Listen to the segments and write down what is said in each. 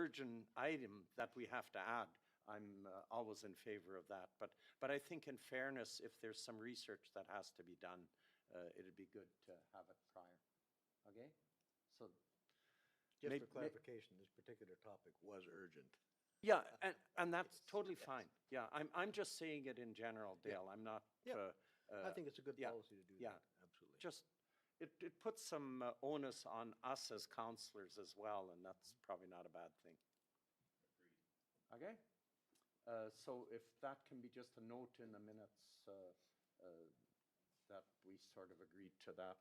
urgent item that we have to add, I'm always in favor of that. But I think in fairness, if there's some research that has to be done, it'd be good to have it prior. Okay? So Just for clarification, this particular topic was urgent. yeah, and that's totally fine. Yeah, I'm just saying it in general, Dale. I'm not. Yeah. I think it's a good yeah, policy to do yeah. that, absolutely. Just, it puts some onus on us as counselors as well, and that's probably not a bad thing. Agreed. Okay? So if that can be just a note in the minutes that we sort of agreed to that.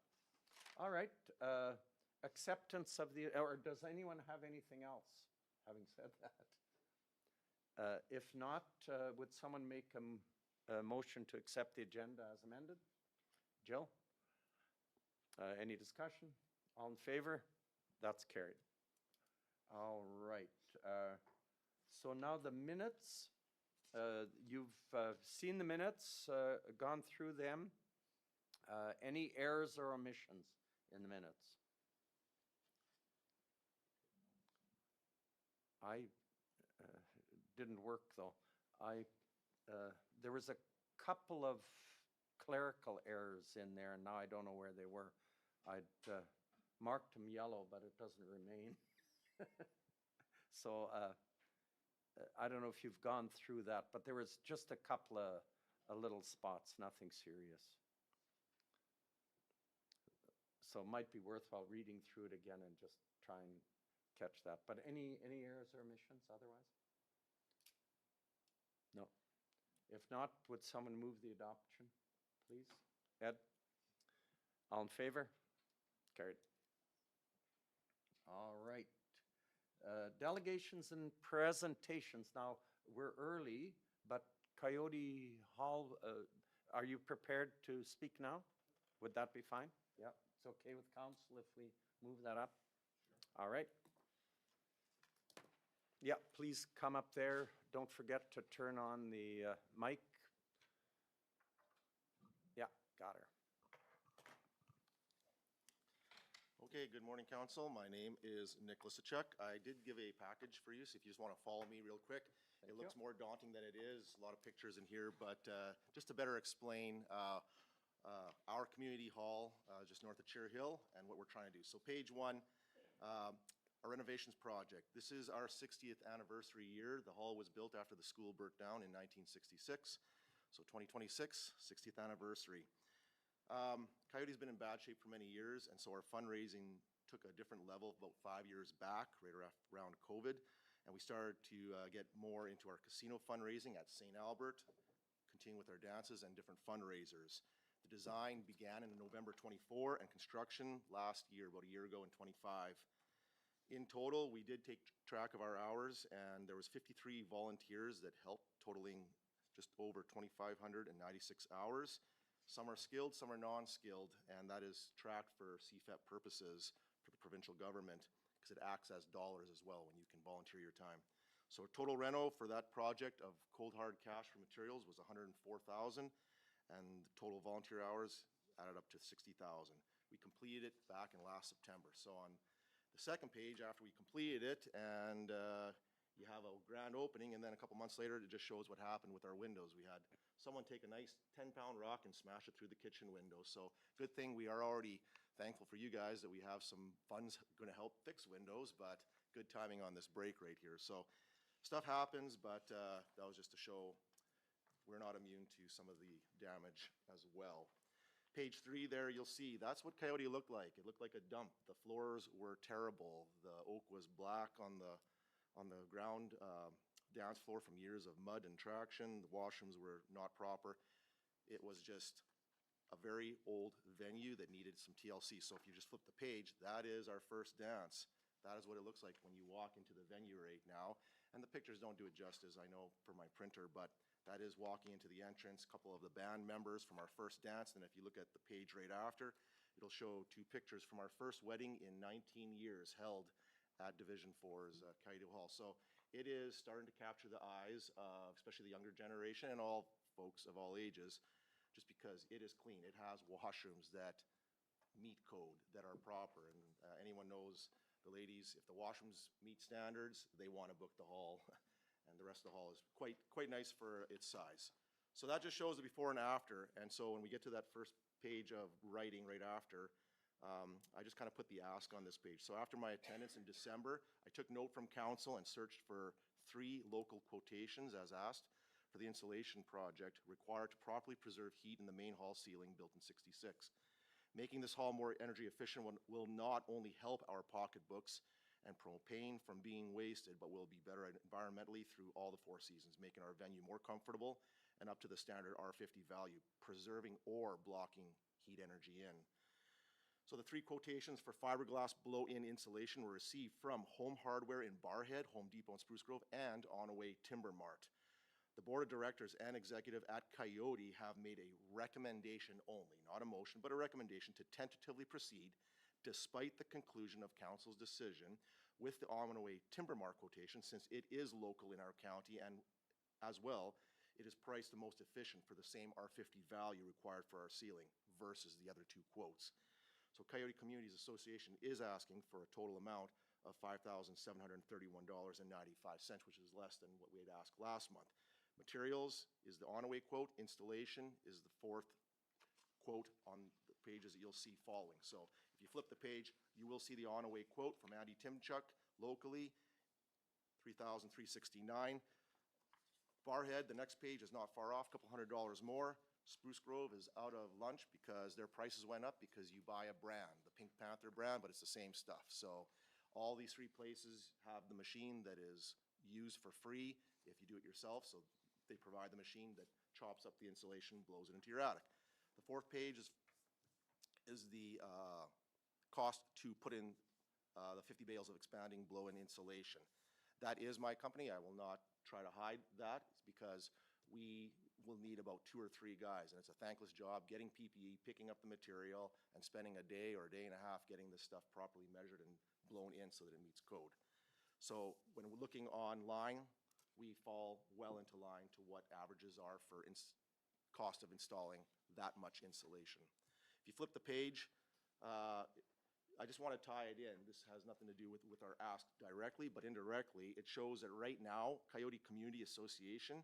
All right, acceptance of the, or does anyone have anything else, having said that? If not, would someone make a motion to accept the agenda as amended? Jill? Any discussion? All in favor? That's carried. All right. So now the minutes. You've seen the minutes, gone through them. Any errors or omissions in the minutes? I didn't work though. There was a couple of clerical errors in there, and now I don't know where they were. I'd marked them yellow, but it doesn't remain. So I don't know if you've gone through that, but there was just a couple of little spots, nothing serious. So it might be worthwhile reading through it again and just try and catch that. But any errors or omissions otherwise? No. If not, would someone move the adoption, please? Ed? All in favor? Carried. All right. Delegations and presentations. Now, we're early, but Coyote Hall, are you prepared to speak now? Would that be fine? Yeah, it's okay with council if we move that up? Sure. All right. Yeah, please come up there. Don't forget to turn on the mic. Yeah, got her. Okay, good morning, Council. My name is Nick Lisachuk. I did give a package for you, so if you just want to follow me real quick. It looks more daunting than it is. A lot of pictures in here, but just to better explain our community hall just north of Cherry Hill and what we're trying to do. So page one, our renovations project. This is our 60th anniversary year. The hall was built after the school burnt down in 1966. So 2026, 60th anniversary. Coyote's been in bad shape for many years, and so our fundraising took a different level about 5 years back, right around COVID, and we started to get more into our casino fundraising at St. Albert, continuing with our dances and different fundraisers. The design began in November 24 and construction last year, about a year ago in 25. In total, we did take track of our hours, and there was 53 volunteers that helped, totaling just over 2,596 hours. Some are skilled, some are non-skilled, and that is tracked for CFEP purposes for the provincial government because it acts as dollars as well when you can volunteer your time. So total reno for that project of cold hard cash for materials was $104,000, and the total volunteer hours added up to 60,000. We completed it back in last September. So on the second page, after we completed it, and you have a grand opening, and then a couple months later, it just shows what happened with our windows. We had someone take a nice 10-pound rock and smash it through the kitchen window. So good thing we are already thankful for you guys that we have some funds going to help fix windows, but good timing on this break right here. So stuff happens, but that was just to show we're not immune to some of the damage as well. Page 3 there, you'll see that's what Coyote looked like. It looked like a dump. The floors were terrible. The oak was black on the ground dance floor from years of mud and traction. The washrooms were not proper. It was just a very old venue that needed some TLC. So if you just flip the page, that is our first dance. That is what it looks like when you walk into the venue right now. And the pictures don't do it justice, I know, for my printer, but that is walking into the entrance, a couple of the band members from our first dance. And if you look at the page right after, it'll show 2 pictures from our first wedding in 19 years held at Division 4's Coyote Hall. So it is starting to capture the eyes of especially the younger generation and all folks of all ages, just because it is clean. It has washrooms that meet code, that are proper, Anyone knows the ladies, if the washrooms meet standards, they want to book the hall. And the rest of the hall is quite nice for its size. So that just shows the before and after. And so when we get to that first page of writing right after, I just kind of put the ask on this page. So after my attendance in December, I took note from council and searched for 3 local quotations as asked for the insulation project required to properly preserve heat in the main hall ceiling built in '66. Making this hall more energy efficient will not only help our pocketbooks and propane from being wasted, but will be better environmentally through all the 4 seasons, making our venue more comfortable and up to the standard R50 value, preserving or blocking heat energy in. So the 3 quotations for fiberglass blow-in insulation were received from Home Hardware in Barrhead, Home Depot in Spruce Grove, and Onaway Timber Mart. The board of directors and executive at Coyote have made a recommendation only, not a motion, but a recommendation to tentatively proceed despite the conclusion of council's decision with the Onaway Timber Mart quotation, since it is local in our county and as well, it is priced the most efficient for the same R50 value required for our ceiling versus the other 2 quotes. So Coyote Communities Association is asking for a total amount of $5,731.95, which is less than what we had asked last month. Materials is the Onaway quote. Installation is the 4th quote on the pages that you'll see following. So if you flip the page, you will see the Onaway quote from Andy Timchuk locally, $3,369. Barrhead, the next page is not far off, a couple $100 more. Spruce Grove is out of lunch because their prices went up because you buy a brand, the Pink Panther brand, but it's the same stuff. So all these 3 places have the machine that is used for free if you do it yourself. So they provide the machine that chops up the insulation, blows it into your attic. The 4th page is the cost to put in the 50 bales of expanding blow-in insulation. That is my company. I will not try to hide that. It's because we will need about 2 or 3 guys, and it's a thankless job getting PPE, picking up the material, and spending a day or a day and a half getting this stuff properly measured and blown in so that it meets code. So when we're looking online, we fall well into line to what averages are for cost of installing that much insulation. If you flip the page, I just want to tie it in. This has nothing to do with our ask directly, but indirectly, it shows that right now, Coyote Community Association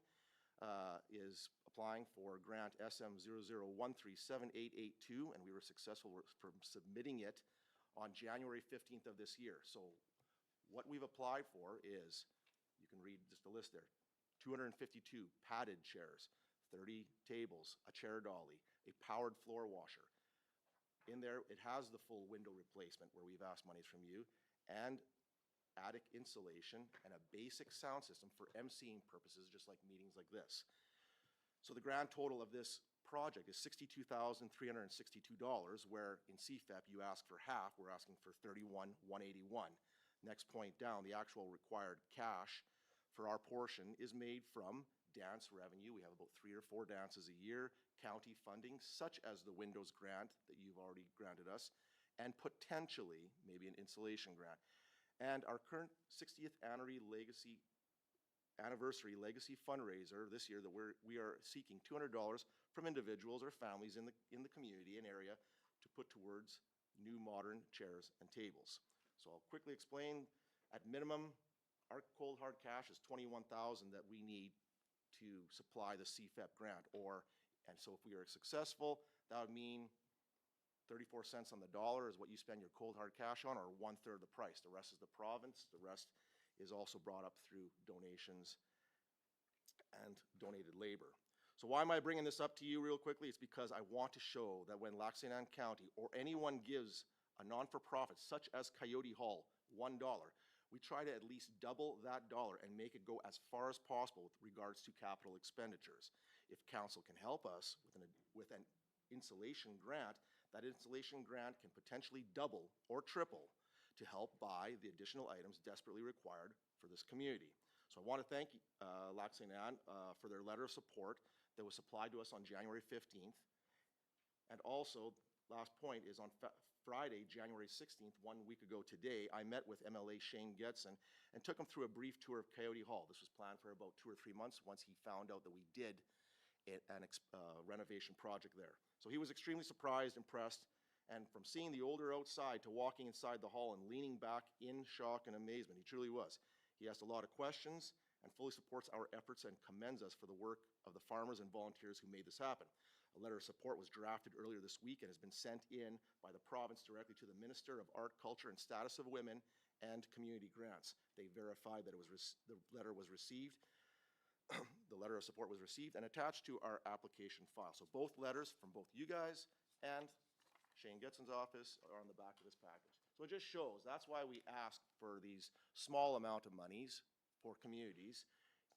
is applying for grant SM00137882, and we were successful from submitting it on January 15th of this year. So what we've applied for is, you can read just the list there, 252 padded chairs, 30 tables, a chair dolly, a powered floor washer. In there, it has the full window replacement where we've asked monies from you, and attic insulation, and a basic sound system for emceeing purposes, just like meetings like this. So the grand total of this project is $62,362, where in CFEP you ask for half, we're asking for $31,181. Next point down, the actual required cash for our portion is made from dance revenue. We have about 3 or 4 dances a year, county funding, such as the Windows grant that you've already granted us, and potentially maybe an insulation grant. And our current 60th anniversary legacy fundraiser this year that we are seeking $200 from individuals or families in the community and area to put towards new modern chairs and tables. So I'll quickly explain. At minimum, our cold hard cash is $21,000 that we need to supply the CFEP grant. And so if we are successful, that would mean 34 cents on the dollar is what you spend your cold hard cash on, or 1/3 of the price. The rest is the province. The rest is also brought up through donations and donated labor. So why am I bringing this up to you real quickly? It's because I want to show that when Lac St. Anne County or anyone gives a non-for-profit such as Coyote Hall $1, we try to at least double that dollar and make it go as far as possible with regards to capital expenditures. If council can help us with an insulation grant, that insulation grant can potentially double or triple to help buy the additional items desperately required for this community. So I want to thank Lac St. Anne for their letter of support that was supplied to us on January 15th. And also, last point is on Friday, January 16th, 1 week ago today, I met with MLA Shane Getson and took him through a brief tour of Coyote Hall. This was planned for about 2 or 3 months once he found out that we did a renovation project there. So he was extremely surprised, impressed, And from seeing the older outside to walking inside the hall and leaning back in shock and amazement, he truly was. He asked a lot of questions and fully supports our efforts and commends us for the work of the farmers and volunteers who made this happen. A letter of support was drafted earlier this week and has been sent in by the province directly to the Minister of Art, Culture, and Status of Women and Community Grants. They verified that the letter was received. The letter of support was received and attached to our application file. So both letters from both you guys and Shane Getson's office are on the back of this package. So it just shows, that's why we ask for these small amount of monies for communities.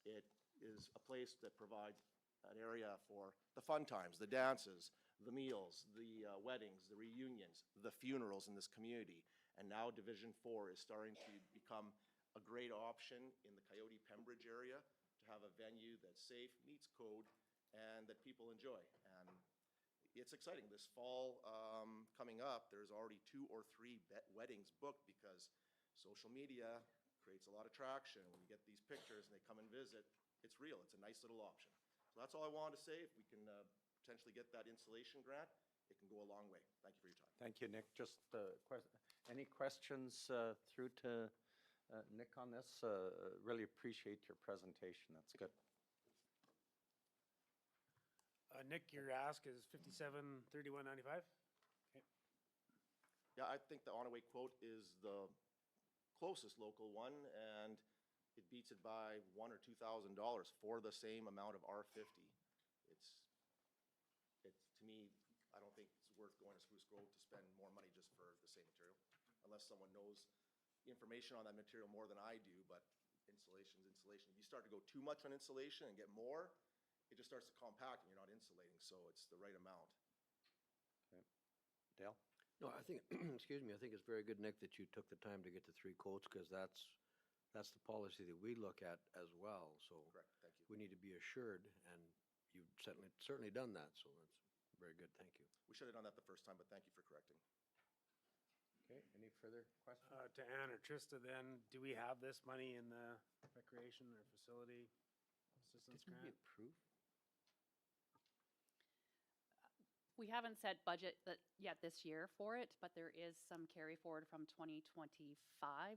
It is a place that provides an area for the fun times, the dances, the meals, the weddings, the reunions, the funerals in this community. And now Division 4 is starting to become a great option in the Coyote Pembridge area to have a venue that's safe, meets code, and that people enjoy. And it's exciting. This fall coming up, there's already 2 or 3 weddings booked because social media creates a lot of traction. When you get these pictures and they come and visit, it's real. It's a nice little option. So that's all I wanted to say. If we can potentially get that installation grant, it can go a long way. Thank you for your time. Thank you, Nick. Just any questions through to Nick on this? Really appreciate your presentation. That's good. Nick, your ask is $57.31.95. Yeah, I think the On-Away quote is the closest local one, and it beats it by $1,000 or $2,000 for the same amount of R50. It's to me, I don't think it's worth going to Spruce Grove to spend more money just for the same material, unless someone knows information on that material more than I do. But insulation is insulation. If you start to go too much on insulation and get more, it just starts to compact and you're not insulating, so it's the right amount. Okay. Dale? No, I think, excuse me, I think it's very good, Nick, that you took the time to get the 3 quotes, because that's the policy that we look at as well. So Correct, thank you. we need to be assured, and you've certainly done that, so that's very good. Thank you. We should have done that the first time, but thank you for correcting. Okay, any further questions? To Ann or Trista then, do we have this money in the recreation or facility assistance Didn't we grant? approve? We haven't set budget yet this year for it, but there is some carry forward from 2025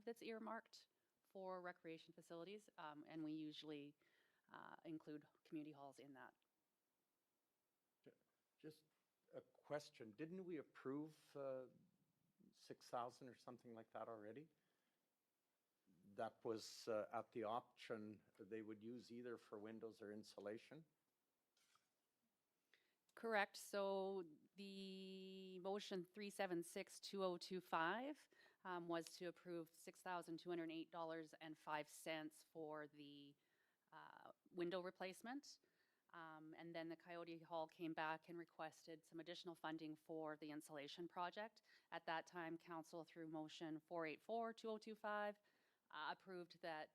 that's earmarked for recreation facilities, and we usually include community halls in that. Just a question. Didn't we approve 6,000 or something like that already? That was at the option, they would use either for windows or insulation? Correct. So the motion 376-2025 was to approve $6,208.05 for the window replacement. And then the Coyote Hall came back and requested some additional funding for the insulation project. At that time, council through motion 484-2025 approved that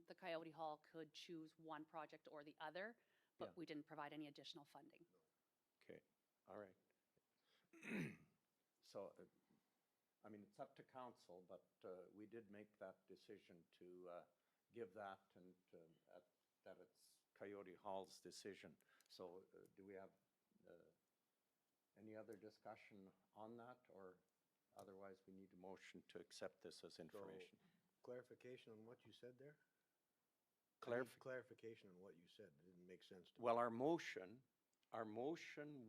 the Coyote Hall could choose one project or the other, but Yeah. we didn't provide any additional funding. Okay, all right. So, I mean, it's up to council, but we did make that decision to give that and that it's Coyote Hall's decision. So do we have any other discussion on that, or otherwise we need a motion to accept this as information? Clarification on what you said there? Clarification on what you said. It didn't make sense to me. Well, our motion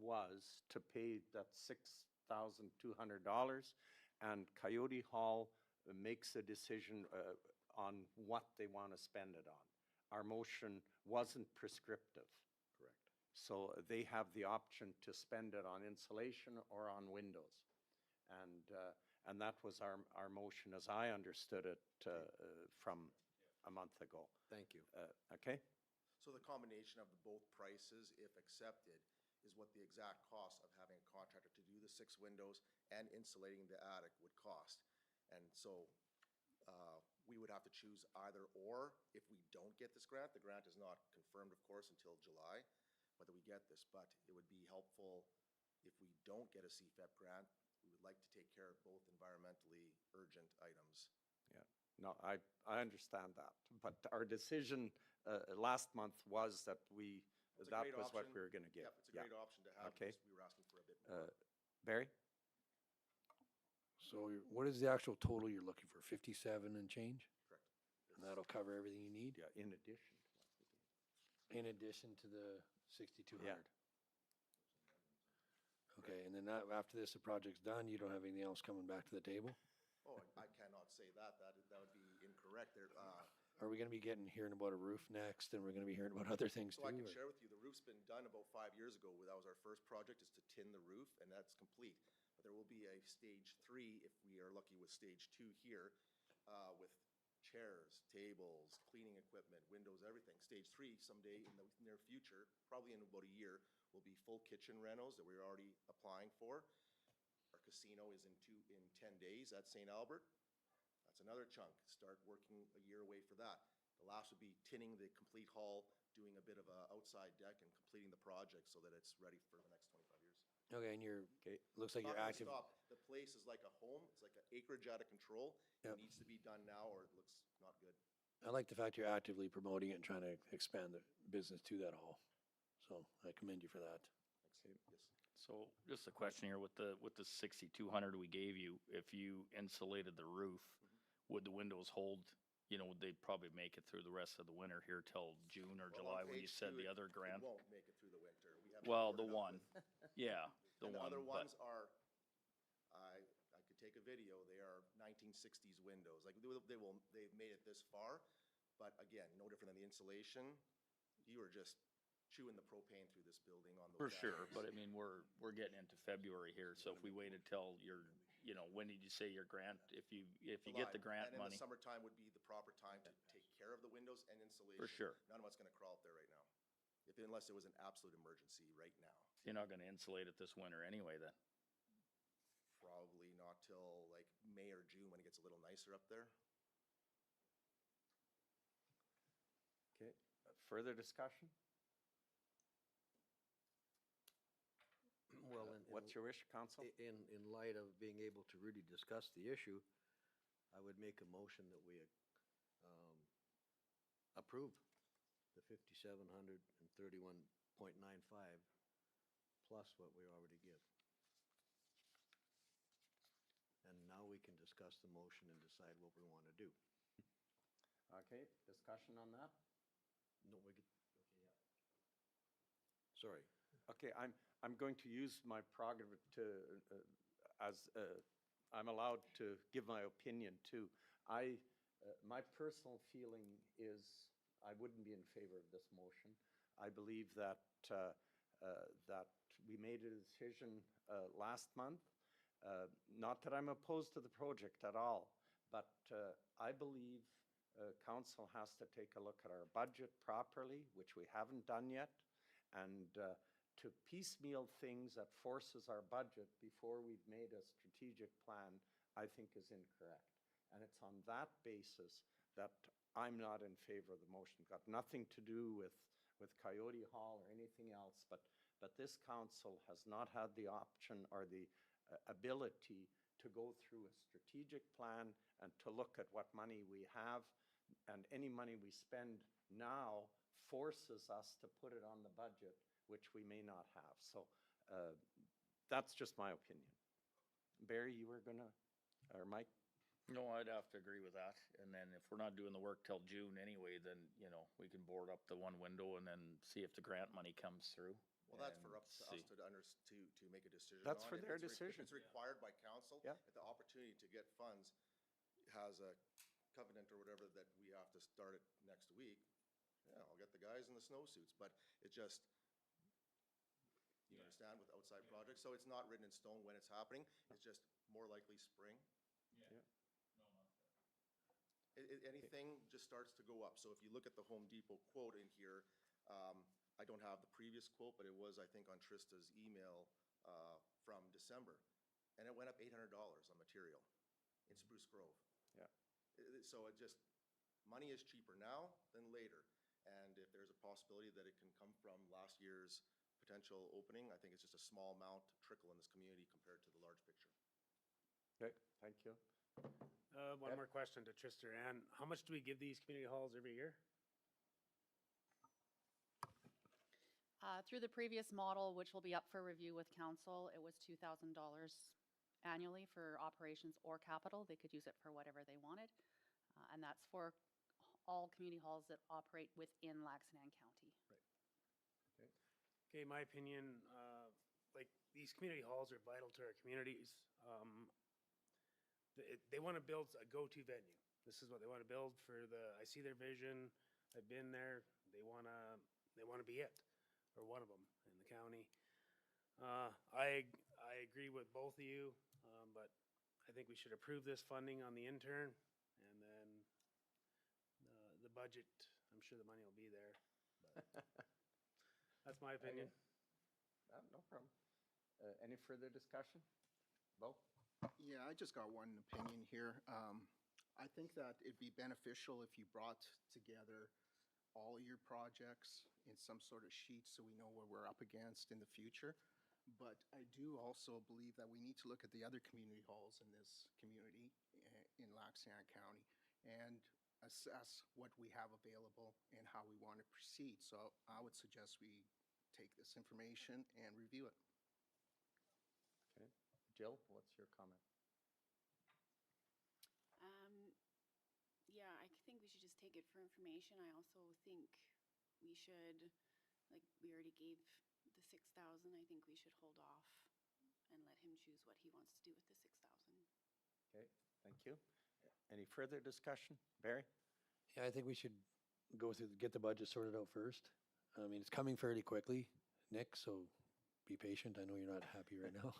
was to pay that $6,200, and Coyote Hall makes a decision on what they want to spend it on. Our motion wasn't prescriptive. Correct. So they have the option to spend it on insulation or on windows. And that was our motion as I understood it from a month ago. Thank you. Okay? So the combination of the both prices, if accepted, is what the exact cost of having a contractor to do the 6 windows and insulating the attic would cost. And so we would have to choose either or. If we don't get this grant, the grant is not confirmed, of course, until July, whether we get this, but it would be helpful if we don't get a CFEP grant. We would like to take care of both environmentally urgent items. Yeah. No, I understand that. But our decision last month was that It's a that great was what option. we were going to give. Yep, it's a great option to have. Okay. We were asking for a bit more. Barry? So what is the actual total you're looking for? 57 and change? Correct. And that'll cover everything you need? Yeah, in addition. In addition to the 6,200? Yeah. Okay, and then after this, the project's done, you don't have anything else coming back to the table? Oh, I cannot say that. That would be incorrect. There, Are we gonna be hearing about a roof next, and we're gonna be hearing about other things too? so I can or- share with you, the roof's been done about 5 years ago. That was our first project, is to tin the roof, and that's complete. But there will be a stage 3, if we are lucky with stage 2 here, with chairs, tables, cleaning equipment, windows, everything. Stage 3 someday in the near future, probably in about a year, will be full kitchen renos that we're already applying for. Our casino is in 10 days at St. Albert. That's another chunk. Start working a year away for that. The last would be tinning the complete hall, doing a bit of a outside deck and completing the project so that it's ready for the next 25 years. Okay, and looks like Not you're gonna active. stop. The place is like a home. It's like an acreage out of control. Yep. It needs to be done now or it looks not good. I like the fact you're actively promoting it and trying to expand the business to that hall. So I commend you for that. Thanks. Yes. So just a question here, with the 6,200 we gave you, if you insulated the roof, would the windows hold, would they probably make it through the rest of the winter here till June or Well, July on when you phase said 2, the other it grant? won't make it through the winter. We haven't Well, the ordered up one, with- yeah, the And the one, other but, ones are, I could take a video, they are 1960s windows. Like, they've made it this far, but again, no different than the insulation. You are just chewing the propane through this building on those. for sure, batteries. but I mean, we're getting into February here, so if we waited till when did you say your grant, if you get the July. grant And in money? the summertime would be the proper time to take care of the windows and insulation. For sure. None of us gonna crawl up there right now, unless it was an absolute emergency right now. You're not gonna insulate it this winter anyway then? Probably not till like May or June when it gets a little nicer up there. Okay, further discussion? Well, What's your wish, council? in light of being able to really discuss the issue, I would make a motion that we approve the 5,731.95 plus what we already give. And now we can discuss the motion and decide what we want to do. Okay, discussion on that? No, okay, yeah. Sorry. Okay, I'm going to use my prerogative to, I'm allowed to give my opinion too. My personal feeling is I wouldn't be in favor of this motion. I believe that we made a decision last month. Not that I'm opposed to the project at all, but I believe council has to take a look at our budget properly, which we haven't done yet, and to piecemeal things that forces our budget before we've made a strategic plan, I think is incorrect. And it's on that basis that I'm not in favor of the motion. Got nothing to do with Coyote Hall or anything else, but this council has not had the option or the ability to go through a strategic plan and to look at what money we have, and any money we spend now forces us to put it on the budget, which we may not have. So that's just my opinion. Barry, you were gonna, or Mike? No, I'd have to agree with that. And then if we're not doing the work till June anyway, then, we can board up the one window and then see if the grant money comes through. Well, that's for and us see. to make a decision. That's on. for If their it's decision. If it's required by council, Yeah. if the opportunity to get funds has a covenant or whatever that we have to start it next week, yeah, I'll get the guys in the snowsuits, but it just, you understand, with outside projects, so it's not written in stone when it's happening, it's just more likely spring. Anything just starts to go up. So if you look at the Home Depot quote in here, I don't have the previous quote, but it was, I think, on Trista's email from December. And it went up $800 on material in Spruce Grove. Yeah. So it just, money is cheaper now than later. And if there's a possibility that it can come from last year's potential opening, I think it's just a small amount trickle in this community compared to the large picture. Okay, thank you. One Yep. more question to Trista or Ann. How much do we give these community halls every year? Through the previous model, which will be up for review with council, it was $2,000 annually for operations or capital. They could use it for whatever they wanted. And that's for all community halls that operate within Lac-Saint-Anne County. Okay, my opinion, like, these community halls are vital to our communities. They want to build a go-to venue. This is what they want to build for I see their vision, I've been there, they want to be it, or one of them in the county. I agree with both of you, but I think we should approve this funding on the intern, and then the budget, I'm sure the money will be there. But that's my opinion. No problem. Any further discussion? Bo? Yeah, I just got one opinion here. I think that it'd be beneficial if you brought together all your projects in some sort of sheet so we know what we're up against in the future. But I do also believe that we need to look at the other community halls in this community in Lac-Saint-Anne County and assess what we have available and how we want to proceed. So I would suggest we take this information and review it. Okay. Jill, what's your comment? Yeah, I think we should just take it for information. I also think we should, like, we already gave the 6,000. I think we should hold off and let him choose what he wants to do with the 6,000. Okay, thank you. Any further discussion? Barry? Yeah, I think we should get the budget sorted out first. I mean, it's coming fairly quickly, Nick, so be patient. I know you're not happy right now.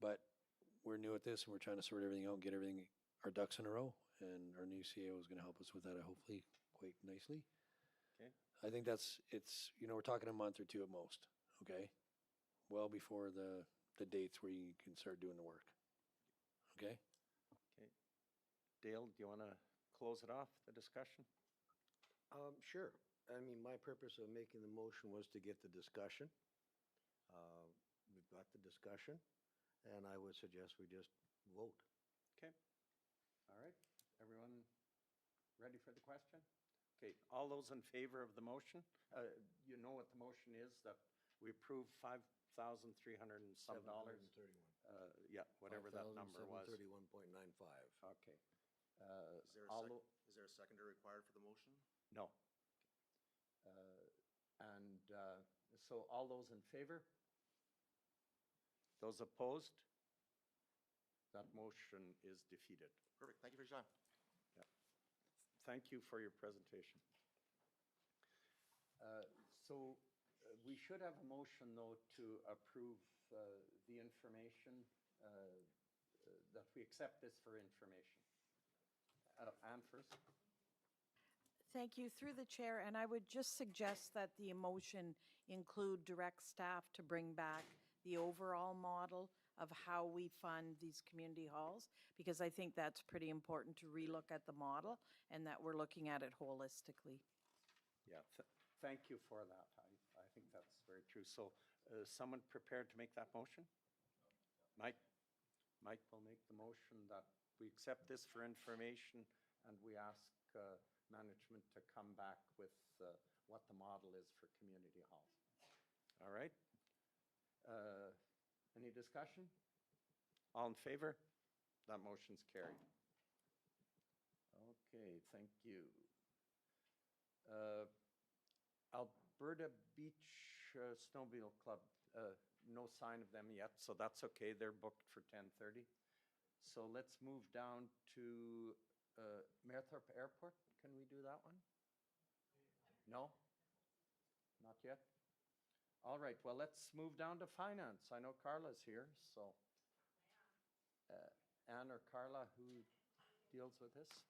But we're new at this and we're trying to sort everything out and get our ducks in a row. And our new CAO is going to help us with that, hopefully, quite nicely. Okay. I think we're talking a month or two at most, okay? Well before the dates where you can start doing the work. Okay? Okay. Dale, do you want to close it off, the discussion? Sure. I mean, my purpose of making the motion was to get the discussion. We've got the discussion, and I would suggest we just vote. Okay. All right. Everyone ready for the question? Okay. All those in favor of the motion? You know what the motion is, that we approve $5,300 and some dollars? Yeah, whatever that number was. $731.95. Okay. Is there a seconder required for the motion? No. So all those in favor? Those opposed? That motion is defeated. Perfect, thank you for your time. Thank you for your presentation. We should have a motion, though, to approve the information, that we accept this for information. Anne first. Thank you, through the chair, and I would just suggest that the motion include direct staff to bring back the overall model of how we fund these community halls, because I think that's pretty important to relook at the model and that we're looking at it holistically. Yeah, thank you for that. I think that's very true. So, someone prepared to make that motion? Mike? Mike will make the motion that we accept this for information and we ask management to come back with what the model is for community halls. All right? Any discussion? All in favor? That motion's carried. Okay, thank you. Alberta Beach Snowmobile Club, no sign of them yet, so that's okay. They're booked for 10:30. So let's move down to Mayerthorpe Airport. Can we do that one? No? Not yet? All right, well, let's move down to finance. I know Carla's here, so. Anne or Carla, who deals with this?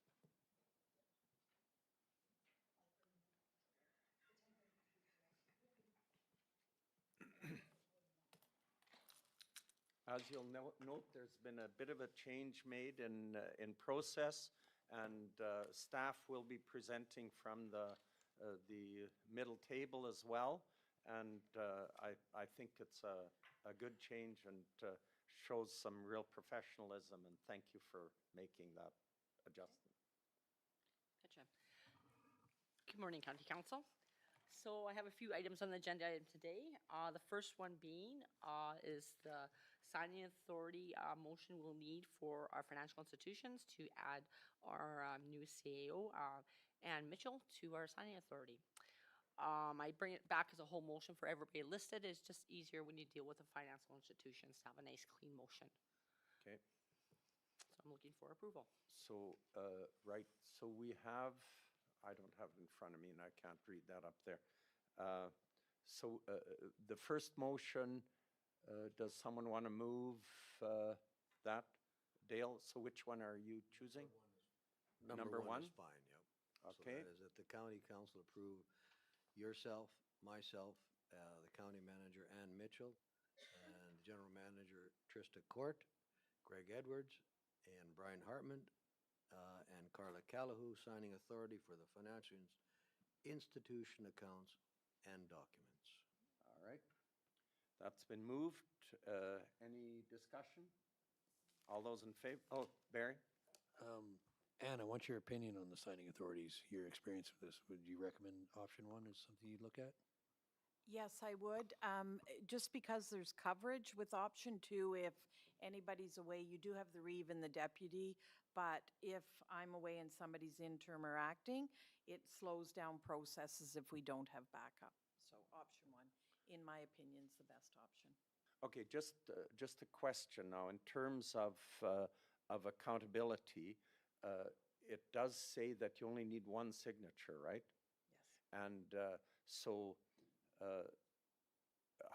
As you'll note, there's been a bit of a change made in process, and staff will be presenting from the middle table as well. And I think it's a good change and shows some real professionalism, and thank you for making that adjustment. Gotcha. Good morning, County Council. So I have a few items on the agenda item today. The first one being is the signing authority motion we'll need for our financial institutions to add our new CAO, Ann Mitchell, to our signing authority. I bring it back as a whole motion for everybody listed. It's just easier when you deal with the financial institutions to have a nice clean motion. Okay, So I'm looking for approval. so, right, so we have, I don't have it in front of me and I can't read that up there. So the first motion, does someone want to move that? Dale, so which one are you choosing? Number one? is fine, yep. Okay. So that is that the county council approve yourself, myself, the county manager, Ann Mitchell, and general manager, Trista Court, Greg Edwards, and Brian Hartman, and Carla Callahoo, signing authority for the financial institution accounts and documents. All right. That's been moved. Any discussion? All those in favor? Oh, Barry? Anne, I want your opinion on the signing authorities, your experience with this. Would you recommend option one as something you'd look at? Yes, I would. Just because there's coverage with option two, if anybody's away, you do have the reeve and the deputy, but if I'm away and somebody's interim or acting, it slows down processes if we don't have backup. So option one, in my opinion, is the best option. Okay, just a question now. In terms of accountability, it does say that you only need one signature, right? Yes. And so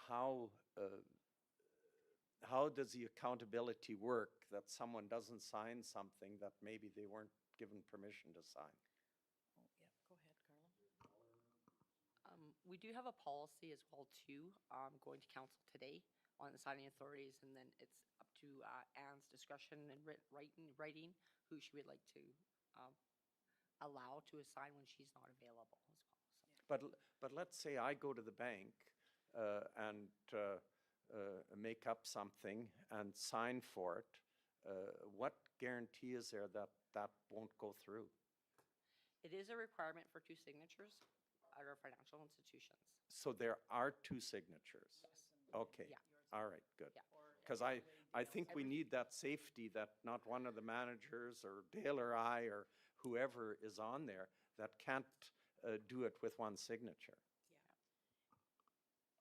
how does the accountability work that someone doesn't sign something that maybe they weren't given permission to sign? Oh, yeah, go ahead, Carla. We do have a policy as well too, going to council today on the signing authorities, and then it's up to Anne's discretion and writing who she would like to allow to assign when she's not available as well. So. But let's say I go to the bank and make up something and sign for it. What guarantee is there that that won't go through? It is a requirement for 2 signatures at our financial institutions. So there are 2 signatures? Yes. Okay, Yeah. all right, good. Yeah. Because I think we need that safety that not one of the managers or Dale or I or whoever is on there that can't do it with one signature.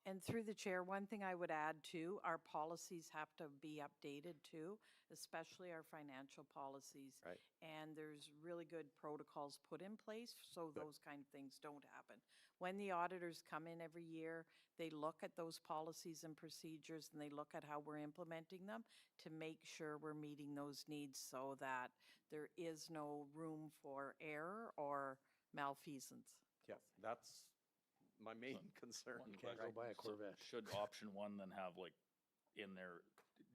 And through the chair, one thing I would add too, our policies have to be updated too, especially our financial policies. Right. And there's really good protocols put in place so those kind of things don't happen. When the auditors come in every year, they look at those policies and procedures and they look at how we're implementing them to make sure we're meeting those needs so that there is no room for error or malfeasance. Yeah, that's my main concern. One Can't go question. buy a So Corvette. should option one then have like in their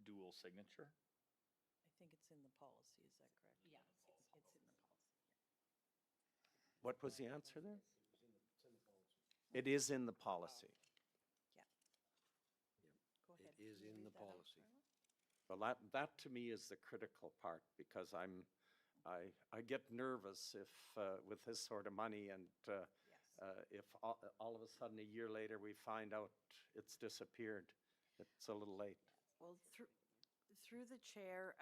dual signature? I think it's in the policy, is that correct? Yeah. It's in the policy. What was the answer there? It is in the policy. Go ahead. It is Can you in read the that out, policy. Carla? Well, that to me is the critical part because I get nervous if, with this sort of money and if all of a sudden a year later we find out it's disappeared, it's a little late. Well, through the chair,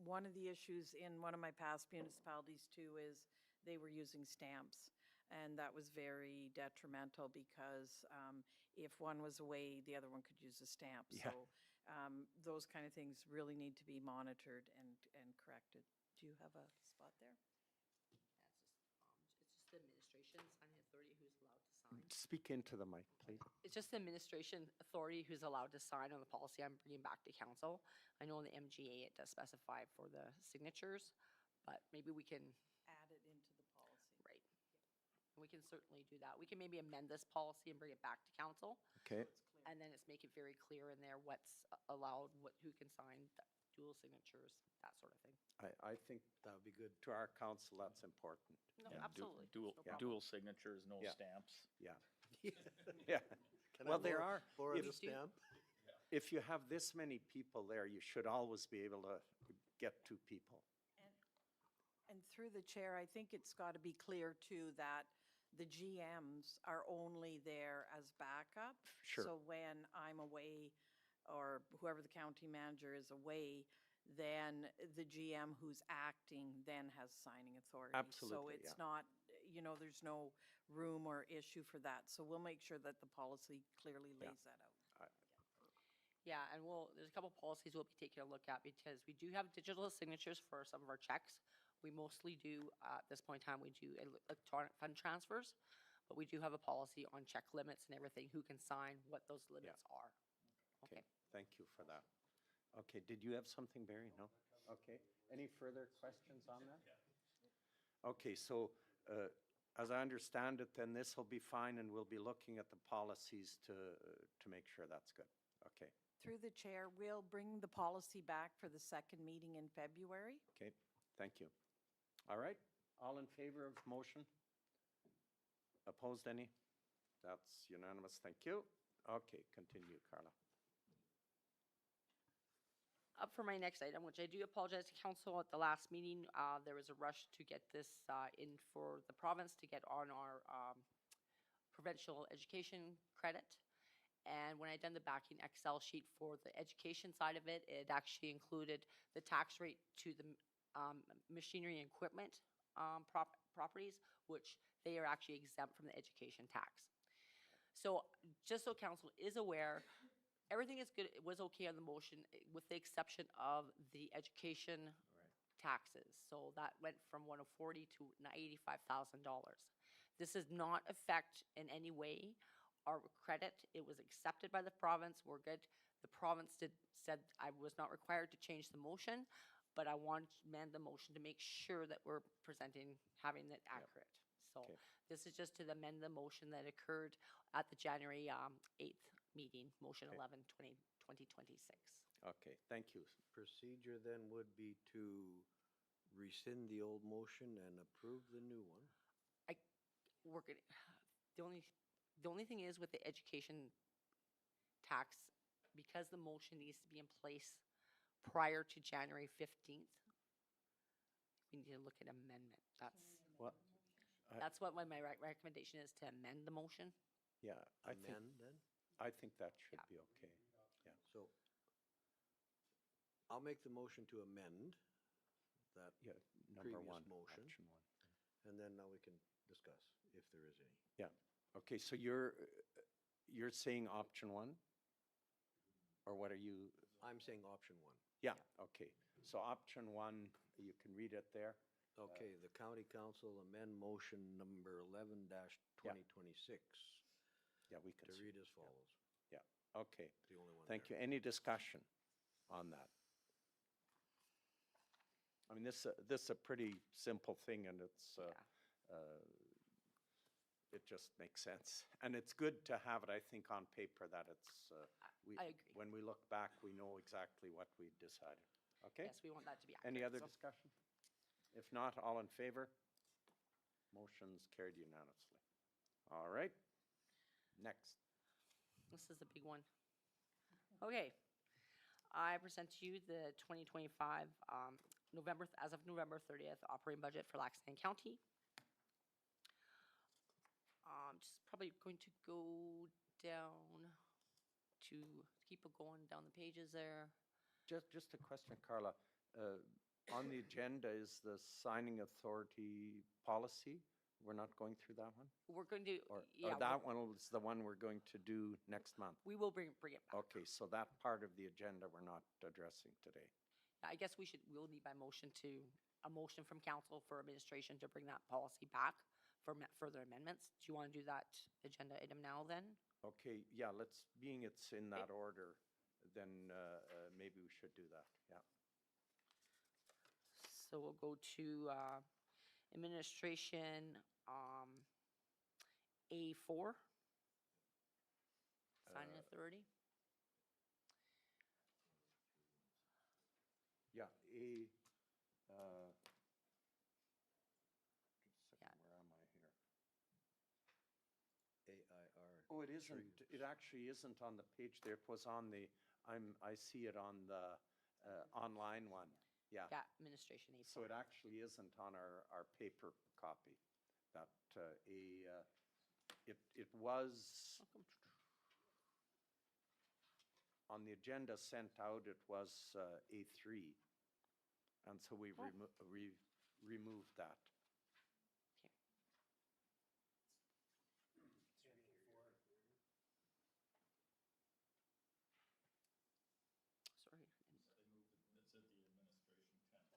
one of the issues in one of my past municipalities too is they were using stamps. And that was very detrimental because if one was away, the other one could use a stamp. Yeah. So those kind of things really need to be monitored and corrected. Do you have a spot there? Yeah, it's just the administration signing authority who's allowed to sign. Speak into the mic, please. It's just the administration authority who's allowed to sign on the policy I'm bringing back to council. I know in the MGA it does specify for the signatures, but maybe we can, Add it into the policy. right. We can certainly do that. We can maybe amend this policy and bring it back to council. Okay, And then it's make it very clear in there what's allowed, who can sign, dual signatures, that sort of thing. I think That would be good. to our council, that's important. No, Yeah, absolutely. Dual, No problem. dual signatures, no Yeah. stamps. Yeah. Yeah. Can I Well, there borrow- are, borrow if- the stamp? If you have this many people there, you should always be able to get 2 people. And through the chair, I think it's got to be clear too that the GMs are only there as backup. Sure. So when I'm away, or whoever the county manager is away, then the GM who's acting then has signing authority. So Absolutely, it's yeah. not, there's no room or issue for that. So we'll make sure that the policy clearly Yeah. lays that out. Yeah, and there's a couple policies we'll be taking a look at because we do have digital signatures for some of our checks. We mostly do, at this point in time, we do electronic fund transfers, but we do have a policy on check limits and everything, who can sign, what those limits are. Okay, thank you for that. Okay, did you have something, Barry? No? Okay, any further questions on that? Okay, so as I understand it, then this will be fine, and we'll be looking at the policies to make sure that's good. Okay, Through the chair, we'll bring the policy back for the second meeting in February. okay, thank you. All right, all in favor of motion? Opposed, any? That's unanimous, thank you. Okay, continue, Carla. Up for my next item, which I do apologize to council at the last meeting, there was a rush to get this in for the province to get on our provincial education credit. And when I done the backing Excel sheet for the education side of it, it actually included the tax rate to the machinery and equipment properties, which they are actually exempt from the education tax. So just so council is aware, everything is good, it was okay on the motion, with the exception of the education taxes. So that went from 140 to $85,000. This does not affect in any way our credit. It was accepted by the province, we're good. The province said I was not required to change the motion, but I want to amend the motion to make sure that we're having it accurate. So Okay. this is just to amend the motion that occurred at the January 8th meeting, motion Okay. 11/2026. Okay, thank you. Procedure then would be to rescind the old motion and approve the new one. We're gonna, the only thing is with the education tax, because the motion needs to be in place prior to January 15th, we need to look at amendment. What? That's what my recommendation is, to amend the motion. Yeah, I think, Amend then? I think that should Yeah. be okay. So I'll make the motion to amend that, Yeah, number Previous one, motion. option one. and then now we can discuss if there is any. Okay, so you're saying option one? Or what are you? I'm saying option one. Yeah, okay. So option one, you can read it there. Okay, the county council amend motion number 11-2026 Yeah, we can to see. read as follows. Okay, The only one thank there. you. Any discussion on that? I mean, this is a pretty simple thing, and it's, it just makes sense. And it's good to have it, I think, on paper that it's, I agree. when we look back, we know exactly what we decided. Okay? Yes, we want that to be accurate. Any other so- discussion? If not, all in favor? Motion's carried unanimously. All right. Next. This is a big one. Okay. I present to you the 2025, as of November 30th, operating budget for Lac-Saint County. Just probably going to go down to keep it going down the pages there. Just a question, Carla. On the agenda is the signing authority policy. We're not going through that one? We're going to, Or yeah, that one is the one we're going to do next month? we will bring it back. Okay, so that part of the agenda we're not addressing today. I guess we'll need a motion from council for administration to bring that policy back for further amendments. Do you want to do that agenda item now then? Okay, yeah, being it's in that order, then maybe we should do that, yeah. So we'll go to administration, A4. Signing authority. Yeah, just a second, Yeah. where am I here? AIR. Oh, it isn't, it actually isn't on the page there. It was on the, I see it on the online one, yeah. Yeah, administration A4. So it actually isn't on our paper copy. That it was, on the agenda sent out, it was A3. And so we've removed that. Sorry.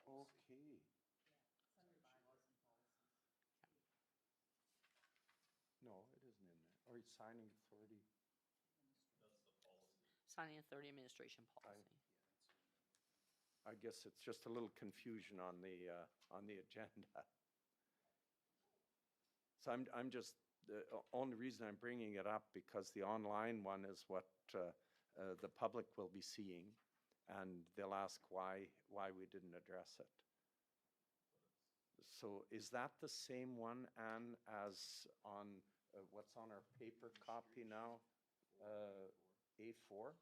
Okay. No, it isn't in there. Or signing authority. Signing authority administration policy. I guess it's just a little confusion on the agenda. So I'm just, the only reason I'm bringing it up because the online one is what the public will be seeing, and they'll ask why we didn't address it. So is that the same one, Anne, as on what's on our paper copy now? A4? A4,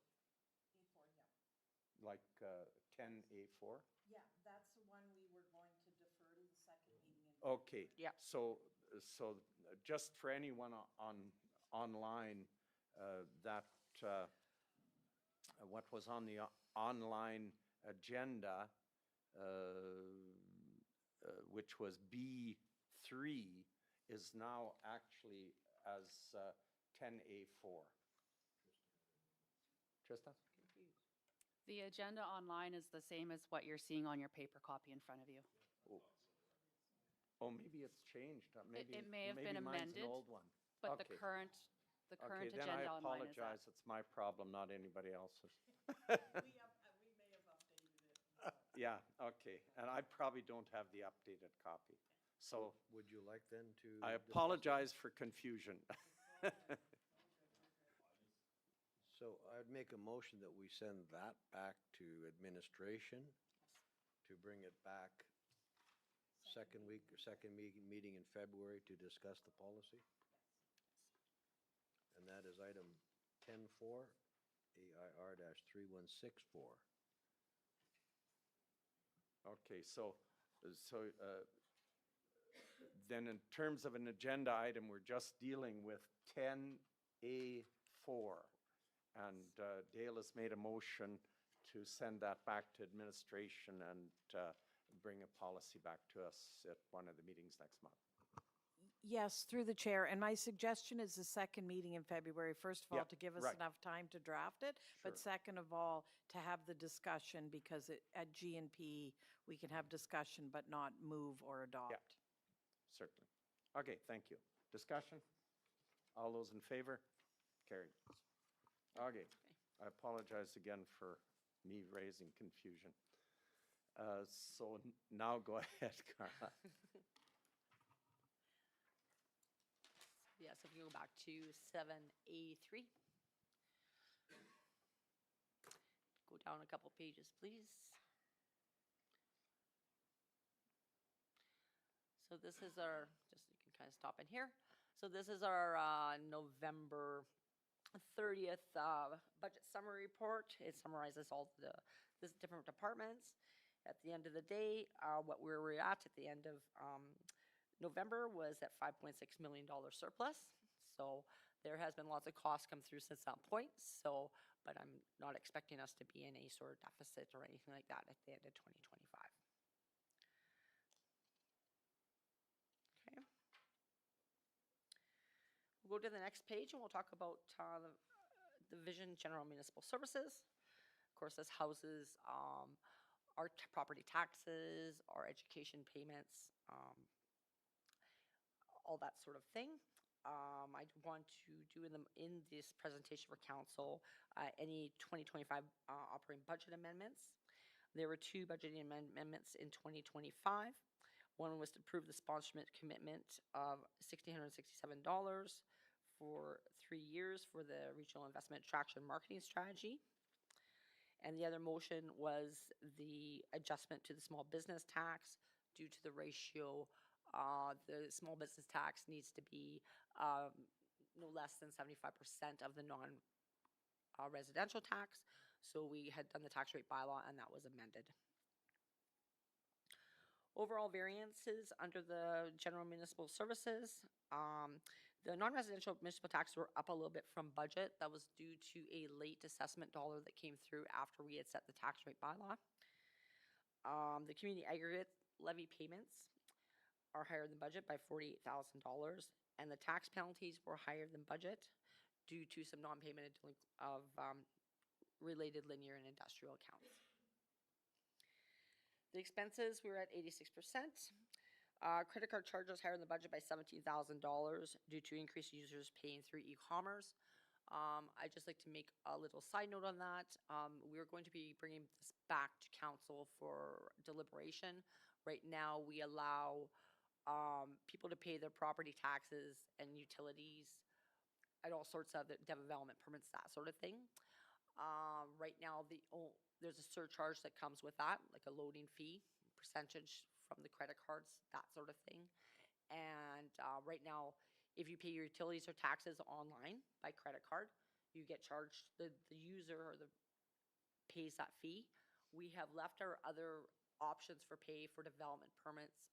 yeah. Like 10A4? Yeah, that's the one we were going to defer to the second meeting in Okay. Yeah. So just for anyone online, that what was on the online agenda, which was B3, is now actually as 10A4. Trista? The agenda online is the same as what you're seeing on your paper copy in front of you. Oh, maybe it's changed. Maybe it may have been maybe mine's amended, an old one. But the Okay. current Okay, then agenda I online is that. apologize. It's my problem, not anybody else's. We may have updated it. Yeah, okay. And I probably don't have the updated copy. So Would you like then to? I discuss it? apologize for confusion. So I'd make a motion that we send that back to administration to bring it back second week or second meeting in February to discuss the policy. And that is item 10-4, AIR-3164. Okay, so then in terms of an agenda item, we're just dealing with 10A4. And Dale has made a motion to send that back to administration and bring a policy back to us at one of the meetings next month. Yes, through the chair, and my suggestion is the second meeting in February, first of all, Yep, to give us right. enough time to draft it, but Sure. second of all, to have the discussion, because at GNP, we can have discussion but not move or adopt. Certainly. Okay, thank you. Discussion? All those in favor? Carried. Okay, I apologize again for me raising confusion. So now go ahead, Carla. Yes, if you go back to 7A3. Go down a couple pages, please. So this is our, just you can kind of stop in here. So this is our November 30th budget summary report. It summarizes all the different departments. At the end of the day, what we were at the end of November was at $5.6 million surplus. So there has been lots of costs come through since that point. So, but I'm not expecting us to be in any sort of deficit or anything like that at the end of 2025. Okay. We'll go to the next page and we'll talk about the Vision General Municipal Services. Of course, this houses our property taxes, our education payments, all that sort of thing. I want to do in this presentation for council any 2025 operating budget amendments. There were two budgeting amendments in 2025. One was to approve the sponsorship commitment of $1,667 for 3 years for the Regional Investment Attraction Marketing Strategy. And the other motion was the adjustment to the small business tax due to the ratio. The small business tax needs to be no less than 75% of the non-residential tax. So we had done the tax rate bylaw and that was amended. Overall variances under the general municipal services. The non-residential municipal taxes were up a little bit from budget. That was due to a late assessment dollar that came through after we had set the tax rate bylaw. The community aggregate levy payments are higher than budget by $48,000, and the tax penalties were higher than budget due to some non-payment of related linear and industrial accounts. The expenses, we were at 86%. Credit card charges higher than the budget by $17,000 due to increased users paying through e-commerce. I'd just like to make a little side note on that. We're going to be bringing this back to council for deliberation. Right now, we allow people to pay their property taxes and utilities and all sorts of development permits, that sort of thing. Right now, there's a surcharge that comes with that, like a loading fee, percentage from the credit cards, that sort of thing. And right now, if you pay your utilities or taxes online by credit card, you get charged, the user or pays that fee. We have left our other options for pay for development permits,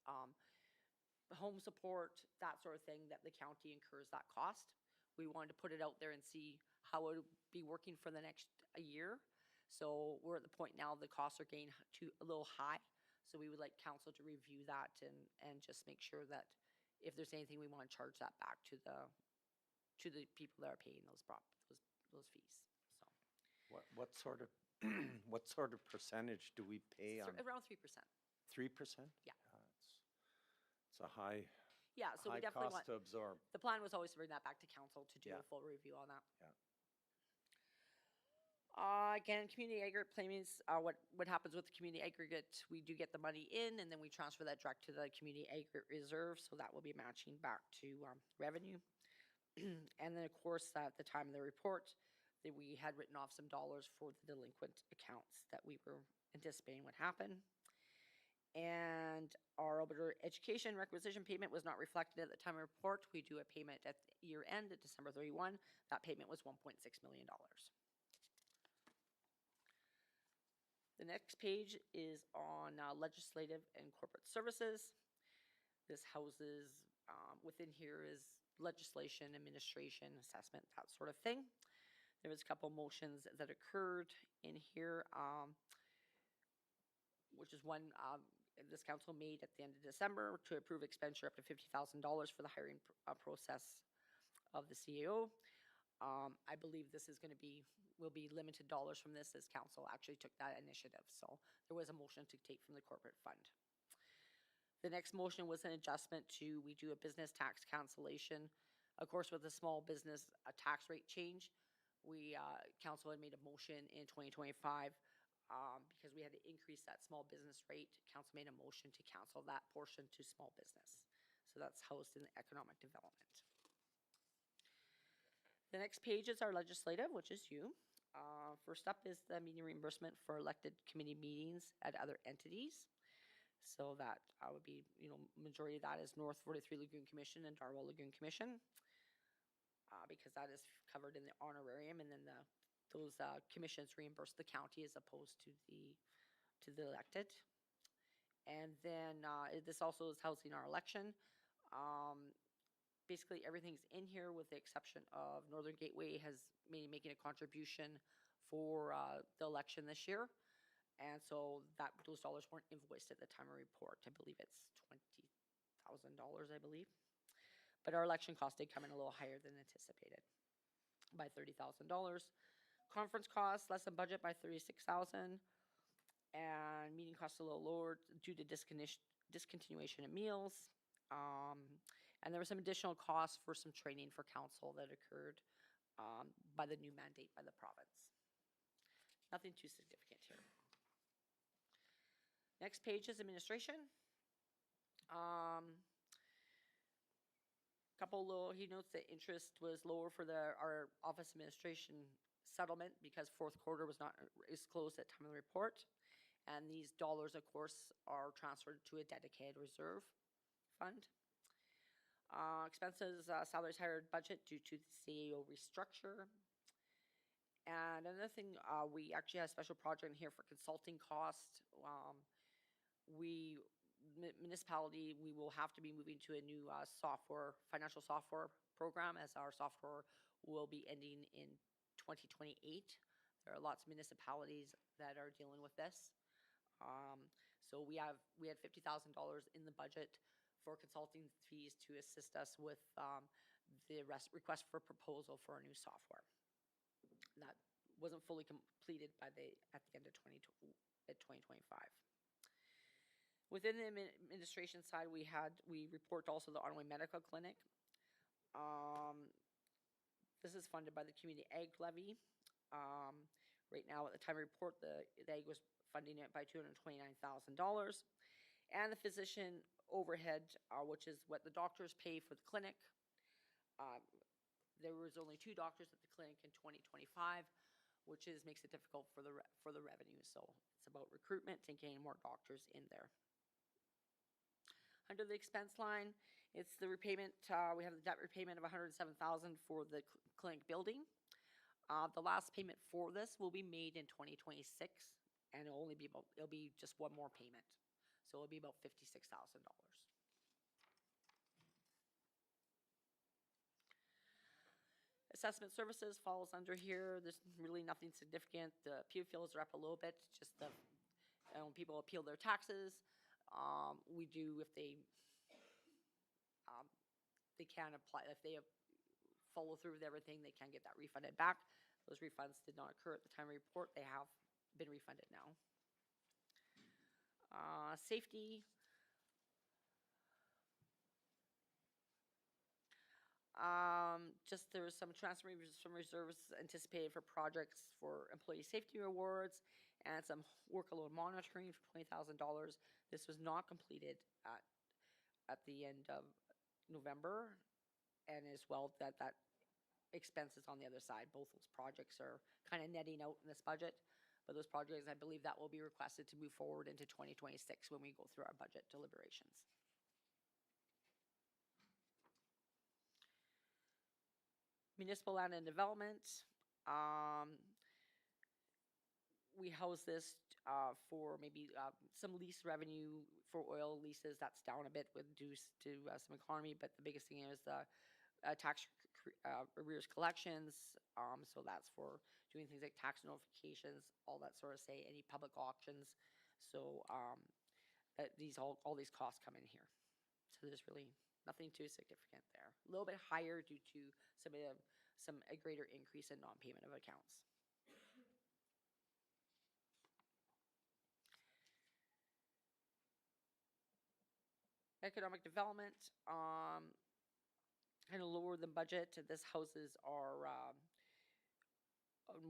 home support, that sort of thing, that the county incurs that cost. We wanted to put it out there and see how it would be working for the next a year. So we're at the point now the costs are getting a little high. So we would like council to review that and just make sure that if there's anything, we want to charge that back to the people that are paying those fees. So What sort of, what sort of percentage do we pay on? around 3%. 3%? Yeah. It's a high, Yeah, so we high definitely cost want, to absorb. the plan was always to bring that back to council to do Yeah. a full review on that. Yeah. Again, community aggregate payments, what happens with the community aggregate, we do get the money in and then we transfer that direct to the community aggregate reserve, so that will be matching back to revenue. And then, of course, at the time of the report, that we had written off some dollars for the delinquent accounts that we were anticipating would happen. And our Alberta education requisition payment was not reflected at the time of report. We do a payment at year end at December 31. That payment was $1.6 million. The next page is on legislative and corporate services. This houses, within here is legislation, administration, assessment, that sort of thing. There was a couple motions that occurred in here, which is one this council made at the end of December to approve expenditure up to $50,000 for the hiring process of the CAO. I believe this is going to will be limited dollars from this, as council actually took that initiative. So there was a motion to take from the corporate fund. The next motion was an adjustment we do a business tax cancellation. Of course, with the small business tax rate change, council had made a motion in 2025 because we had to increase that small business rate. Council made a motion to cancel that portion to small business. So that's housed in the economic development. The next page is our legislative, which is you. First up is the meeting reimbursement for elected committee meetings at other entities. So that would be, majority of that is North 43 Lagoon Commission and Darwell Lagoon Commission, because that is covered in the honorarium, and then those commissions reimburse the county as opposed to the elected. And then this also is housing our election. Basically, everything's in here with the exception of Northern Gateway has making a contribution for the election this year. And so those dollars weren't invoiced at the time of report. I believe it's $20,000, I believe. But our election cost did come in a little higher than anticipated by $30,000. Conference costs, less than budget by $36,000. And meeting costs a little lower due to discontinuation of meals. And there was some additional costs for some training for council that occurred by the new mandate by the province. Nothing too significant here. Next page is administration. He notes that interest was lower for our office administration settlement because fourth quarter is closed at time of the report. And these dollars, of course, are transferred to a dedicated reserve fund. Expenses, salaries higher budget due to the CAO restructure. And another thing, we actually had a special project in here for consulting costs. municipality, we will have to be moving to a new financial software program, as our software will be ending in 2028. There are lots of municipalities that are dealing with this. So we had $50,000 in the budget for consulting fees to assist us with the request for proposal for a new software. That wasn't fully completed at the end of 2025. Within the administration side, we report also the Onaway Medical Clinic. This is funded by the Community Ag Levy. Right now, at the time of report, the Ag was funding it by $229,000. And the physician overhead, which is what the doctors pay for the clinic. There was only 2 doctors at the clinic in 2025, which makes it difficult for the revenue. So it's about recruitment and getting more doctors in there. Under the expense line, it's the repayment. We have the debt repayment of $107,000 for the clinic building. The last payment for this will be made in 2026, and it'll be just one more payment. So it'll be about $56,000. Assessment services falls under here. There's really nothing significant. The appeal fees are up a little bit, just when people appeal their taxes. We do, if they can apply, if they follow through with everything, they can get that refunded back. Those refunds did not occur at the time of report. They have been refunded now. Safety. Just there's some transfers from reserves anticipated for projects for employee safety rewards and some workload monitoring for $20,000. This was not completed at the end of November, and as well that expenses on the other side. Both those projects are kind of netting out in this budget, but those projects, I believe that will be requested to move forward into 2026 when we go through our budget deliberations. Municipal land and development. We house this for maybe some lease revenue for oil leases. That's down a bit due to some economy, but the biggest thing is the tax arrears collections. So that's for doing things like tax notifications, all that sort of say, any public auctions. So all these costs come in here. So there's really nothing too significant there. A little bit higher due to a greater increase in non-payment of accounts. Economic development, kind of lower than budget. This houses our,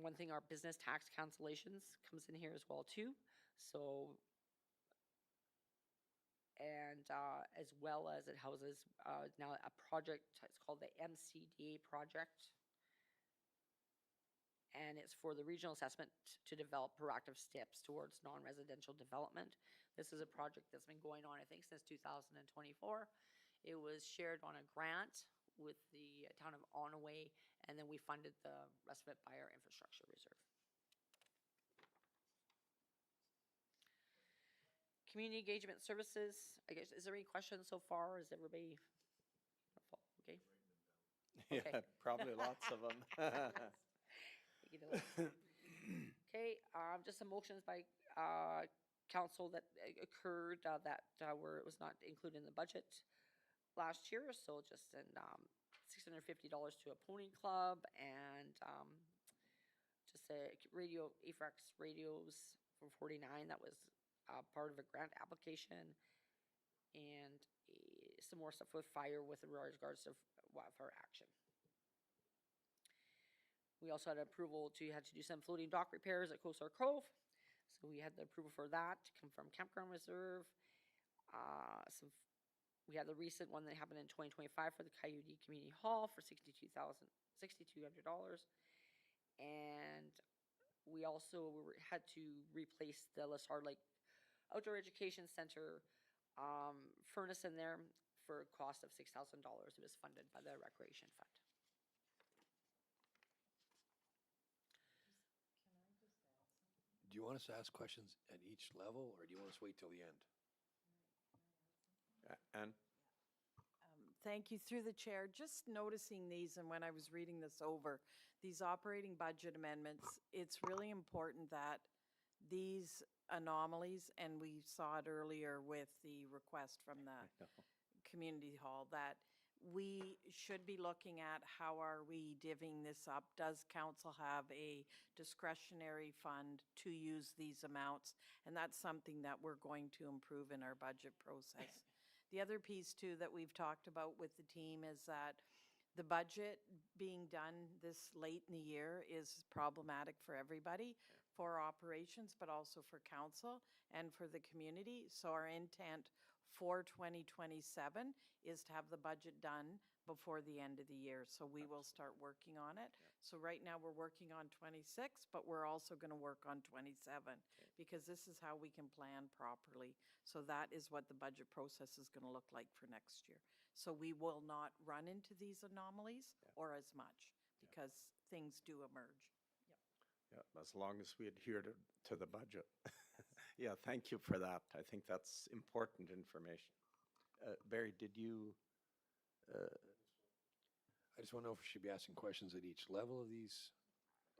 one thing, our business tax cancellations comes in here as well too. So, and as well as it houses now a project, it's called the MCDA project. And it's for the regional assessment to develop proactive steps towards non-residential development. This is a project that's been going on, I think, since 2024. It was shared on a grant with the town of Onaway, and then we funded the rest of it by our infrastructure reserve. Community engagement services. I guess, is there any questions so far? Is everybody okay? Yeah, probably lots of them. Okay, just some motions by council that occurred that it was not included in the budget last year. So just in $650 to a pony club, and just a radio, AFRAX radios for $49. That was part of a grant application, and some more stuff with fire with regards to wildfire action. We also had approval to do some floating dock repairs at Coastal Cove. So we had the approval for that to come from Campground Reserve. We had the recent one that happened in 2025 for the Coyote Community Hall for $6,200. And we also had to replace the Lessard Lake Outdoor Education Center furnace in there for a cost of $6,000. It was funded by the Recreation Fund. Do you want us to ask questions at each level, or do you want us to wait till the end? Ann? Thank you. Through the chair, just noticing these, and when I was reading this over, these operating budget amendments, it's really important that these anomalies, and we saw it earlier with the request from the community hall, that we should be looking at how are we divvying this up? Does council have a discretionary fund to use these amounts? And that's something that we're going to improve in our budget process. The other piece too that we've talked about with the team is that the budget being done this late in the year is problematic for everybody, for operations, but also for council and for the community. So our intent for 2027 is to have the budget done before the end of the year. So we will start working on it. So right now we're working on 26, but we're also going to work on 27 because this is how we can plan properly. So that is what the budget process is going to look like for next year. So we will not run into these anomalies or as much because things do emerge. Yeah, as long as we adhere to the budget. Yeah, thank you for that. I think that's important information. Barry, did you? I just want to know if we should be asking questions at each level of these,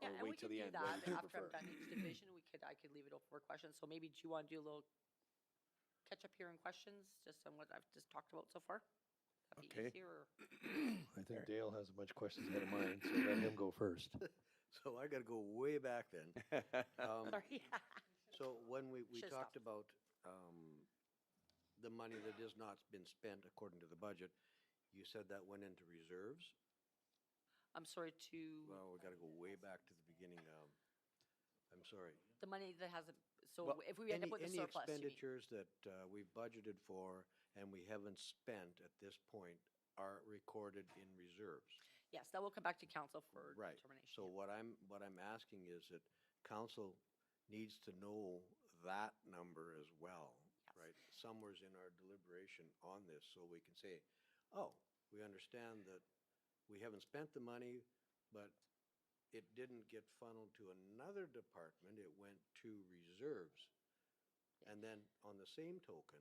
Yeah, or and we wait till could the do end. What that would you after prefer? I'm done each division. I could leave it open for questions. So maybe do you want to do a little catch up here in questions, just on what I've just talked about so far? That'd be Okay. easier, or? I think Dale has a bunch of questions ahead of mine, so let him go first. So I gotta go way back then. Sorry. So when we Should've talked stopped. about the money that has not been spent according to the budget, you said that went into reserves? I'm sorry to, Well, we gotta go way back to the beginning. I'm sorry. the money that hasn't, so Well, if we end up with a any surplus, you mean? expenditures that we've budgeted for and we haven't spent at this point are recorded in reserves. Yes, that will come back to council for Right. determination. So what I'm asking is that council needs to know that number as well, Yes. right? Somewhere's in our deliberation on this, so we can say, oh, we understand that we haven't spent the money, but it didn't get funneled to another department, it went to reserves. And then on the same token,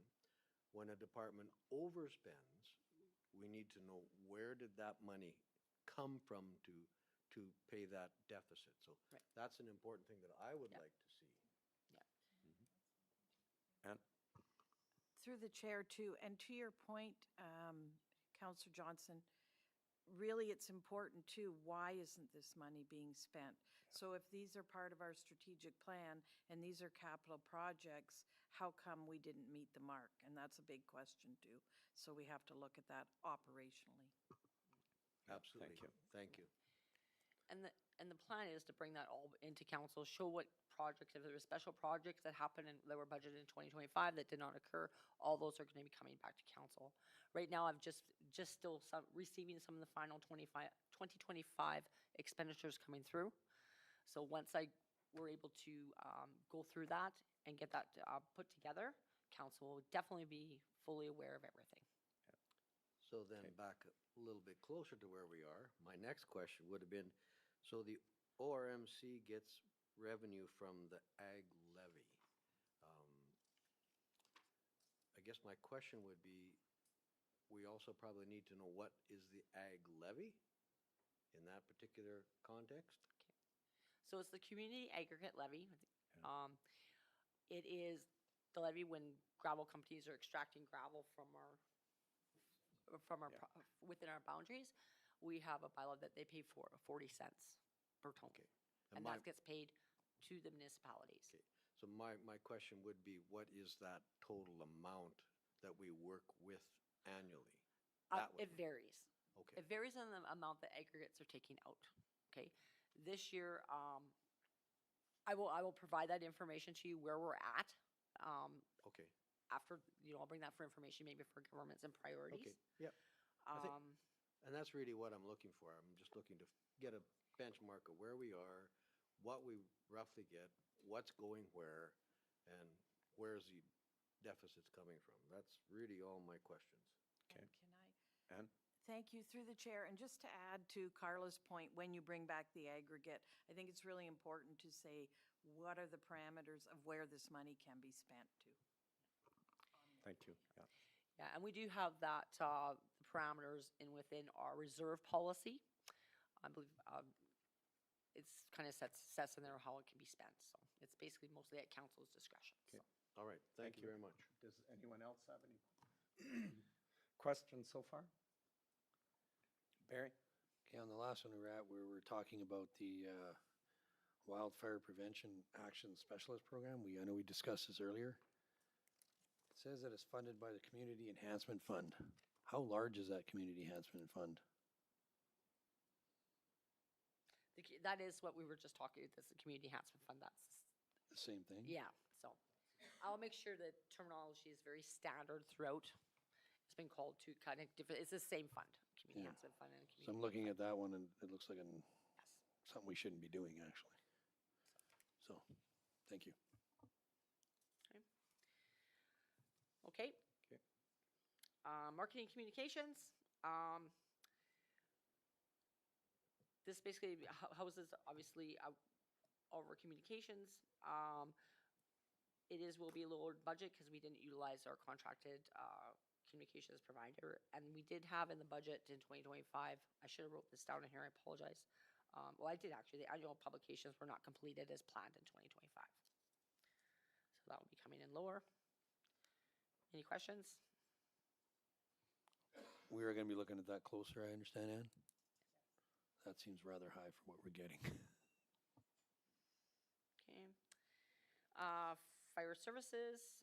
when a department overspends, we need to know where did that money come from to pay that deficit. So Right. that's an important thing that I would Yep. like to see. And Through the chair too, and to your point, Councillor Johnson, really it's important too, why isn't this money being spent? So if these are part of our strategic plan and these are capital projects, how come we didn't meet the mark? And that's a big question too. So we have to look at that operationally. Absolutely. you. Thank you. And the plan is to bring that all into council, show what projects, if there were special projects that happened and that were budgeted in 2025 that did not occur, all those are going to be coming back to council. Right now, I've just still receiving some of the final 2025 expenditures coming through. So once we're able to go through that and get that put together, council will definitely be fully aware of everything. So then back a little bit closer to where we are, my next question would have been, so the ORMC gets revenue from the ag levy. I guess my question would be, we also probably need to know what is the ag levy in that particular context? So it's the community aggregate levy. It is the levy when gravel companies are extracting gravel from our within our boundaries. We have a bylaw that they pay for 40 cents per ton. Okay. And my- that gets paid to the municipalities. Okay, so my question would be, what is that total amount that we work with annually? That It would- varies. Okay, It varies on the amount that aggregates are taking out, okay? This year, I will provide that information to you where we're at. okay, After, I'll bring that for information, maybe for governments and priorities. okay, yep. I think- Um, And that's really what I'm looking for. I'm just looking to get a benchmark of where we are, what we roughly get, what's going where, and where's the deficits coming from. That's really all my questions. Okay. And can I? Ann? Thank you, through the chair. And just to add to Carla's point, when you bring back the aggregate, I think it's really important to say, what are the parameters of where this money can be spent to? Thank you. Yeah. Yeah, and we do have that, parameters within our reserve policy. I believe, it's kind of sets in there how it can be spent, so it's basically mostly at council's discretion, so. All right, thank you very much. Does anyone else have any questions so far? Barry? Okay, on the last one we were at, we were talking about the Wildfire Prevention Action Specialist Program. I know we discussed this earlier. It says that it's funded by the Community Enhancement Fund. How large is that Community Enhancement Fund? That is what we were just talking, this is the Community Enhancement Fund, that's, The same thing? yeah, so. I'll make sure the terminology is very standard throughout. It's been called two kind of different, it's the same fund, Community Yeah. Enhancement Fund and Community. So I'm looking at that one and it looks like Yes. something we shouldn't be doing, actually. So, thank you. Okay. Okay. Marketing communications. This basically houses, obviously, all of our communications. Will be a lower budget because we didn't utilize our contracted communications provider. And we did have in the budget in 2025, I should have wrote this down in here, I apologize. Well, I did actually, the annual publications were not completed as planned in 2025. So that will be coming in lower. Any questions? We are going to be looking at that closer, I understand, Ann? That seems rather high for what we're getting. Okay. Fire services.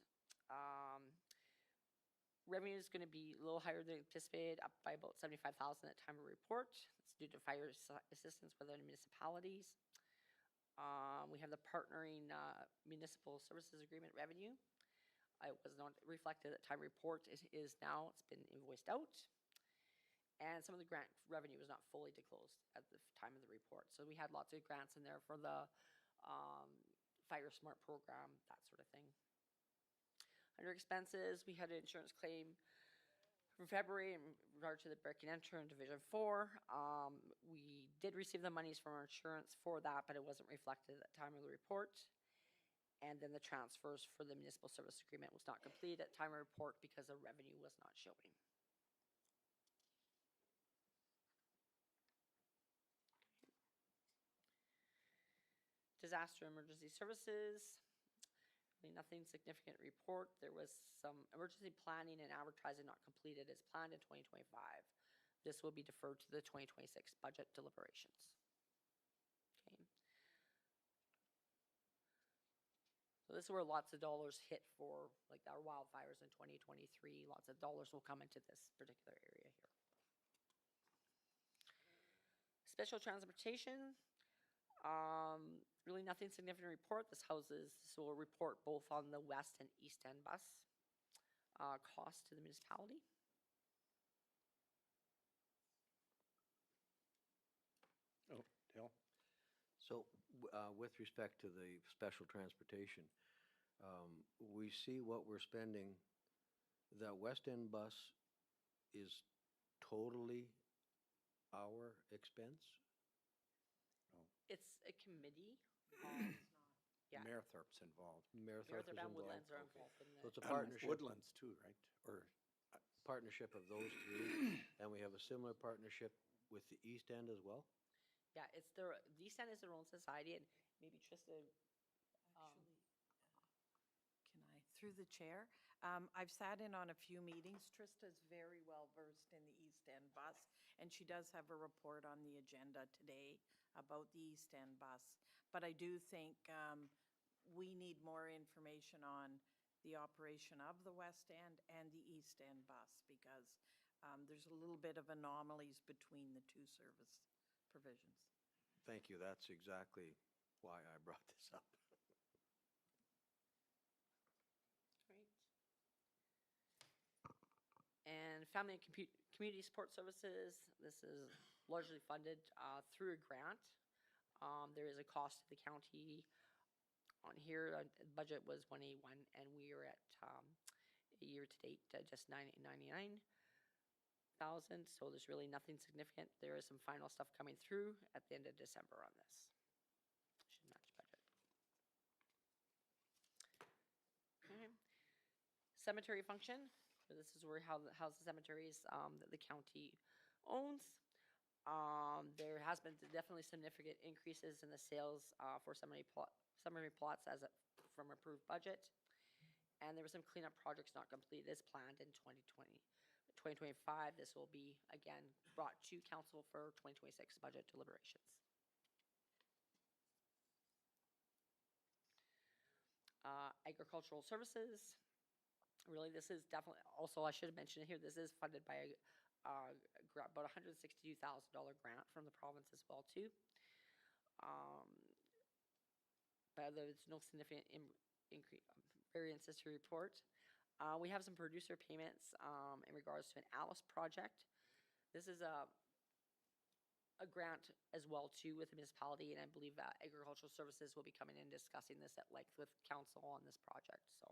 Revenue is going to be a little higher than anticipated, up by about 75,000 at time of report. It's due to fire assistance with other municipalities. We have the partnering municipal services agreement revenue. It was not reflected at time report. It is now. It's been invoiced out. And some of the grant revenue was not fully disclosed at the time of the report. So we had lots of grants in there for the Fire Smart program, that sort of thing. Under expenses, we had an insurance claim from February in regard to the break and enter in Division 4. We did receive the monies from our insurance for that, but it wasn't reflected at the time of the report. And then the transfers for the municipal service agreement was not complete at time of report because the revenue was not showing. Disaster emergency services, really nothing significant report. There was some emergency planning and advertising not completed as planned in 2025. This will be deferred to the 2026 budget deliberations. Okay. So this is where lots of dollars hit for like our wildfires in 2023. Lots of dollars will come into this particular area here. Special transportation. Really nothing significant to report. This will report both on the west and east end bus cost to the municipality. Oh, Dale? So, with respect to the special transportation, we see what we're spending. The West End bus is totally our expense? It's a committee. Yeah. Marathorpe's involved. Marathorpe is Marathon involved? Woodlands are Okay. involved in So the. it's a partnership, Woodlands too, right? Or, partnership of those three, and we have a similar partnership with the East End as well? Yeah, it's their, the East End is their own society, and maybe Trista, Actually, can I, through the chair, I've sat in on a few meetings. Trista's very well versed in the East End bus, and she does have a report on the agenda today about the East End bus. But I do think we need more information on the operation of the West End and the East End bus, because there's a little bit of anomalies between the two service provisions. Thank you, that's exactly why I brought this up. right? And family and community support services, this is largely funded through a grant. There is a cost to the county. On here, the budget was 181, and we are at a year to date just 99,000. So there's really nothing significant. There is some final stuff coming through at the end of December on this. Should match budget. Okay. Cemetery function. This is where house the cemeteries that the county owns. There has been definitely significant increases in the sales for cemetery plots from approved budget. And there were some cleanup projects not completed as planned in 2025. This will be, again, brought to council for 2026 budget deliberations. Agricultural services. Really, this is definitely, also I should have mentioned here, this is funded by about $162,000 grant from the province as well too. But there's no significant variances to report. We have some producer payments in regards to an Alice project. This is a grant as well too with the municipality, and I believe that agricultural services will be coming in discussing this at length with council on this project. So,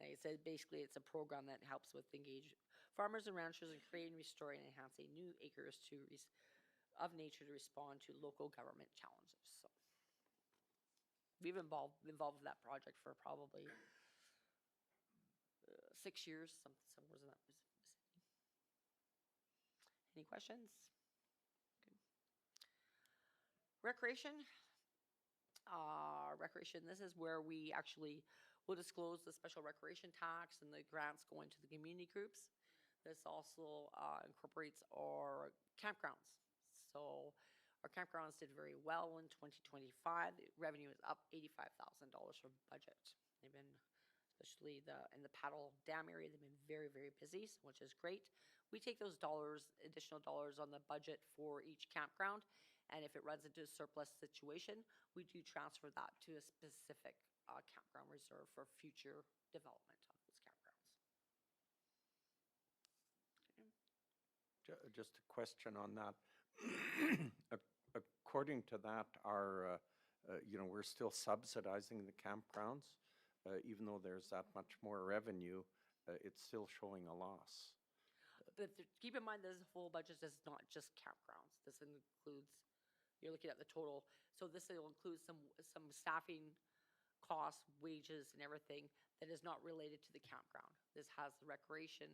like I said, basically it's a program that helps with engage farmers and ranchers in creating, restoring, and enhancing new acres of nature to respond to local government challenges. So, we've involved with that project for probably 6 years, somewhere in that vicinity. Any questions? Good. Recreation. Recreation, this is where we actually will disclose the special recreation tax and the grants going to the community groups. This also incorporates our campgrounds. So our campgrounds did very well in 2025. The revenue is up $85,000 from budget. They've been, especially in the Paddle Dam area, they've been very, very busy, which is great. We take those additional dollars on the budget for each campground, and if it runs into a surplus situation, we do transfer that to a specific campground reserve for future development of those campgrounds. Just a question on that. According to that, we're still subsidizing the campgrounds, even though there's that much more revenue, it's still showing a loss. But keep in mind, this whole budget is not just campgrounds. This includes, you're looking at the total. So this will include some staffing costs, wages, and everything that is not related to the campground. This has the recreation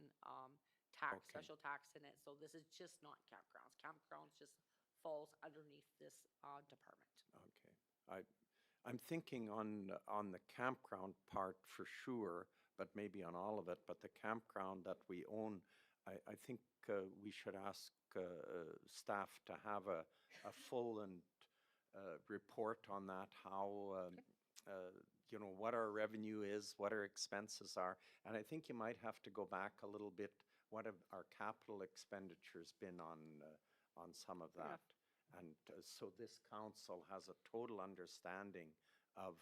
tax, special tax in it. So this is just not campgrounds. Campgrounds just falls underneath this department. Okay. I'm thinking on the campground part for sure, but maybe on all of it. But the campground that we own, I think we should ask staff to have a full and report on that, how, what our revenue is, what our expenses are. And I think you might have to go back a little bit. What have our capital expenditures been on some of that? And so this council has a total understanding of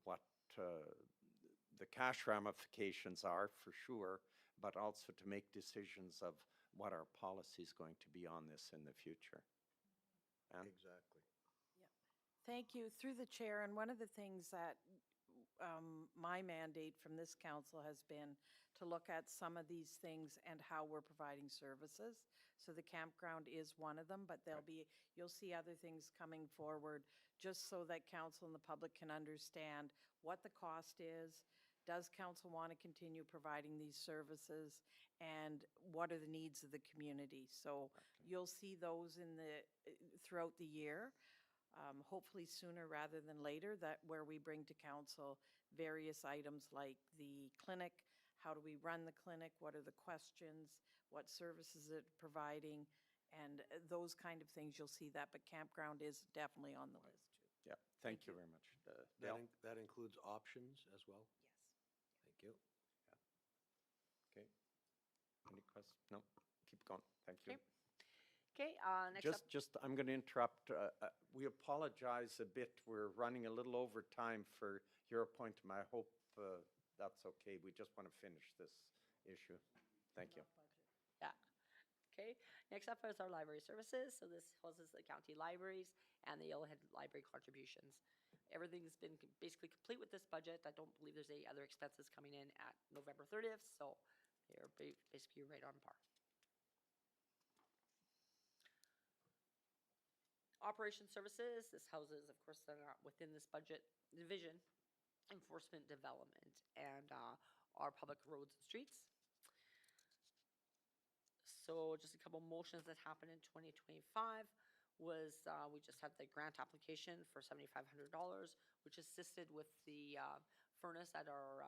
what the cash ramifications are for sure, but also to make decisions of what our policy is going to be on this in the future. Ann? Exactly. Thank you. Through the chair, and one of the things that my mandate from this council has been to look at some of these things and how we're providing services. So the campground is one of them, but you'll see other things coming forward just so that council and the public can understand what the cost is. Does council want to continue providing these services, and what are the needs of the community? So you'll see those throughout the year. Hopefully sooner rather than later, where we bring to council various items like the clinic, how do we run the clinic, what are the questions, what services it providing, and those kind of things, you'll see that, but campground is definitely on the list too. Yeah, thank you very much. Dale? That includes options as well? Yes. Thank you. Okay. Any questions? No, keep going. Thank you. Okay, next up. I'm going to interrupt. We apologize a bit. We're running a little over time for your appointment. I hope that's okay. We just want to finish this issue. Thank you. Yeah. Okay, next up is our library services. So this houses the county libraries and the Yellowhead Library contributions. Everything's been basically complete with this budget. I don't believe there's any other expenses coming in at November 30th, so they're basically right on par. Operation services, this houses, of course, they're not within this budget division. enforcement development, and our public roads and streets. So just a couple motions that happened in 2025 was we just had the grant application for $7,500, which assisted with the furnace at our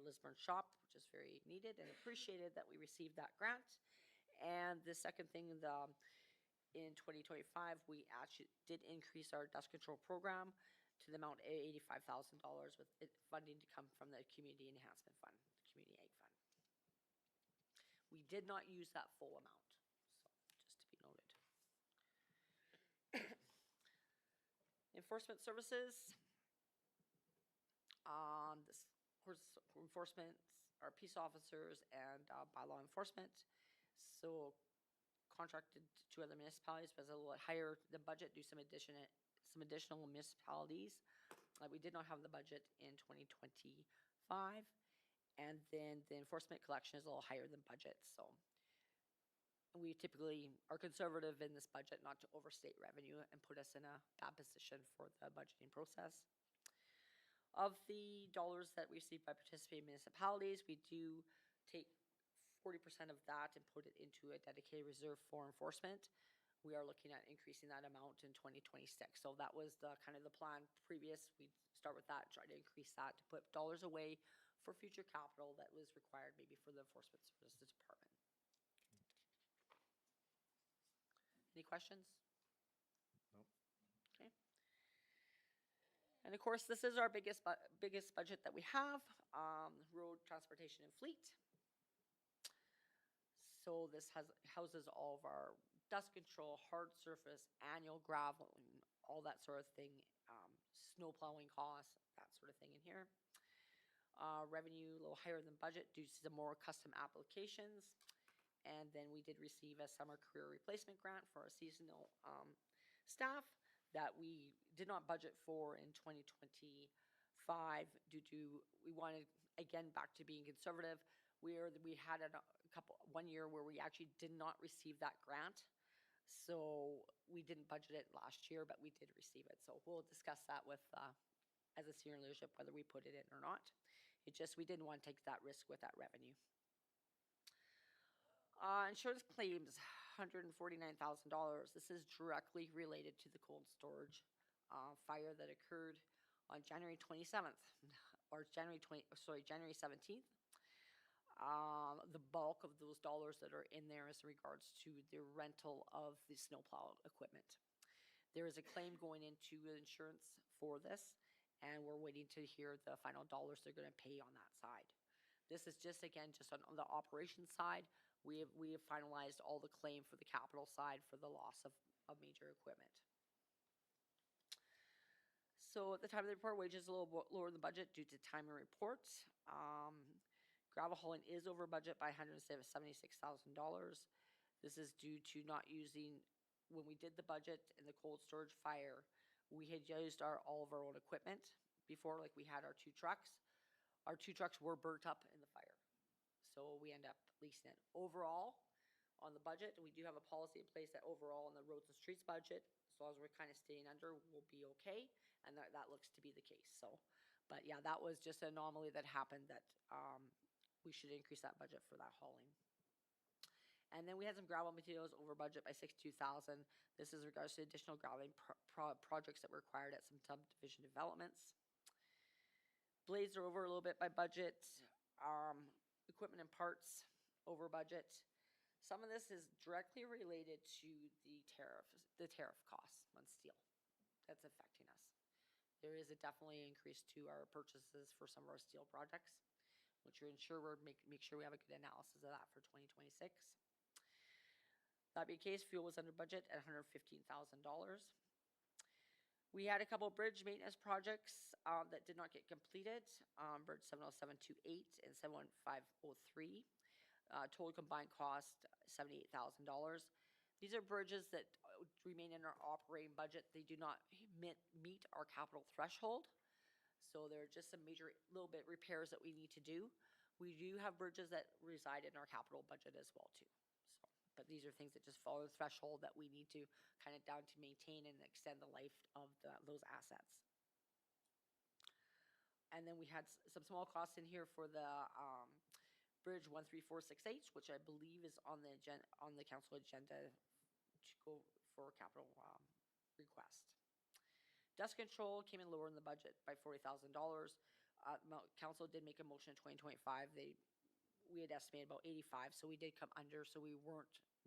Lisburn shop, which is very needed and appreciated that we received that grant. And the second thing, in 2025, we actually did increase our dust control program to the amount of $85,000 with funding to come from the Community Enhancement Fund, the Community Ag Fund. We did not use that full amount, so just to be noted. Enforcement services. This enforcement, our peace officers and bylaw enforcement. So contracted to other municipalities, was a little higher the budget, do some additional municipalities. We did not have the budget in 2025. And then the enforcement collection is a little higher than budget, so we typically are conservative in this budget not to overstate revenue and put us in a bad position for the budgeting process. Of the dollars that we receive by participating municipalities, we do take 40% of that and put it into a dedicated reserve for enforcement. We are looking at increasing that amount in 2026. So that was the kind of the plan previous. We'd start with that, try to increase that to put dollars away for future capital that was required maybe for the enforcement services department. Any questions? No. Okay. And of course, this is our biggest budget that we have, road transportation and fleet. So this houses all of our dust control, hard surface, annual gravel, and all that sort of thing, snow plowing costs, that sort of thing in here. Revenue a little higher than budget due to some more custom applications. And then we did receive a summer career replacement grant for our seasonal staff that we did not budget for in 2025 due to, we wanted, again, back to being conservative. We had one year where we actually did not receive that grant. So we didn't budget it last year, but we did receive it. So we'll discuss that with, as a senior leadership, whether we put it in or not. It just, we didn't want to take that risk with that revenue. Insurance claims, $149,000. This is directly related to the cold storage fire that occurred on January 27th, or January 17th. The bulk of those dollars that are in there is in regards to the rental of the snowplow equipment. There is a claim going into insurance for this, and we're waiting to hear the final dollars they're going to pay on that side. This is just, again, just on the operations side. We have finalized all the claim for the capital side for the loss of major equipment. So at the time of the report, wages a little lower than budget due to time and reports. Gravel hauling is over budget by $176,000. This is due to not using, when we did the budget in the cold storage fire, we had used all of our own equipment before, like we had our 2 trucks. Our 2 trucks were burnt up in the fire. So we end up leasing it. Overall, on the budget, we do have a policy in place that overall on the roads and streets budget, as long as we're kind of staying under, we'll be okay. And that looks to be the case. So, but yeah, that was just an anomaly that happened that we should increase that budget for that hauling. And then we had some gravel materials over budget by $62,000. This is in regards to additional graveling projects that were required at some subdivision developments. Blades are over a little bit by budget. Equipment and parts over budget. Some of this is directly related to the tariff costs on steel that's affecting us. There is a definitely increase to our purchases for some of our steel projects, which we're ensure make sure we have a good analysis of that for 2026. That being the case, fuel was under budget at $115,000. We had a couple of bridge maintenance projects that did not get completed. Bridge 70728 and 71503. Total combined cost $78,000. These are bridges that remain in our operating budget. They do not meet our capital threshold. So there are just some major little bit repairs that we need to do. We do have bridges that reside in our capital budget as well too. So, but these are things that just follow the threshold that we need to kind of down to maintain and extend the life of those assets. And then we had some small costs in here for the, Bridge 13468, which I believe is on the council agenda to go for capital, request. Dust control came in lower in the budget by $40,000. Council did make a motion in 2025. We had estimated about 85, so we did come under, so we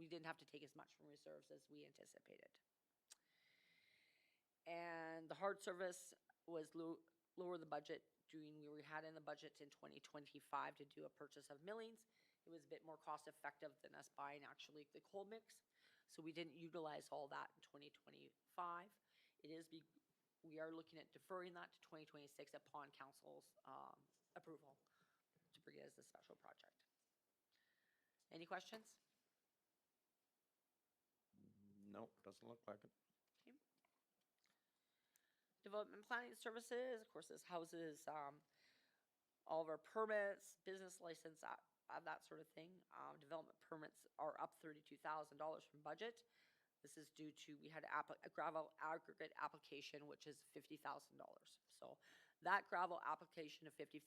didn't have to take as much from reserves as we anticipated. And the hard service was lower the budget we had in the budget in 2025 to do a purchase of millings. It was a bit more cost effective than us buying actually the cold mix. So we didn't utilize all that in 2025. We are looking at deferring that to 2026 upon council's approval to bring it as a special project. Any questions? No, doesn't look like it. Okay. Development planning services, of course, this houses all of our permits, business license, that sort of thing. Development permits are up $32,000 from budget. This is due to, we had a gravel aggregate application, which is $50,000. So that gravel application of $50,000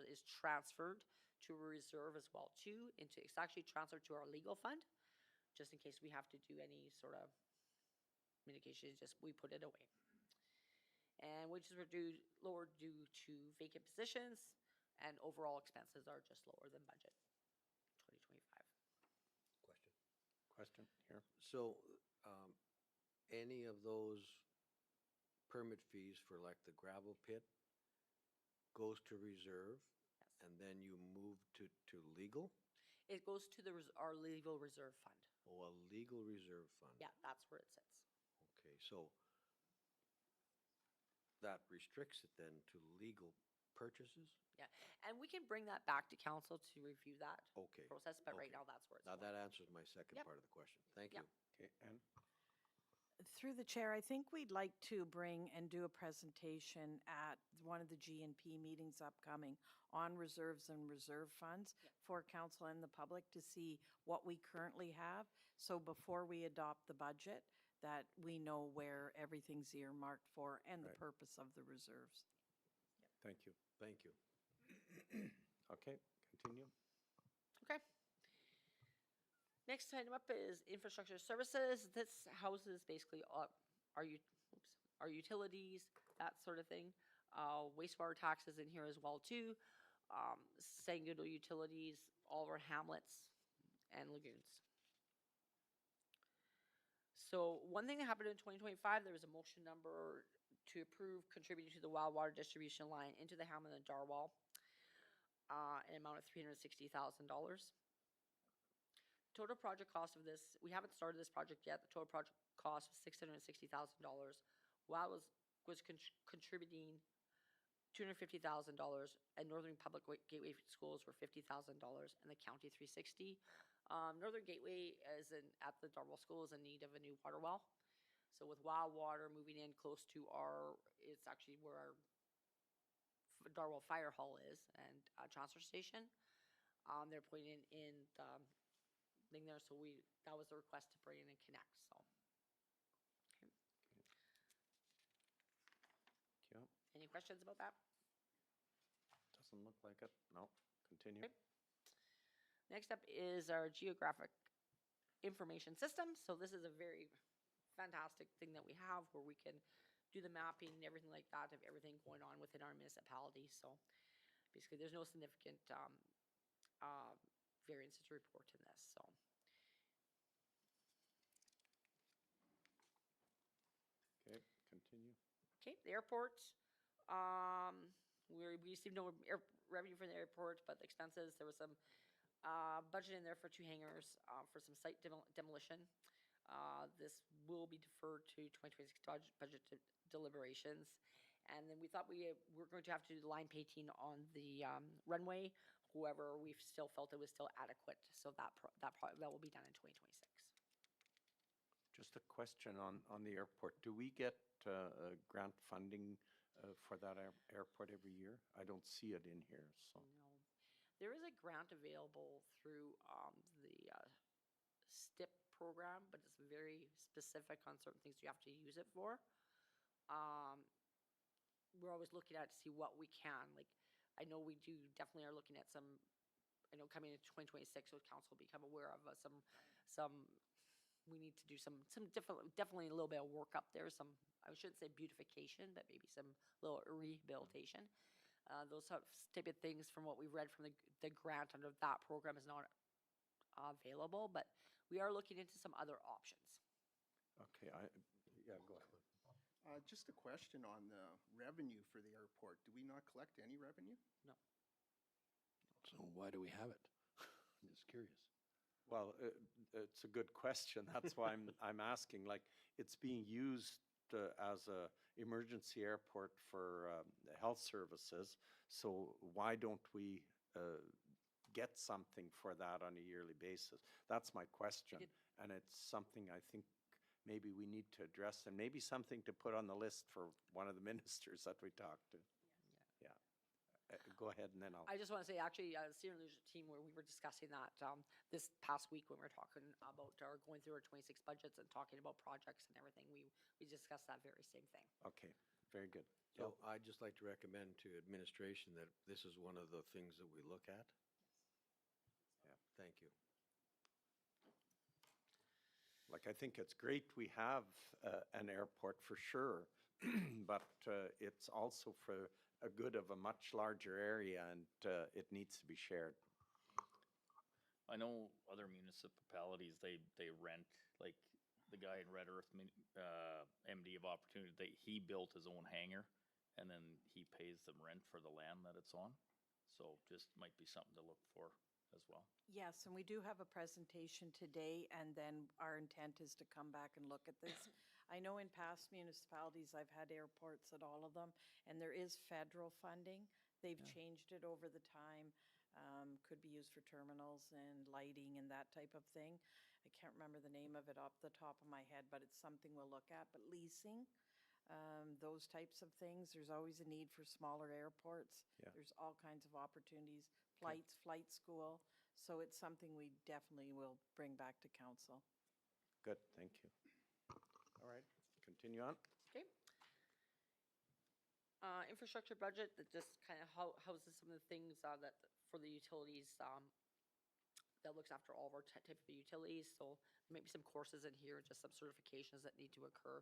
is transferred to a reserve as well too. It's actually transferred to our legal fund, just in case we have to do any sort of communication, we put it away. And wages were lower due to vacant positions, and overall expenses are just lower than budget 2025. Question here. So, any of those permit fees for like the gravel pit goes to reserve? Yes. And then you move to legal? It goes to our legal reserve fund. Oh, a legal reserve fund? Yeah, that's where it sits. Okay, so that restricts it then to legal purchases? Yeah, and we can bring that back to council to review that Okay. process, but right Okay. now that's where it's Now going. that answers my second Yep. part of the question. Thank Yep. you. Okay, and Through the chair, I think we'd like to bring and do a presentation at one of the G&P meetings upcoming on reserves and reserve funds for council and the public to see what we currently have. So before we adopt the budget, that we know where everything's earmarked for and the Right. purpose of the reserves. thank you. Thank you. Okay, continue. Okay. Next item up is infrastructure services. This houses basically our utilities, that sort of thing. Wastewater taxes in here as well too. Sangudo utilities, all of our hamlets and lagoons. So one thing that happened in 2025, there was a motion number to approve contributing to the wild water distribution line into the Hamlet and Darwall, an amount of $360,000. Total project cost of this, we haven't started this project yet. The total project cost was $660,000. WOW was contributing $250,000, and Northern Public Gateway Schools were $50,000, and the county $360,000. Northern Gateway at the Darwall School is in need of a new water well. So with WOW Water moving in close to it's actually where our Darwall Fire Hall is and transfer station. They're putting in the thing there, so that was the request to bring in and connect, so. Okay. Yeah, Any questions about that? doesn't look like it. No, continue. Okay. Next up is our geographic information system. So this is a very fantastic thing that we have where we can do the mapping and everything like that of everything going on within our municipality. So basically there's no significant variances to report in this, so. Okay, continue. Okay, the airport, we received no revenue from the airport, but the expenses, there was some budget in there for 2 hangars for some site demolition. This will be deferred to 2026 budget deliberations. And then we thought we were going to have to do the line painting on the runway. However, we still felt it was still adequate, so that will be done in 2026. Just a question on the airport. Do we get grant funding for that airport every year? I don't see it in here, so. No. There is a grant available through the STIP program, but it's very specific on certain things you have to use it for. we're always looking at to see what we can, like, I know we do definitely are looking at some, I know coming into 2026, so council will become aware of some, we need to do some definitely a little bit of work up there, some, I shouldn't say beautification, but maybe some little rehabilitation. Those type of things from what we've read from the grant under that program is not available, but we are looking into some other options. Okay, yeah, go ahead. Just a question on the revenue for the airport. Do we not collect any revenue? No. So why do we have it? I'm just curious. Well, it's a good question. That's why I'm asking. Like, it's being used as a emergency airport for health services. So why don't we get something for that on a yearly basis? That's my question. And it's something I think maybe we need to address, and maybe something to put on the list for one of the ministers that we talked to. Yeah. Go ahead, and then I'll. I just want to say, actually, senior leadership team, where we were discussing that this past week when we were talking about going through our 26 budgets and talking about projects and everything, we discussed that very same thing. Okay, very good. So I'd just like to recommend to administration that this is one of the things that we look at. Yeah. Thank you. Like, I think it's great we have an airport for sure, but it's also for a good of a much larger area, and it needs to be shared. I know other municipalities, they rent, like the guy in Red Earth, MD of Opportunity, he built his own hangar, and then he pays them rent for the land that it's on. So just might be something to look for as well. Yes, and we do have a presentation today, and then our intent is to come back and look at this. I know in past municipalities, I've had airports at all of them, and there is federal funding. They've changed it over the time. Could be used for terminals and lighting and that type of thing. I can't remember the name of it off the top of my head, but it's something we'll look at. But leasing, those types of things, there's always a need for smaller airports. Yeah. There's all kinds of opportunities, flight school. So it's something we definitely will bring back to council. Good, thank you. All right, continue on. Okay. Infrastructure budget that just kind of houses some of the things that for the utilities, that looks after all of our type of utilities. So maybe some courses in here, just some certifications that need to occur.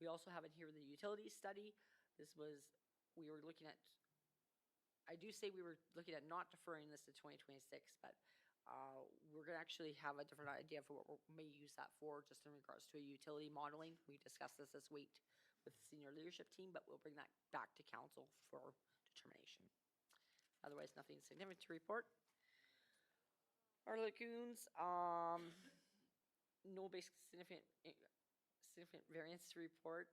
We also have in here the utility study. We were looking at, I do say we were looking at not deferring this to 2026, but we're gonna actually have a different idea for what we may use that for, just in regards to a utility modeling. We discussed this week with the senior leadership team, but we'll bring that back to council for determination. Otherwise, nothing significant to report. Our lagoons, no basic significant variance to report.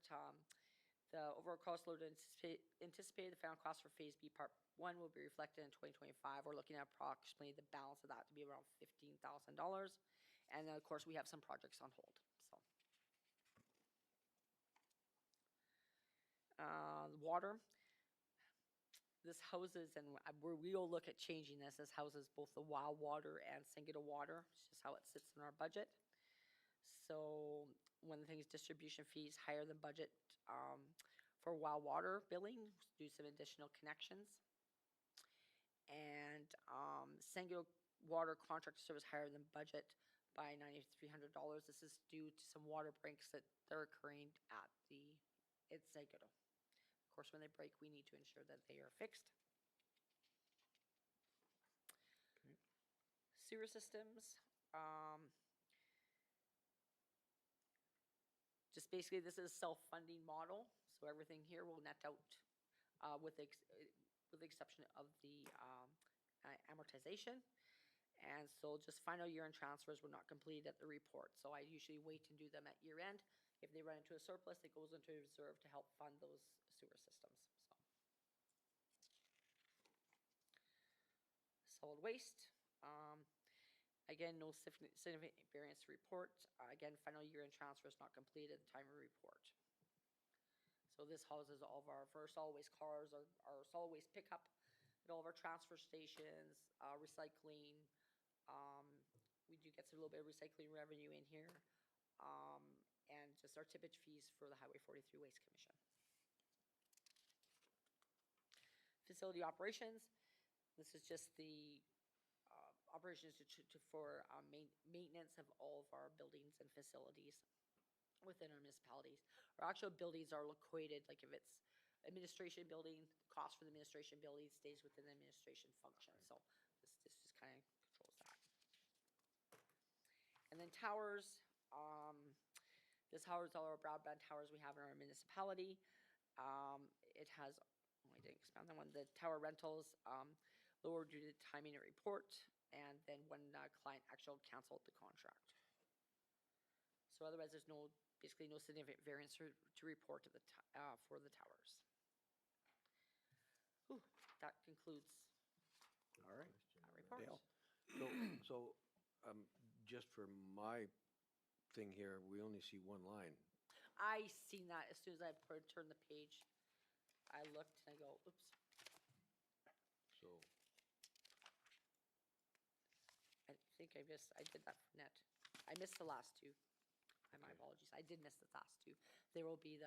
The overall cost load anticipated, the final cost for Phase B Part 1 will be reflected in 2025. We're looking at approximately the balance of that to be around $15,000. And then, of course, we have some projects on hold, so. Water. This houses, and where we'll look at changing this houses both the WOW water and Singida water. It's just how it sits in our budget. So one of the things, distribution fees higher than budget for WOW water billing, do some additional connections. And Sangyo water contract service higher than budget by $9,300. This is due to some water breaks that are occurring at Sangyo. Of course, when they break, we need to ensure that they are fixed. Okay. Sewer systems. Just basically, this is a self-funding model, so everything here will net out with the exception of the amortization. And so just final year-end transfers were not completed at the report. So I usually wait and do them at year-end. If they run into a surplus, it goes into a reserve to help fund those sewer systems. So. Solid waste. Again, no significant variance to report. Again, final year-end transfer is not completed at the time of report. So this houses all of our solid waste cars, our solid waste pickup at all of our transfer stations, recycling. We do get a little bit of recycling revenue in here. And just our tippage fees for the Highway 43 Waste Commission. facility operations. This is just the operations for maintenance of all of our buildings and facilities within our municipalities. Our actual buildings are located, like if it's administration building, cost for the administration building stays within the administration function. So this just kind of controls that. And then towers, this houses all our broadband towers we have in our municipality. It has, oh, I didn't expand that one, the tower rentals, lower due to the timing of report, and then when client actually canceled the contract. So otherwise, there's basically no significant variance to report for the towers. Whew, that concludes All right. that report. Dale? So, just for my thing here, we only see one line. I seen that as soon as I turned the page. I looked and I go, oops. So, I think I did that for net. I missed the last two. My apologies. I did miss the last two. There will be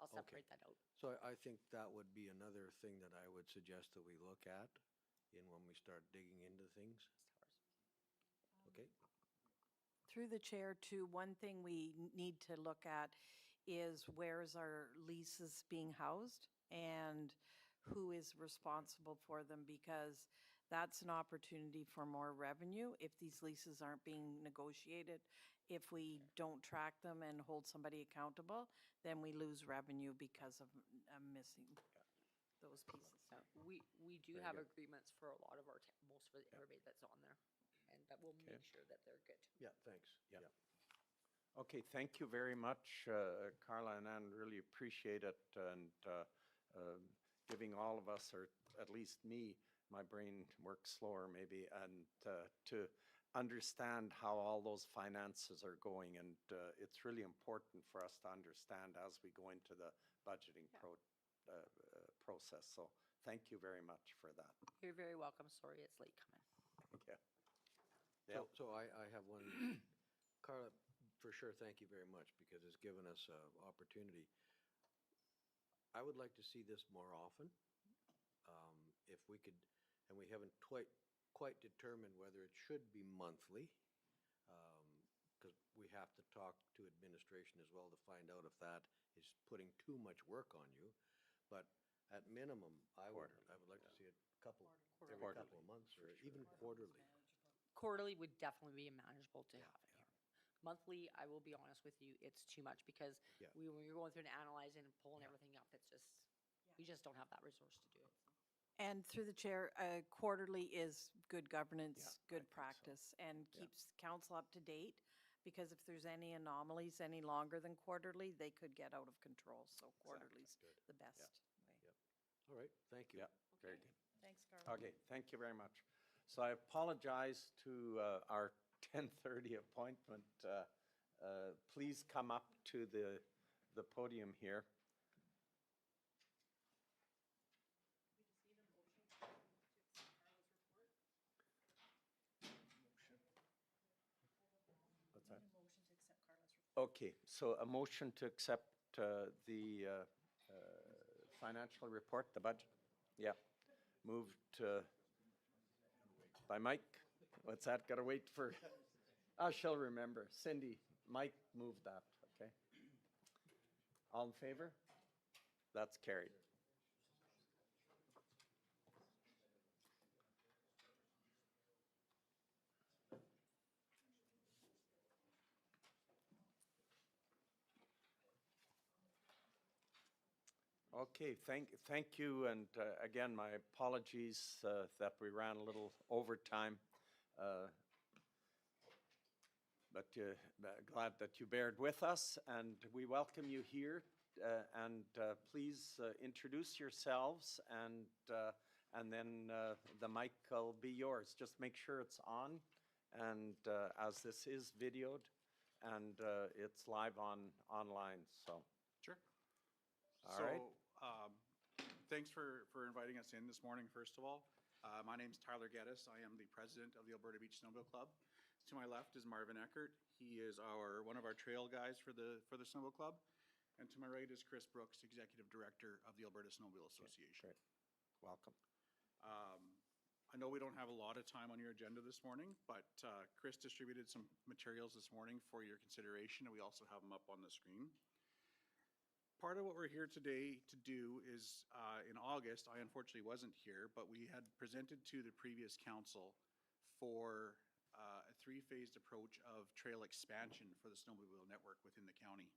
I'll separate that out. so I think that would be another thing that I would suggest that we look at when we start digging into things. Okay? Through the chair too, one thing we need to look at is where's our leases being housed and who is responsible for them, because that's an opportunity for more revenue if these leases aren't being negotiated. If we don't track them and hold somebody accountable, then we lose revenue because of missing those pieces. So we do have agreements for a lot of our, most of everybody that's on there. And that will make sure that they're good. Yeah, thanks. Yeah. Okay, thank you very much, Carla and Ann, really appreciate it, and giving all of us, or at least me, my brain works slower maybe, and to understand how all those finances are going, and it's really important for us to understand as we go into the budgeting process, so thank you very much for that. You're very welcome. Sorry it's late coming. Yeah. Yeah. So I have one, Carla, for sure, thank you very much, because it's given us an opportunity. I would like to see this more often. If we could, and we haven't quite determined whether it should be monthly, because we have to talk to administration as well to find out if that is putting too much work on you. But at minimum, I would like to see it every couple of months, or even quarterly. Quarterly would definitely be manageable to have it here. Monthly, I will be honest with you, it's too much, because when you're going through and analyzing and pulling everything up, it's just, we just don't have that resource to do it. And through the chair, quarterly is good governance, Yeah, I good think so. practice, and keeps council up to date, because if there's any anomalies any longer than quarterly, they could get out of control. So quarterly's the best way. All right, thank you. Yeah, very good. Thanks, Carla. Okay, thank you very much. So I apologize to our 10:30 appointment. Please come up to the podium here. What's that? Okay, so a motion to accept the financial report, the budget? Yeah. Moved by Mike. What's that? Got to wait for, I shall remember. Cindy, Mike moved that, okay? All in favor? That's carried. Okay, thank you, and again, my apologies that we ran a little overtime, but glad that you bared with us, and we welcome you here, and please introduce yourselves, and then the mic will be yours. Just make sure it's on, and as this is videoed, and it's live online, so. Sure. All right. Thanks for inviting us in this morning, first of all. My name's Tyler Geddes. I am the president of the Alberta Beach Snowmobile Club. To my left is Marvin Eckert. He is one of our trail guys for the Snowmobile Club. And to my right is Chris Brooks, executive director of the Alberta Snowmobile Association. Great. Welcome. I know we don't have a lot of time on your agenda this morning, but Chris distributed some materials this morning for your consideration, and we also have them up on the screen. Part of what we're here today to do is, in August, I unfortunately wasn't here, but we had presented to the previous council for a three-phased approach of trail expansion for the snowmobile network within the county.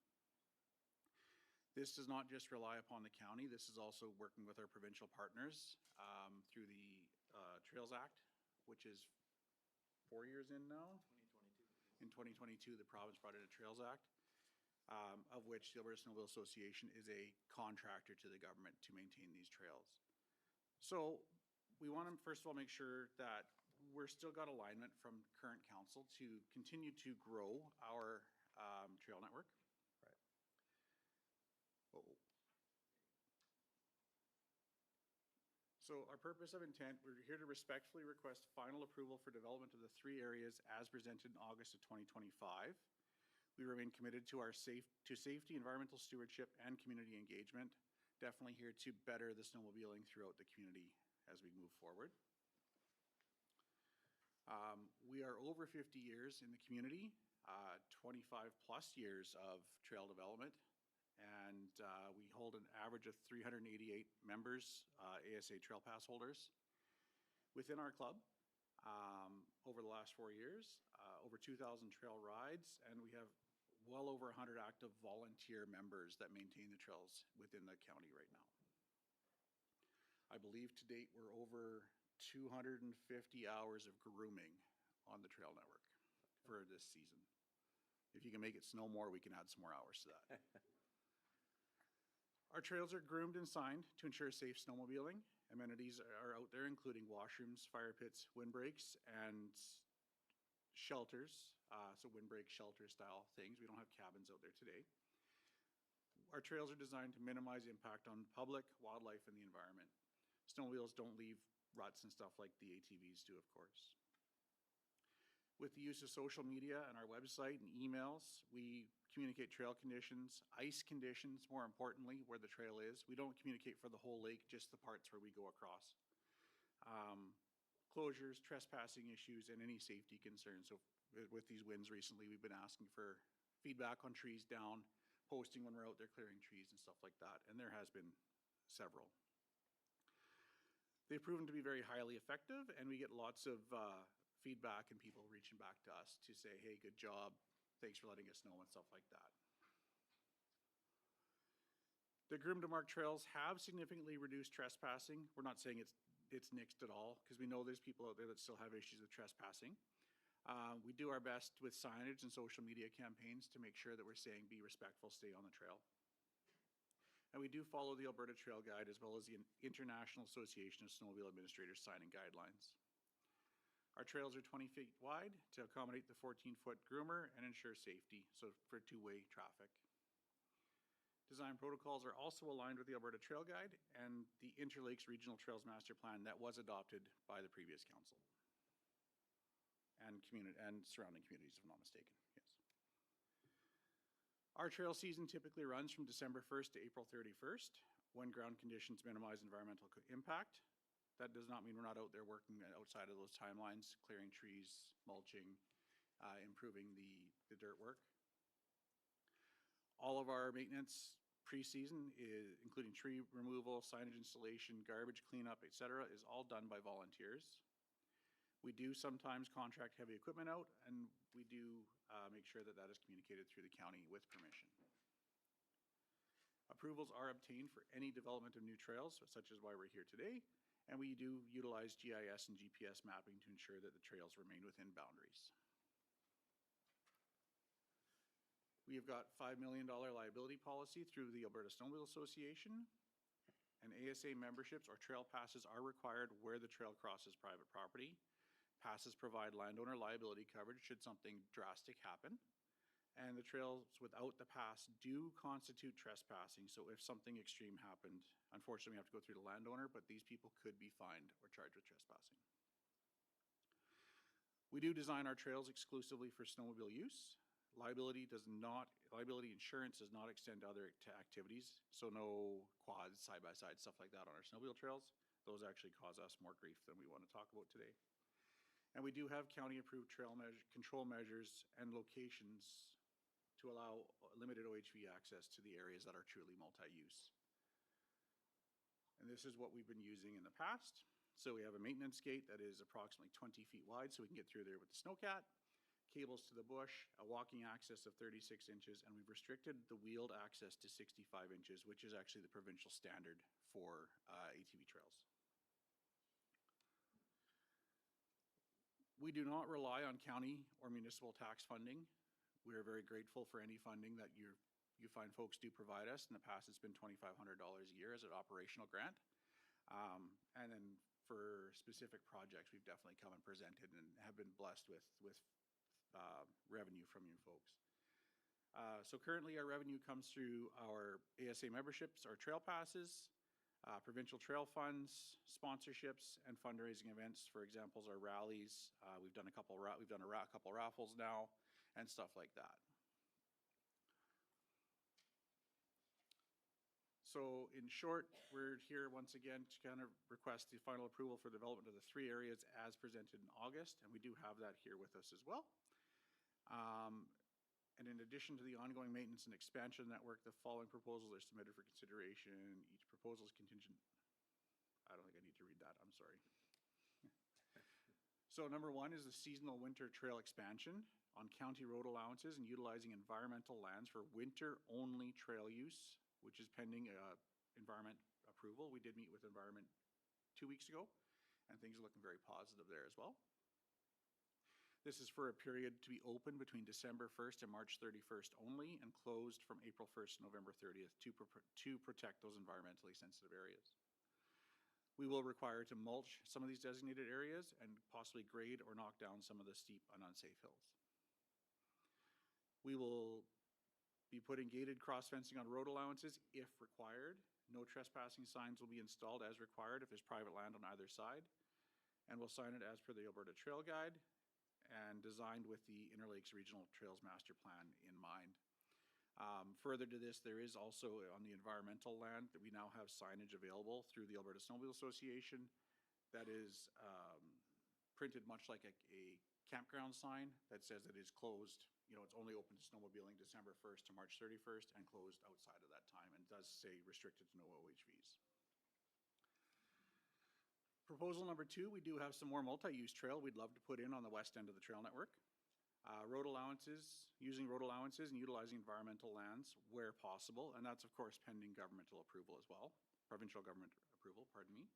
This does not just rely upon the county. This is also working with our provincial partners through the Trails Act, which is 4 years in now. 2022. In 2022, the province brought in a Trails Act, of which the Alberta Snowmobile Association is a contractor to the government to maintain these trails. So we want to first of all make sure that we're still got alignment from current council to continue to grow our trail network. So our purpose of intent, we're here to respectfully request final approval for development of the 3 areas as presented in August of 2025. We remain committed to safety, environmental stewardship, and community engagement. Definitely here to better the snowmobiling throughout the community as we move forward. We are over 50 years in the community, 25 plus years of trail development, and we hold an average of 388 members, ASA Trail Pass holders within our club over the last 4 years, over 2,000 trail rides, and we have well over 100 active volunteer members that maintain the trails within the county right now. I believe to date we're over 250 hours of grooming on the trail network for this season. If you can make it snow more, we can add some more hours to that. Our trails are groomed and signed to ensure safe snowmobiling. Amenities are out there, including washrooms, fire pits, windbreaks, and shelters. So windbreak shelter style things. We don't have cabins out there today. Our trails are designed to minimize impact on public, wildlife, and the environment. Snowmobiles don't leave ruts and stuff like the ATVs do, of course. With the use of social media and our website and emails, we communicate trail conditions, ice conditions, more importantly, where the trail is. We don't communicate for the whole lake, just the parts where we go across. Closures, trespassing issues, and any safety concerns. So with these winds recently, we've been asking for feedback on trees down, posting when we're out there clearing trees and stuff like that, and there has been several. They've proven to be very highly effective, and we get lots of feedback and people reaching back to us to say, hey, good job, thanks for letting us know, and stuff like that. The groomed and marked trails have significantly reduced trespassing. We're not saying it's nixed at all, because we know there's people out there that still have issues with trespassing. We do our best with signage and social media campaigns to make sure that we're saying be respectful, stay on the trail. And we do follow the Alberta Trail Guide as well as the International Association of Snowmobile Administrators signing guidelines. Our trails are 20 feet wide to accommodate the 14-foot groomer and ensure safety, so for two-way traffic. Design protocols are also aligned with the Alberta Trail Guide and the Interlakes Regional Trails Master Plan that was adopted by the previous council and surrounding communities, if I'm not mistaken. Yes. Our trail season typically runs from December 1st to April 31st when ground conditions minimize environmental impact. That does not mean we're not out there working outside of those timelines, clearing trees, mulching, improving the dirt work. All of our maintenance pre-season, including tree removal, signage installation, garbage cleanup, etc., is all done by volunteers. We do sometimes contract heavy equipment out, and we do make sure that that is communicated through the county with permission. Approvals are obtained for any development of new trails, such as why we're here today, and we do utilize GIS and GPS mapping to ensure that the trails remain within boundaries. We have got $5 million liability policy through the Alberta Snowmobile Association, and ASA memberships or trail passes are required where the trail crosses private property. Passes provide landowner liability coverage should something drastic happen. And the trails without the pass do constitute trespassing. So if something extreme happened, unfortunately we have to go through the landowner, but these people could be fined or charged with trespassing. We do design our trails exclusively for snowmobile use. Liability insurance does not extend to other activities. So no quads, side-by-side, stuff like that on our snowmobile trails. those actually cause us more grief than we want to talk about today. And we do have county-approved trail control measures and locations to allow limited OHV access to the areas that are truly multi-use. And this is what we've been using in the past. So we have a maintenance gate that is approximately 20 feet wide, so we can get through there with the snowcat, cables to the bush, a walking access of 36 inches, and we've restricted the wheeled access to 65 inches, which is actually the provincial standard for ATV trails. We do not rely on county or municipal tax funding. We are very grateful for any funding that you find folks do provide us. In the past, it's been $2,500 a year as an operational grant. And then for specific projects, we've definitely come and presented and have been blessed with revenue from you folks. So currently our revenue comes through our ASA memberships, our trail passes, provincial trail funds, sponsorships, and fundraising events. For examples, our rallies. We've done a couple raffles now, and stuff like that. So in short, we're here once again to kind of request the final approval for development of the 3 areas as presented in August, and we do have that here with us as well. And in addition to the ongoing maintenance and expansion network, the following proposals are submitted for consideration. Each proposal is contingent. I don't think I need to read that, I'm sorry. So number 1 is the seasonal winter trail expansion on county road allowances and utilizing environmental lands for winter-only trail use, which is pending environment approval. We did meet with environment 2 weeks ago, and things are looking very positive there as well. This is for a period to be open between December 1st and March 31st only, and closed from April 1st to November 30th to protect those environmentally sensitive areas. We will require to mulch some of these designated areas and possibly grade or knock down some of the steep and unsafe hills. We will be putting gated cross fencing on road allowances if required. No trespassing signs will be installed as required if there's private land on either side. And we'll sign it as per the Alberta Trail Guide and designed with the Interlakes Regional Trails Master Plan in mind. Further to this, there is also on the environmental land that we now have signage available through the Alberta Snowmobile Association that is printed much like a campground sign that says it is closed. You know, it's only open to snowmobiling December 1st to March 31st and closed outside of that time, and does say restricted to no OHVs. Proposal number 2, we do have some more multi-use trail we'd love to put in on the west end of the trail network. Road allowances, using road allowances and utilizing environmental lands where possible, and that's of course pending governmental approval as well, provincial government approval, pardon me.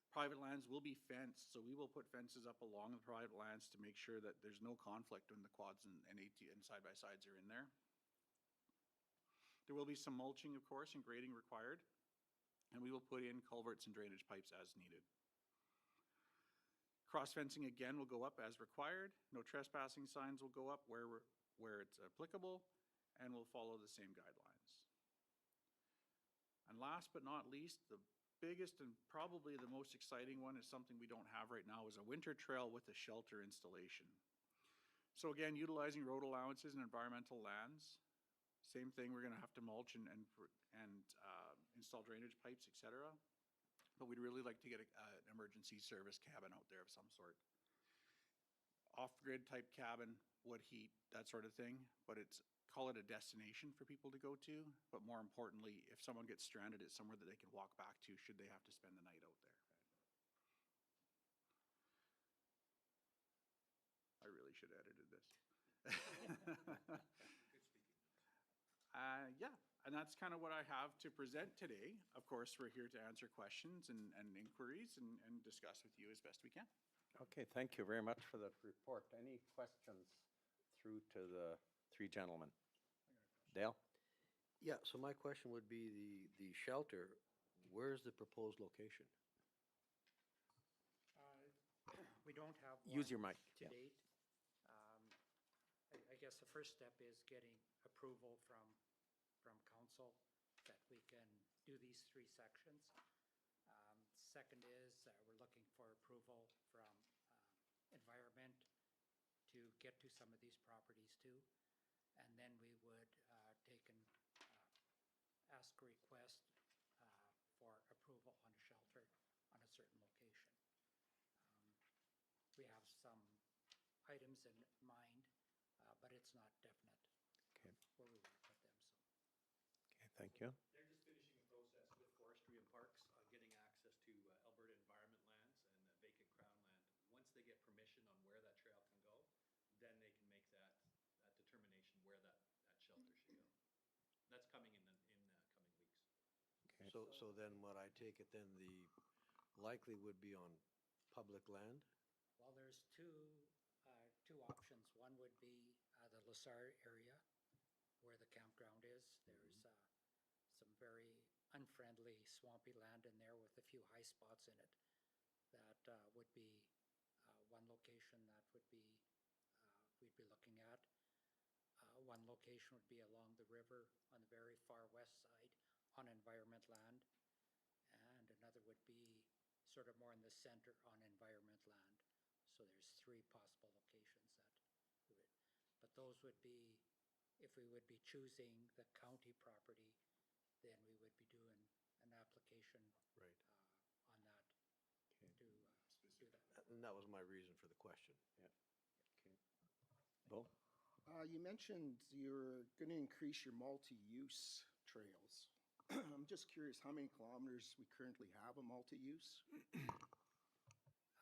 Private lands will be fenced, so we will put fences up along the private lands to make sure that there's no conflict when the quads and side-by-sides are in there. There will be some mulching, of course, and grading required, and we will put in culverts and drainage pipes as needed. Cross fencing again will go up as required. No trespassing signs will go up where it's applicable, and we'll follow the same guidelines. And last but not least, the biggest and probably the most exciting one is something we don't have right now, is a winter trail with a shelter installation. So again, utilizing road allowances and environmental lands. Same thing, we're gonna have to mulch and install drainage pipes, etc. But we'd really like to get an emergency service cabin out there of some sort. Off-grid type cabin, wood heat, that sort of thing, but call it a destination for people to go to, but more importantly, if someone gets stranded, it's somewhere that they can walk back to should they have to spend the night out there. I really should have edited this. Yeah, and that's kind of what I have to present today. Of course, we're here to answer questions and inquiries and discuss with you as best we can. Okay, thank you very much for that report. Any questions through to the 3 gentlemen? Dale? Yeah, so my question would be the shelter, where's the proposed location? We don't have one Use your mic. to date. I guess the first step is getting approval from council that we can do these 3 sections. Second is we're looking for approval from environment to get to some of these properties too. And then we would take and ask a request for approval on a shelter on a certain location. We have some items in mind, but it's not definite Okay, where we want to put them, so. okay, thank you. They're just finishing a process with Forestry and Parks on getting access to Alberta Environment Lands and vacant Crown land. Once they get permission on where that trail can go, then they can make that determination where that shelter should go. That's coming in coming weeks. Okay. So then what I take it then the likely would be on public land? Well, there's two options. One would be the Lasar area where the campground is. There's some very unfriendly swampy land in there with a few high spots in it. That would be one location that would be we'd be looking at. One location would be along the river on the very far west side on environment land, and another would be sort of more in the center on environment land. So there's three possible locations that we would, but those would be, if we would be choosing the county property, then we would be doing an application Right. on that Okay. to do that. And that was my reason for the question. Yeah, okay. Bo? You mentioned you're going to increase your multi-use trails. I'm just curious how many kilometers we currently have of multi-use?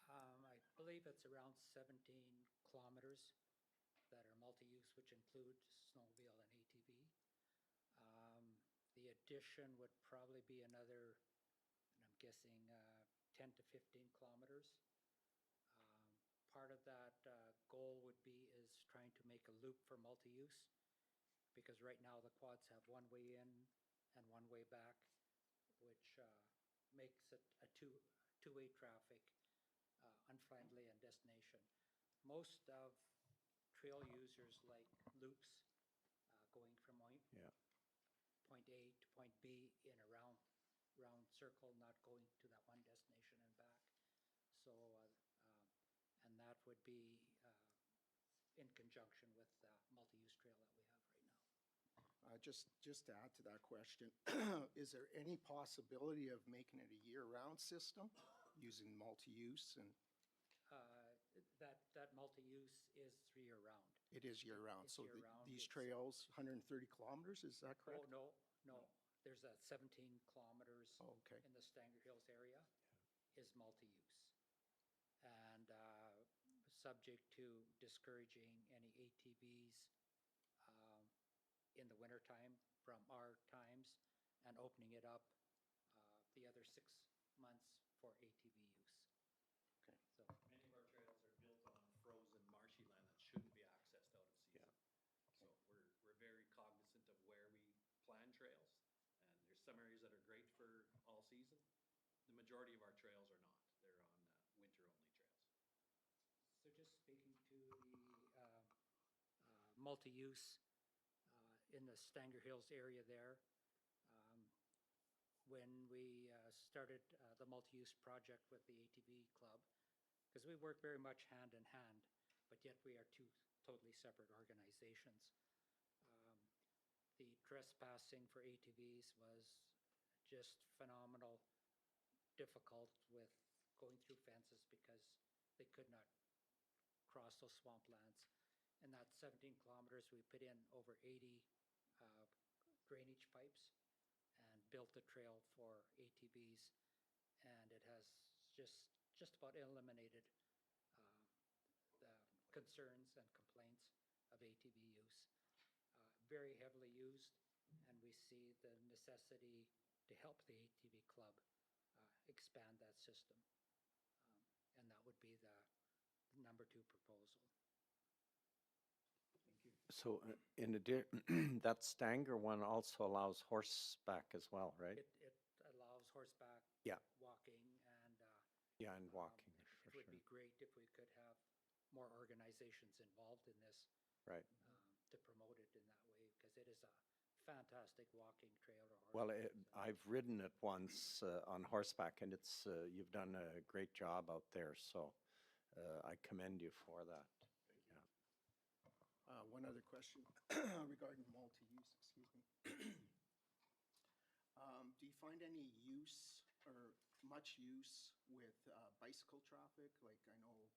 I believe it's around 17 kilometers that are multi-use, which include snowmobile and ATV. The addition would probably be another, and I'm guessing 10 to 15 kilometers. Part of that goal would be is trying to make a loop for multi-use, because right now the quads have one way in and one way back, which makes it a two-way traffic, unfriendly and destination. Most of trail users like loops going from Yeah. point A to point B in a round circle, not going to that one destination and back. So, and that would be in conjunction with the multi-use trail that we have right now. Just to add to that question, is there any possibility of making it a year-round system using multi-use? And That multi-use is 3 year round. it is year-round, It's so year-round. these It's- trails, 130 kilometers, is that correct? Oh, no. There's a 17 kilometers Oh, okay. in the Stanger Hills area is multi-use. And subject to discouraging any ATVs in the wintertime from our times and opening it up the other 6 months for ATV use. Okay. So, Many of our trails are built on frozen marshy land that shouldn't be accessed out of season. So we're very cognizant of where we plan trails, and there's some areas that are great for all season. The majority of our trails are not. They're on winter-only trails. So just speaking to the multi-use in the Stanger Hills area there, when we started the multi-use project with the ATV club, because we work very much hand in hand, but yet we are two totally separate organizations. The trespassing for ATVs was just phenomenal, difficult with going through fences because they could not cross those swamplands. In that 17 kilometers, we put in over 80 drainage pipes and built a trail for ATVs, and it has just about eliminated the concerns and complaints of ATV use. Very heavily used, and we see the necessity to help the ATV club expand that system. And that would be the number 2 proposal. Thank you. So in addition, that Stanger one also allows horseback as well, right? It allows horseback Yeah. walking, and Yeah, and walking, it for would sure. be great if we could have more organizations involved in this Right. to promote it in that way, because it is a fantastic walking trail. Well, I've ridden it once on horseback, and it's you've done a great job out there, so I commend you for that. Yeah. One other question regarding multi-use, excuse me. Do you find any use or much use with bicycle traffic? Like, I know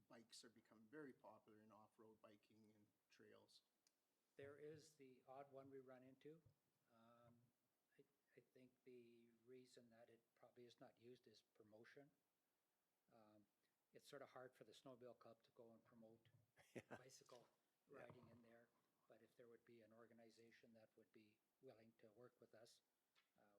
bikes are becoming very popular in off-road biking and trails. There is the odd one we run into. I think the reason that it probably is not used is promotion. It's sort of hard for the Snowmobile Club to go and promote bicycle riding in there. But if there would be an organization that would be willing to work with us,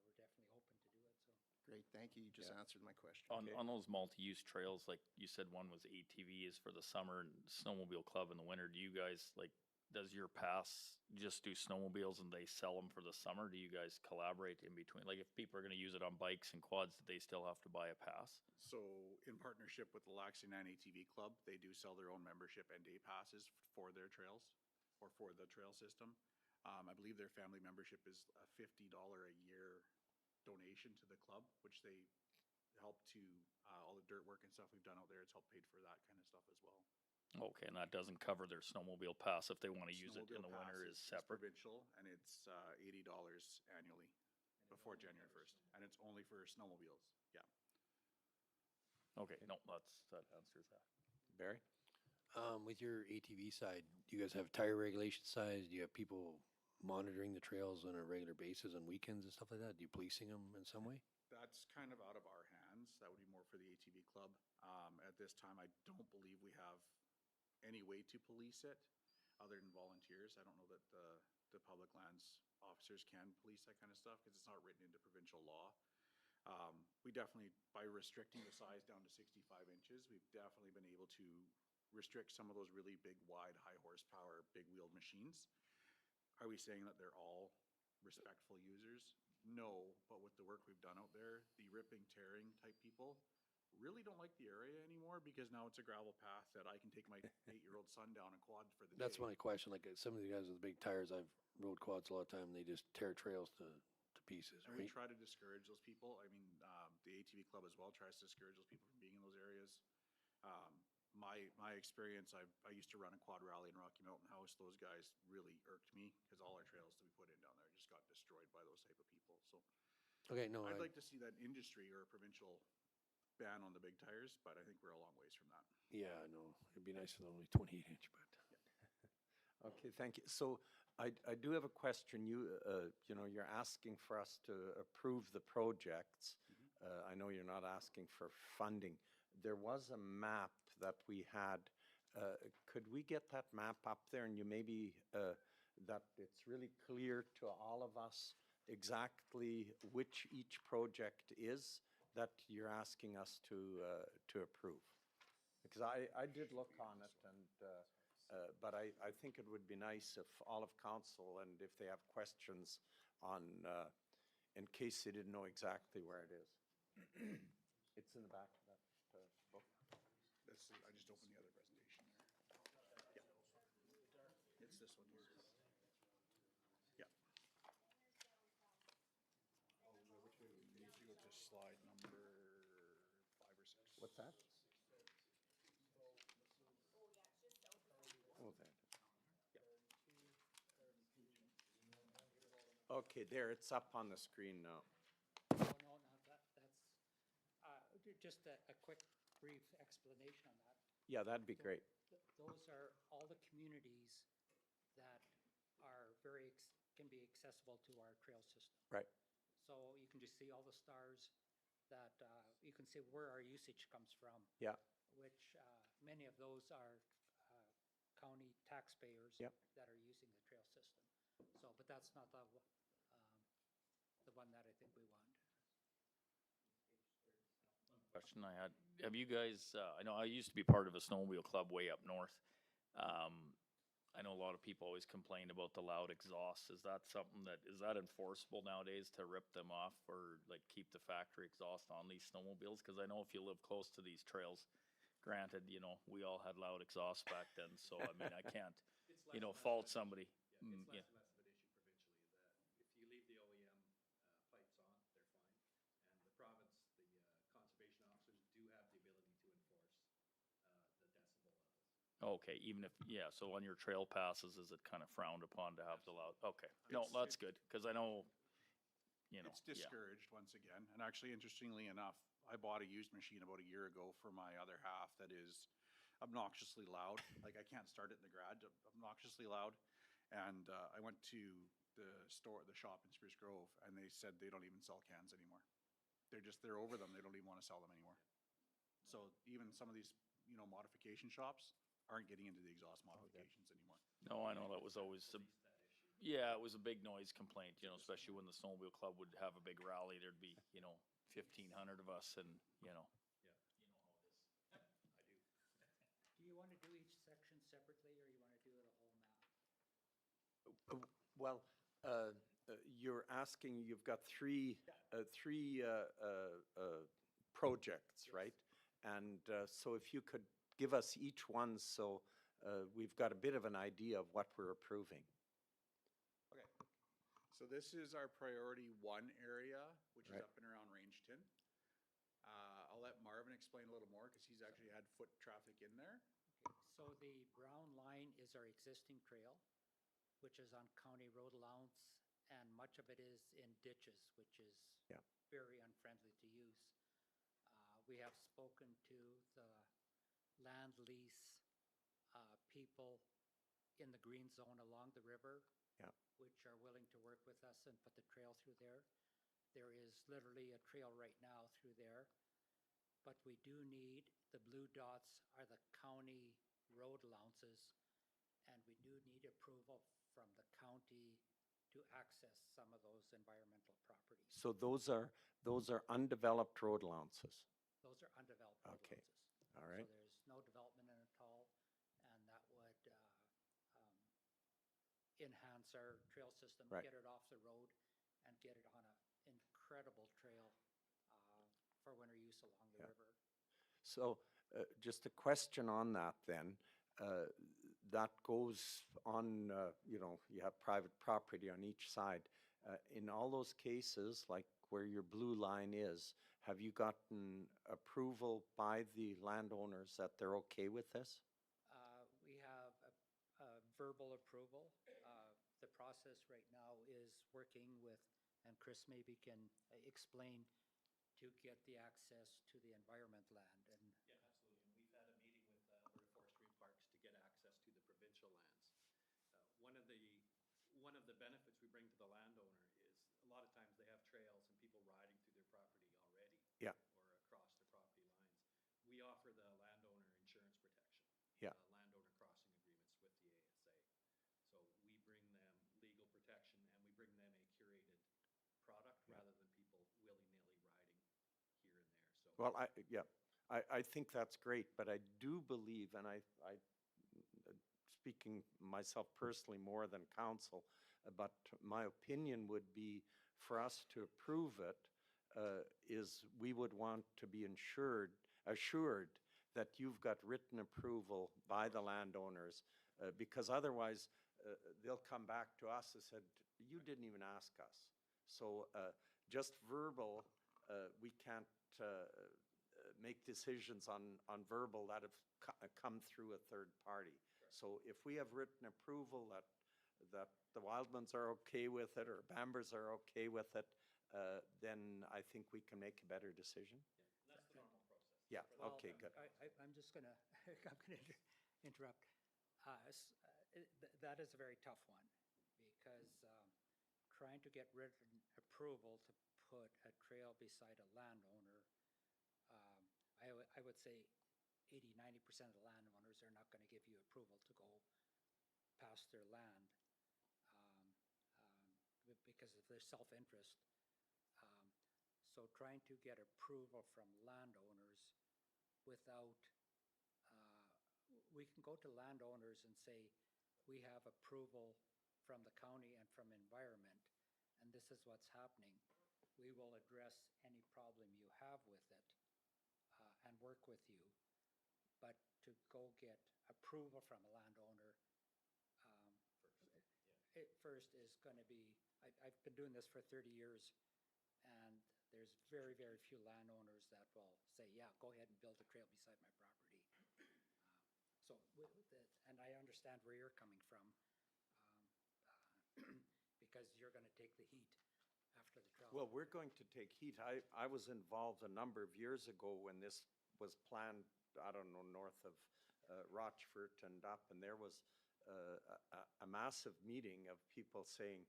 we're definitely open to do it, so. Great, thank you. You just answered my question. On those multi-use trails, like you said, one was ATVs for the summer and snowmobile club in the winter. Do you guys, like, does your pass just do snowmobiles and they sell them for the summer? Do you guys collaborate in between? Like, if people are gonna use it on bikes and quads, do they still have to buy a pass? So in partnership with the Lac St. Anne ATV Club, they do sell their own membership and day passes for their trails or for the trail system. I believe their family membership is a $50 a year donation to the club, which they help to, all the dirt work and stuff we've done out there, it's helped paid for that kind of stuff as well. Okay, and that doesn't cover their snowmobile pass if they wanna use it in the Snowmobile winter pass is separate? Provincial, and it's $80 annually before January 1st, and it's only for snowmobiles, yeah. Okay, no, that answers that. Barry? With your ATV side, do you guys have tire regulation size? Do you have people monitoring the trails on a regular basis on weekends and stuff like that? Do you policing them in some way? That's kind of out of our hands. That would be more for the ATV club. At this time, I don't believe we have any way to police it other than volunteers. I don't know that the public lands officers can police that kind of stuff because it's not written into provincial law. We definitely, by restricting the size down to 65 inches, we've definitely been able to restrict some of those really big, wide, high horsepower, big wheeled machines. Are we saying that they're all respectful users? No, but with the work we've done out there, the ripping, tearing type people really don't like the area anymore because now it's a gravel path that I can take my 8-year-old son down and quad for the day. That's my question. Like some of the guys with the big tires, I've rode quads a lot of time, and they just tear trails to pieces, And we right? try to discourage those people. I mean, the ATV club as well tries to discourage those people from being in those areas. My experience, I used to run a quad rally in Rocky Mountain House. Those guys really irked me because all our trails that we put in down there just got destroyed by those type of people. So Okay, no, I'd like to see that industry or a provincial ban on the big tires, but I think we're a long ways from that. yeah, I know. It'd be nice if they're only 28-inch, but. Okay, thank you. So I do have a question. You know, you're asking for us to approve the projects. I know you're not asking for funding. There was a map that we had. Could we get that map up there and you maybe, that it's really clear to all of us exactly which each project is that you're asking us to approve? Because I did look on it and, but I think it would be nice if all of council and if they have questions on, in case they didn't know exactly where it is. It's in the back of that book. I just opened the other presentation there. Yeah. It's this one here. Yeah. Which way do we need to go to slide number 5 or 6? What's that? Oh, there. Okay, there, it's up on the screen now. No, that's, just a quick, brief explanation on that. Yeah, that'd be great. Those are all the communities that are can be accessible to our trail system. Right. So you can just see all the stars that, you can see where our usage comes from. Yeah. Which, many of those are county taxpayers. Yep. That are using the trail system. So, but that's not the one that I think we want. Question I had, have you guys, I know I used to be part of a snowmobile club way up north. I know a lot of people always complain about the loud exhaust. Is that something is that enforceable nowadays to rip them off or like keep the factory exhaust on these snowmobiles? Cause I know if you live close to these trails, granted, you know, we all had loud exhaust back then. So, I mean, I can't, you know, fault somebody. Yeah, it's less and less of an issue provincially, that if you leave the OEM pipes on, they're fine. And the province, the conservation officers do have the ability to enforce the decibel levels. Okay, even if, yeah, so on your trail passes, is it kind of frowned upon to have the loud, okay. No, It's- that's good, because I know, you know, It's yeah. discouraged once again. And actually, interestingly enough, I bought a used machine about a year ago for my other half that is obnoxiously loud. Like I can't start it in the garage, obnoxiously loud. And I went to the shop in Spruce Grove, and they said they don't even sell cans anymore. They're over them. They don't even want to sell them anymore. So even some of these, modification shops aren't getting into the exhaust modifications anymore. No, I know that was always yeah, it was a big noise complaint, especially when the snowmobile club would have a big rally, there'd be, 1,500 of us and, Yeah, you know how it is. I do. Do you want to do each section separately, or you want to do the whole map? Well, you're asking, you've got three projects, right? And so if you could give us each one, so we've got a bit of an idea of what we're approving. Okay. So this is our priority 1 area, which is Right. up and around Rangeton. I'll let Marvin explain a little more because he's actually had foot traffic in there. Okay, so the brown line is our existing trail, which is on county road allowance, and much of it is in ditches, which is Yeah. very unfriendly to use. We have spoken to the land lease people in the green zone along the river, Yeah. which are willing to work with us and put the trail through there. There is literally a trail right now through there. But we do need, the blue dots are the county road allowances, and we do need approval from the county to access some of those environmental properties. So those are undeveloped road allowances. Those are undeveloped road Okay. allowances. All right. So there's no development in it at all, and that would enhance our trail system, Right. get it off the road, and get it on an incredible trail for winter use along the Yeah. river. So just a question on that then. That goes on, you have private property on each side. In all those cases, like where your blue line is, have you gotten approval by the landowners that they're okay with this? We have a verbal approval. The process right now is working with, and Chris maybe can explain, to get the access to the environment land. And Yeah, absolutely. And we've had a meeting with Alberta Forestry and Parks to get access to the provincial lands. One of the benefits we bring to the landowner is a lot of times they have trails and people riding through their property already. Yeah. Or across their property lines. We offer the landowner insurance protection. Yeah. Landowner crossing agreements with the ASA. So we bring them legal protection and we bring them a curated product rather than people willy-nilly riding here and there. So Well, I think that's great, but I do believe, and I speaking myself personally more than council, but my opinion would be for us to approve it, is we would want to be assured that you've got written approval by the landowners, because otherwise they'll come back to us and said, you didn't even ask us. So just verbal, we can't make decisions on verbal that have come through a third party. So if we have written approval that the Wildmans are okay with it or Bambers are okay with it, then I think we can make a better decision. and that's the normal process. Yeah, Well, okay, good. I'm just gonna, I'm gonna interrupt. That is a very tough one, because trying to get written approval to put a trail beside a landowner, I would say 80–90% of the landowners are not gonna give you approval to go past their land, because of their self-interest. So trying to get approval from landowners without, we can go to landowners and say, we have approval from the county and from environment, and this is what's happening. We will address any problem you have with it, and work with you. But to go get approval from a landowner, it first is gonna be, I've been doing this for 30 years, and there's very, very few landowners that will say, yeah, go ahead and build a trail beside my property. And I understand where you're coming from, because you're gonna take the heat after the trail. Well, we're going to take heat. I was involved a number of years ago when this was planned, I don't know, north of Rochfort and up, and there was a massive meeting of people saying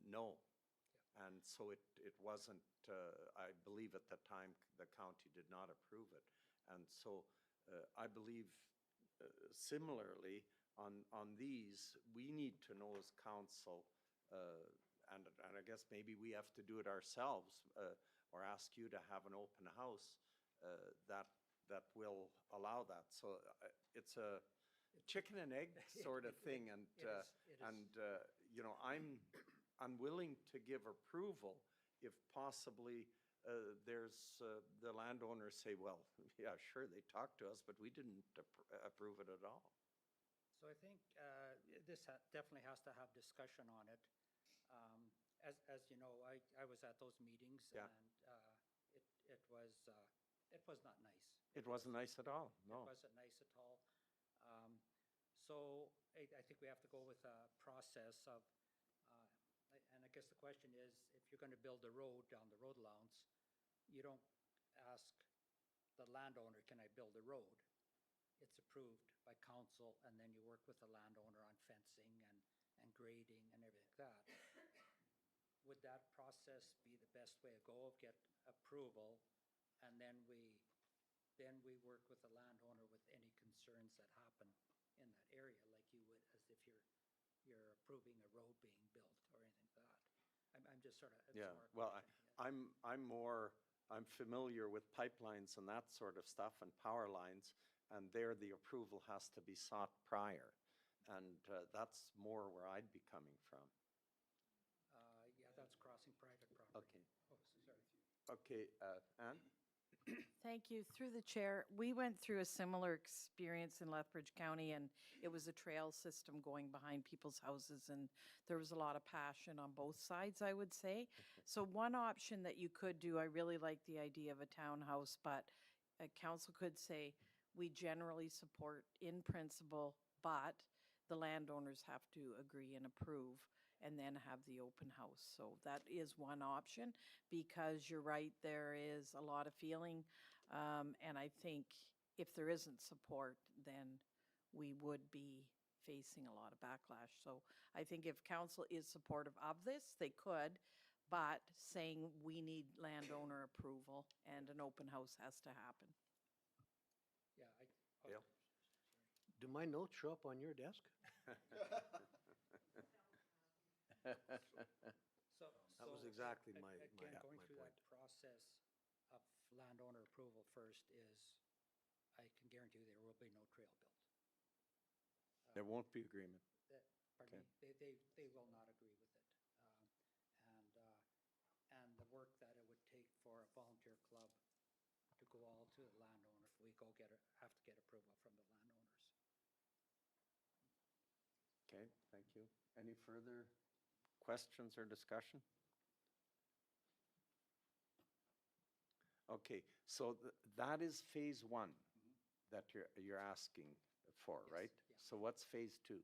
no. And so it wasn't, I believe at the time, the county did not approve it. And so I believe similarly on these, we need to know as council, and I guess maybe we have to do it ourselves, or ask you to have an open house that will allow that. So it's a chicken and egg sort of thing, and you know, I'm willing to give approval if possibly there's the landowners say, well, yeah, sure, they talked to us, but we didn't approve it at all. So I think this definitely has to have discussion on it. As you know, I was at those meetings, Yeah. and it was not nice. It wasn't nice at all, no. It wasn't nice at all. So I think we have to go with a process of, and I guess the question is, if you're going to build a road down the road allowance, you don't ask the landowner, can I build a road? It's approved by council, and then you work with the landowner on fencing and grading and everything like that. Would that process be the best way to go, of get approval, and then we work with the landowner with any concerns that happen in that area, like you would as if you're approving a road being built or anything like that? I'm just sort of, it's Yeah, more a well, question, yeah. I'm familiar with pipelines and that sort of stuff and power lines, and there the approval has to be sought prior. And that's more where I'd be coming from. Yeah, that's crossing private property. Okay. Oh, sorry. Okay, Ann? Thank you. Through the chair, we went through a similar experience in Lethbridge County, and it was a trail system going behind people's houses, and there was a lot of passion on both sides, I would say. So one option that you could do, I really like the idea of a townhouse, but council could say, we generally support in principle, but the landowners have to agree and approve, and then have the open house. So that is one option, because you're right, there is a lot of feeling. And I think if there isn't support, then we would be facing a lot of backlash. So I think if council is supportive of this, they could, but saying we need landowner approval and an open house has to happen. Yeah, Dale? Do my notes show up on your desk? That was exactly my Again, going through point. that process of landowner approval first is, I can guarantee you there will be no trail built. There won't be agreement. Pardon me, they will not agree with it. And the work that it would take for a volunteer club to go all to the landowner, if we have to get approval from the landowners. Okay, thank you. Any further questions or discussion? Okay, so that is phase one that you're asking for, right? yeah. So what's phase two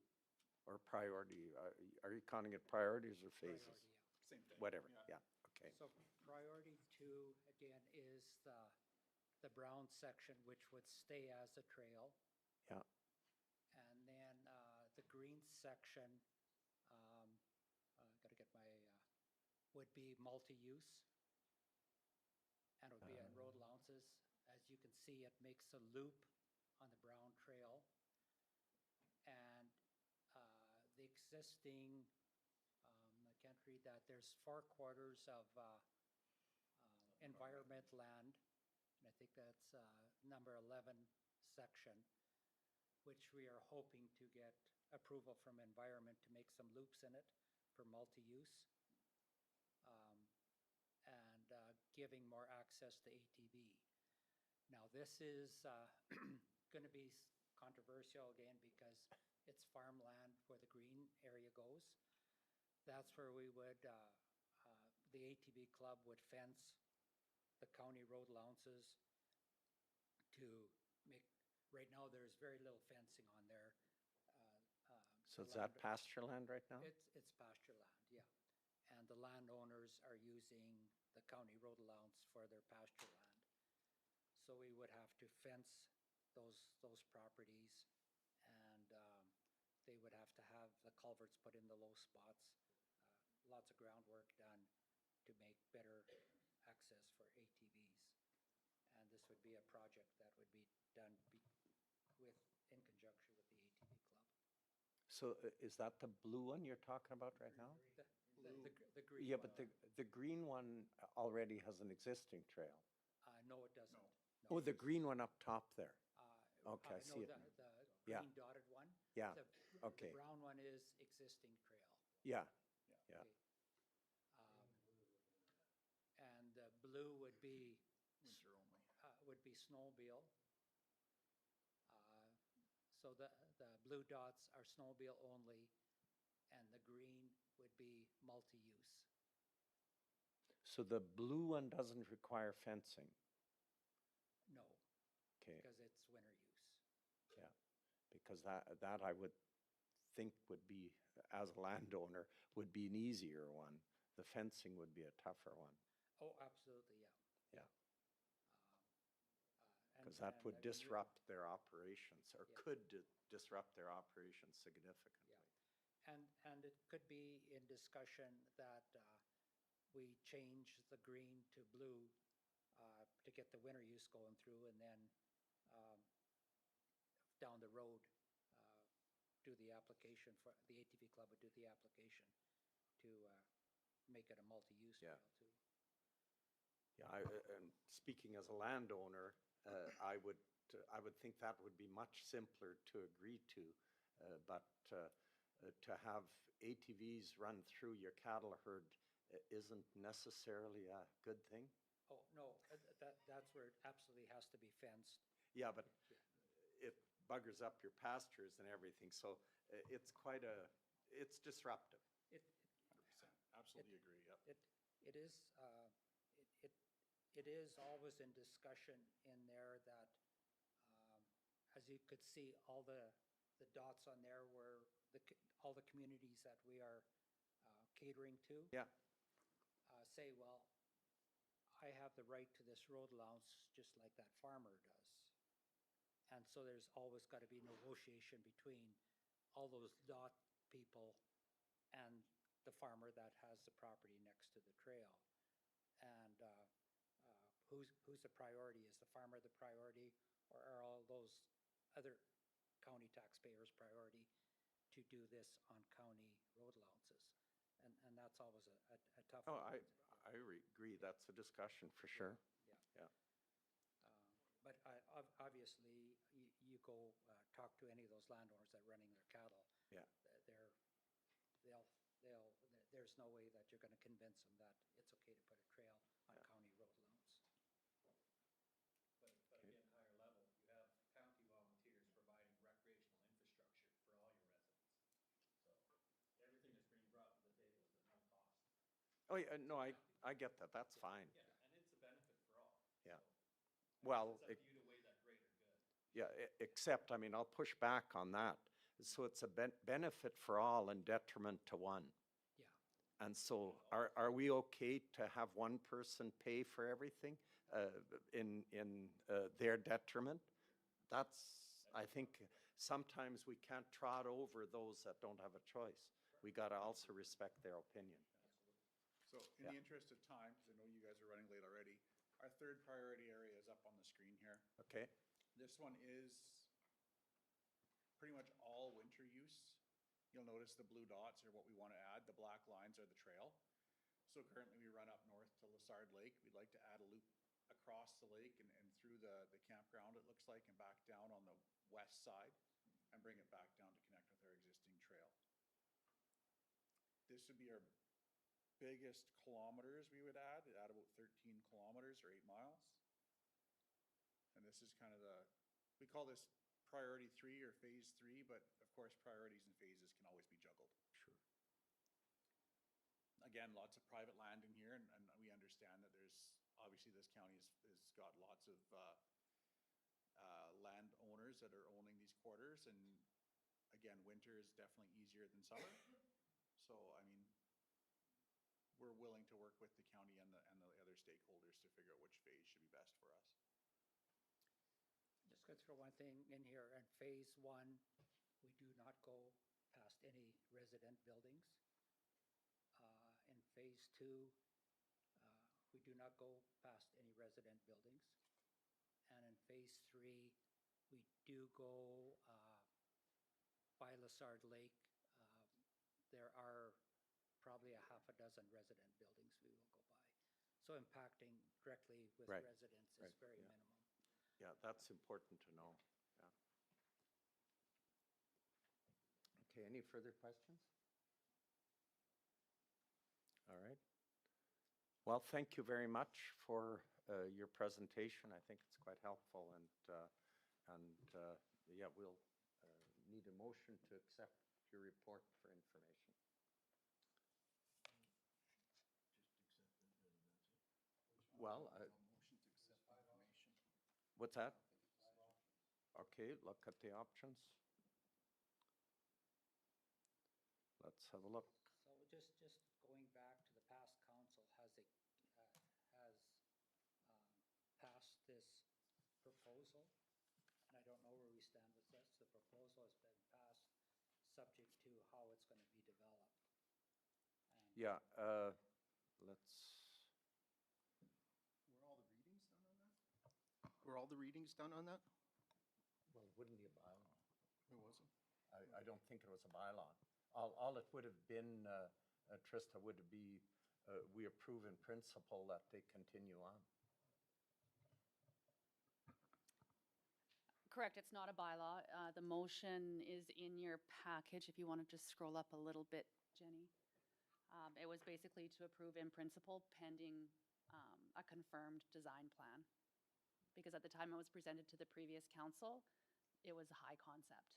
or priority? Are you counting it priorities or phases? Priority, yeah. Same thing. Whatever, yeah, okay. So priority two, again, is the brown section, which would stay as a trail. Yeah. And then the green section, gotta get my, would be multi-use. And it would be on road allowances. As you can see, it makes a loop on the brown trail. And the existing, I can't read that, there's 4 quarters of environment land. And I think that's number 11 section, which we are hoping to get approval from environment to make some loops in it for multi-use. And giving more access to ATV. Now, this is going to be controversial again because it's farmland where the green area goes. That's where we would, the ATV club would fence the county road allowances to make, right now there's very little fencing on there. So is that pasture land right now? It's pasture land, yeah. And the landowners are using the county road allowance for their pasture land. So we would have to fence those properties, and they would have to have the culverts put in the low spots, lots of groundwork done to make better access for ATVs. And this would be a project that would be done in conjunction with the ATV club. So is that the blue one you're talking about right now? The green Yeah, one. but the green one already has an existing trail. No, it doesn't. Oh, the green one up top there. Okay, I No, see it. the Yeah. green dotted one. Yeah, The okay. brown one is existing trail. Yeah, yeah. Okay. And the blue would be. Winter only. Would be snowmobile. So the blue dots are snowmobile only, and the green would be multi-use. So the blue one doesn't require fencing? No, Okay, because it's winter use. yeah. Because that I would think would be, as a landowner, would be an easier one. The fencing would be a tougher one. Oh, absolutely, yeah. Yeah. And- Because that and would again, disrupt their operations, or Yeah. could disrupt their operations significantly. Yeah. And it could be in discussion that we change the green to blue to get the winter use going through, and then down the road, do the application for, the ATV club would do the application to make it a multi-use Yeah. trail too. Yeah, and speaking as a landowner, I would think that would be much simpler to agree to, but to have ATVs run through your cattle herd isn't necessarily a good thing. Oh, no, that's where it absolutely has to be fenced. Yeah, but it buggers up your pastures and everything, so it's it's disruptive. It, 100%. Absolutely agree, yep. It is, it is always in discussion in there that, as you could see, all the dots on there were all the communities that we are catering to. Yeah. Say, well, I have the right to this road allowance just like that farmer does. And so there's always got to be negotiation between all those dot people and the farmer that has the property next to the trail. And who's the priority? Is the farmer the priority, or are all those other county taxpayers' priority to do this on county road allowances? And that's always a tough Oh, one. I agree, that's a discussion for sure. Yeah. Yeah. But obviously, you go talk to any of those landowners that are running their cattle. Yeah. There's no way that you're going to convince them that it's okay to put a trail on Yeah. county road allowance. But again, higher level, you have county volunteers providing recreational infrastructure for all your residents. So everything that's being brought to the table is at no cost. Oh, yeah, no, I get that, that's fine. Yeah, and it's a benefit for all. Yeah. So Well, it's up to you to weigh that greater good. yeah, except, I mean, I'll push back on that. So it's a benefit for all and detriment to one. Yeah. And so are we okay to have one person pay for everything in their detriment? I think sometimes we can't trot over those that don't have a choice. We got to also respect their opinion. So in the interest of time, because I know you guys are running late already, our third priority area is up on the screen here. Okay? This one is pretty much all winter use. You'll notice the blue dots are what we want to add. The black lines are the trail. So currently we run up north to Lassard Lake. We'd like to add a loop across the lake and through the campground, it looks like, and back down on the west side and bring it back down to connect with our existing trail. This would be our biggest kilometers we would add about 13 kilometers or 8 miles. And this is kind of we call this priority 3 or phase 3, but of course priorities and phases can always be juggled. Sure. Again, lots of private land in here, and we understand that obviously this county has got lots of landowners that are owning these quarters, and again, winter is definitely easier than summer. So, I mean, we're willing to work with the county and the other stakeholders to figure out which phase should be best for us. Just going to throw one thing in here. In phase one, we do not go past any resident buildings. In phase two, we do not go past any resident buildings. And in phase three, we do go by Lassard Lake. There are probably a half a dozen resident buildings we will go by. So impacting directly with Right, residents is right, very yeah. minimum. Yeah, that's important to know, yeah. Okay, any further questions? All right. Well, thank you very much for your presentation. I think it's quite helpful, and yeah, we'll need a motion to accept your report for information. Well, Motion to accept the information. what's that? Okay, look at the options. Let's have a look. So just going back to the past council, has it, has passed this proposal? And I don't know where we stand with this. The proposal has been passed, subject to how it's going to be developed. And Yeah, let's, Were all the readings done on that? Were all the readings done on that? well, it wouldn't be a bylaw. It wasn't. I don't think it was a bylaw. All it would have been, Trista, would be, we approve in principle that they continue on. Correct, it's not a bylaw. The motion is in your package, if you want to just scroll up a little bit, Jenny. It was basically to approve in principle pending a confirmed design plan. Because at the time it was presented to the previous council, it was high concept.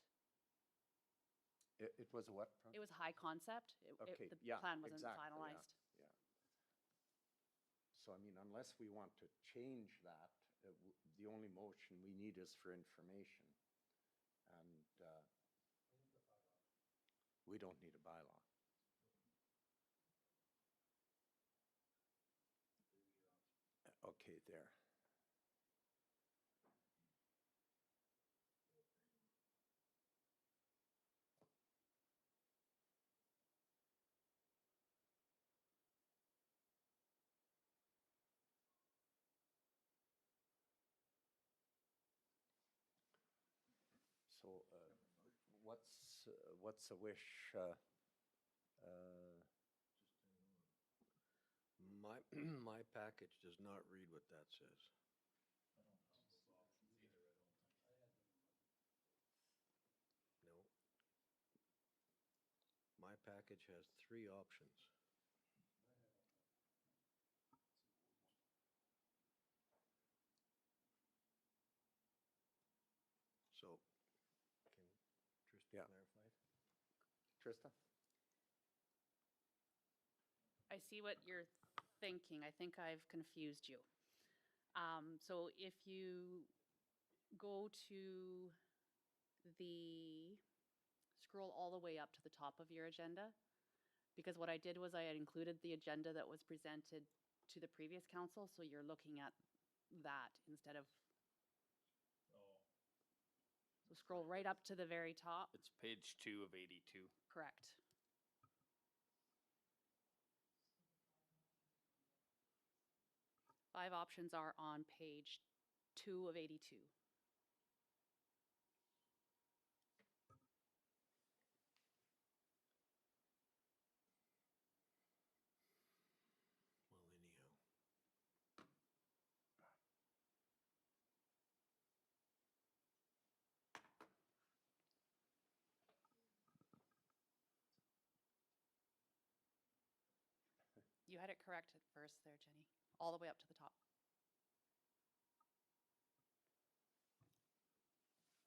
It was a what? It was high concept. Okay, The yeah, plan wasn't exactly, yeah, finalized. yeah. So, I mean, unless we want to change that, the only motion we need is for information. And we don't need a bylaw. Okay, there. So, what's a wish? My package does not read what that says. No. My package has 3 options. So, can Trista Yeah. clarify? Trista? I see what you're thinking. I think I've confused you. So if you go to scroll all the way up to the top of your agenda, because what I did was I had included the agenda that was presented to the previous council, so you're looking at that instead of. So scroll right up to the very top. It's page 2 of 82. Correct. Five options are on page 2 of 82. Well, anyhow. You had it correct at first there, Jenny, all the way up to the top.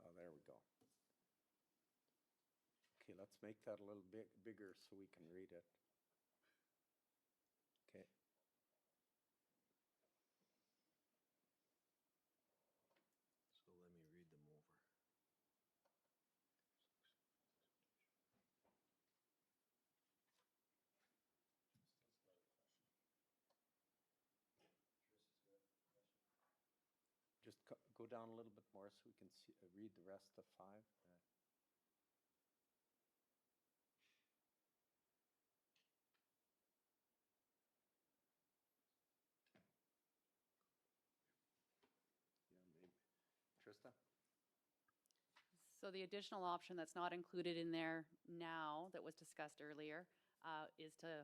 Oh, there we go. Okay, let's make that a little bit bigger so we can read it. Okay. So let me read them over. go down a little bit more so we can see, read the rest of 5. Yeah, maybe. Trista? So the additional option that's not included in there now that was discussed earlier is to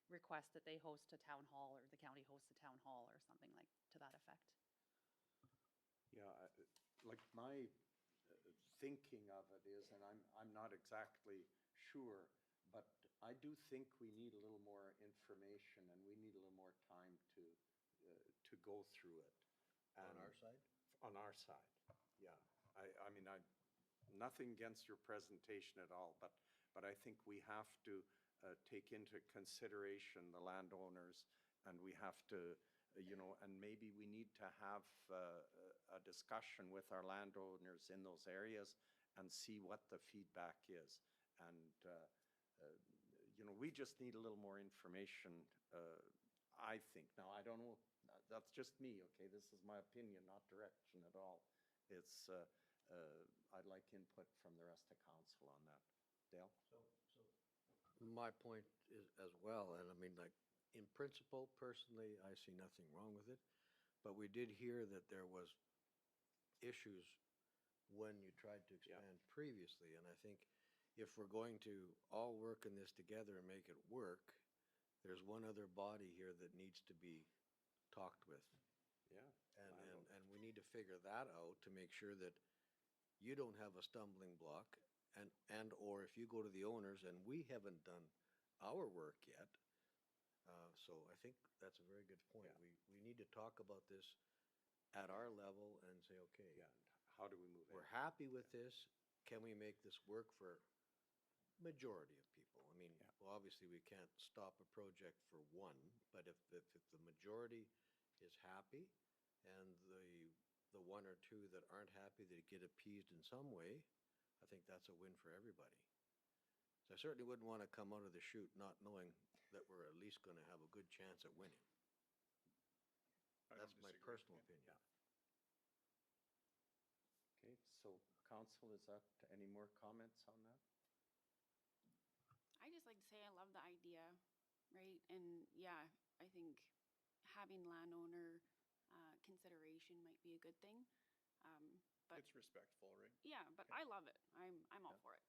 request that they host a town hall or the county hosts a town hall or something like to that effect. Yeah, like my thinking of it is, and I'm not exactly sure, but I do think we need a little more information and we need a little more time to go through it. On And our side? On our side, yeah. I mean, nothing against your presentation at all, but I think we have to take into consideration the landowners, and we have to, and maybe we need to have a discussion with our landowners in those areas and see what the feedback is. And, we just need a little more information, I think. Now, I don't know, that's just me, okay? This is my opinion, not direction at all. It's, I'd like input from the rest of council on that. Dale? My point is as well, and I mean, like, in principle, personally, I see nothing wrong with it. But we did hear that there was issues when you tried to expand previously. And I think if we're going to all work in this together and make it work, there's one other body here that needs to be talked with. Yeah. And we need to figure that out to make sure that you don't have a stumbling block, and or if you go to the owners and we haven't done our work yet. So I think that's a very good point. Yeah. We need to talk about this at our level and say, okay, Yeah, how do we move we're ahead? happy with this. Can we make this work for majority of people? I mean, well, obviously we can't stop a project for one, but if the majority is happy and the one or two that aren't happy, that get appeased in some way, I think that's a win for everybody. So I certainly wouldn't want to come out of the chute not knowing that we're at least going to have a good chance at winning. I don't That's my disagree. personal Yeah. opinion. Okay, so council, is that, any more comments on that? I just like to say I love the idea, right? And yeah, I think having landowner consideration might be a good thing. But It's respectful, right? yeah, but I love it. I'm all for it.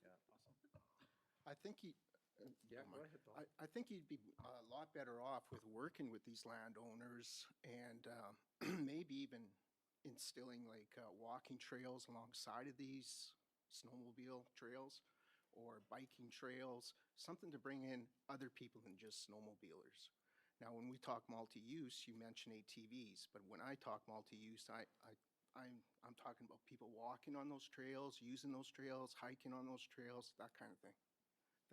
Yeah, awesome. I think Yeah, go ahead, Bob. I think you'd be a lot better off with working with these landowners and maybe even instilling like walking trails alongside of these snowmobile trails or biking trails, something to bring in other people than just snowmobilers. Now, when we talk multi-use, you mention ATVs, but when I talk multi-use, I'm talking about people walking on those trails, using those trails, hiking on those trails, that kind of thing.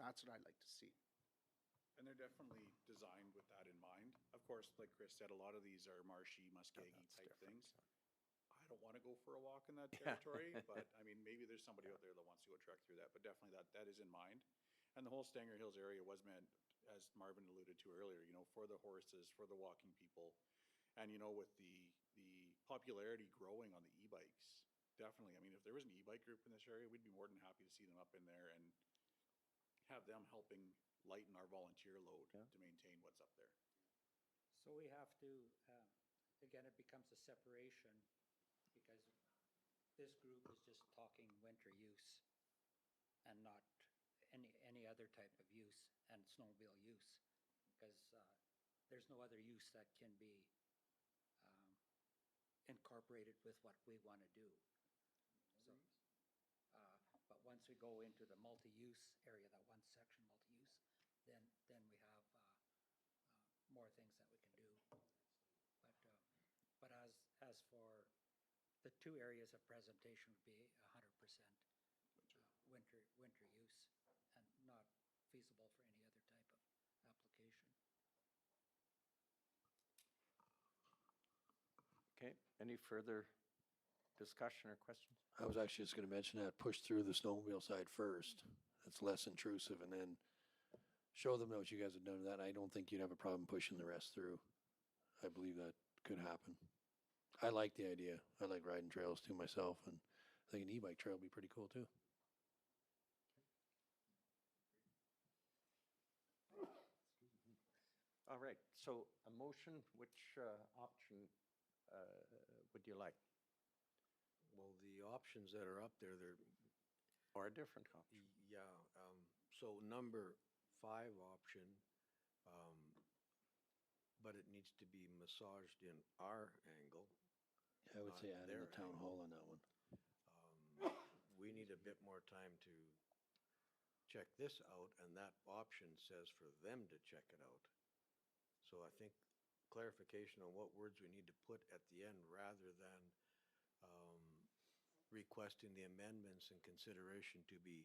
That's what I'd like to see. And they're definitely designed with that in mind. Of course, like Chris said, a lot of these are marshy, muskegee that's type different, things. I don't want to go for a walk in that Yeah. territory, but I mean, maybe there's somebody out there that wants to go trek through that, but definitely that is in mind. And the whole Stanger Hills area was meant, as Marvin alluded to earlier, for the horses, for the walking people. And, with the popularity growing on the e-bikes, definitely. I mean, if there was an e-bike group in this area, we'd be more than happy to see them up in there and have them helping lighten our volunteer load to maintain what's up there. So we have to, again, it becomes a separation because this group is just talking winter use and not any other type of use and snowmobile use, because there's no other use that can be incorporated with what we want to do. So, but once we go into the multi-use area, that one section multi-use, then we have more things that we can do. But as for the two areas of presentation would be 100% winter use and not feasible for any other type of application. Okay, any further discussion or questions? I was actually just gonna mention that, push through the snowmobile side first. It's less intrusive, and then show them what you guys have done with that. I don't think you'd have a problem pushing the rest through. I believe that could happen. I like the idea. I like riding trails too myself, and I think an e-bike trail would be pretty cool too. All right, so a motion, which option would you like? Well, the options that are up there, they're, Or a different option? yeah, so number 5 option, but it needs to be massaged in our angle. I would Not say add in their the town angle. hall on that one. We need a bit more time to check this out, and that option says for them to check it out. So I think clarification on what words we need to put at the end rather than requesting the amendments and consideration to be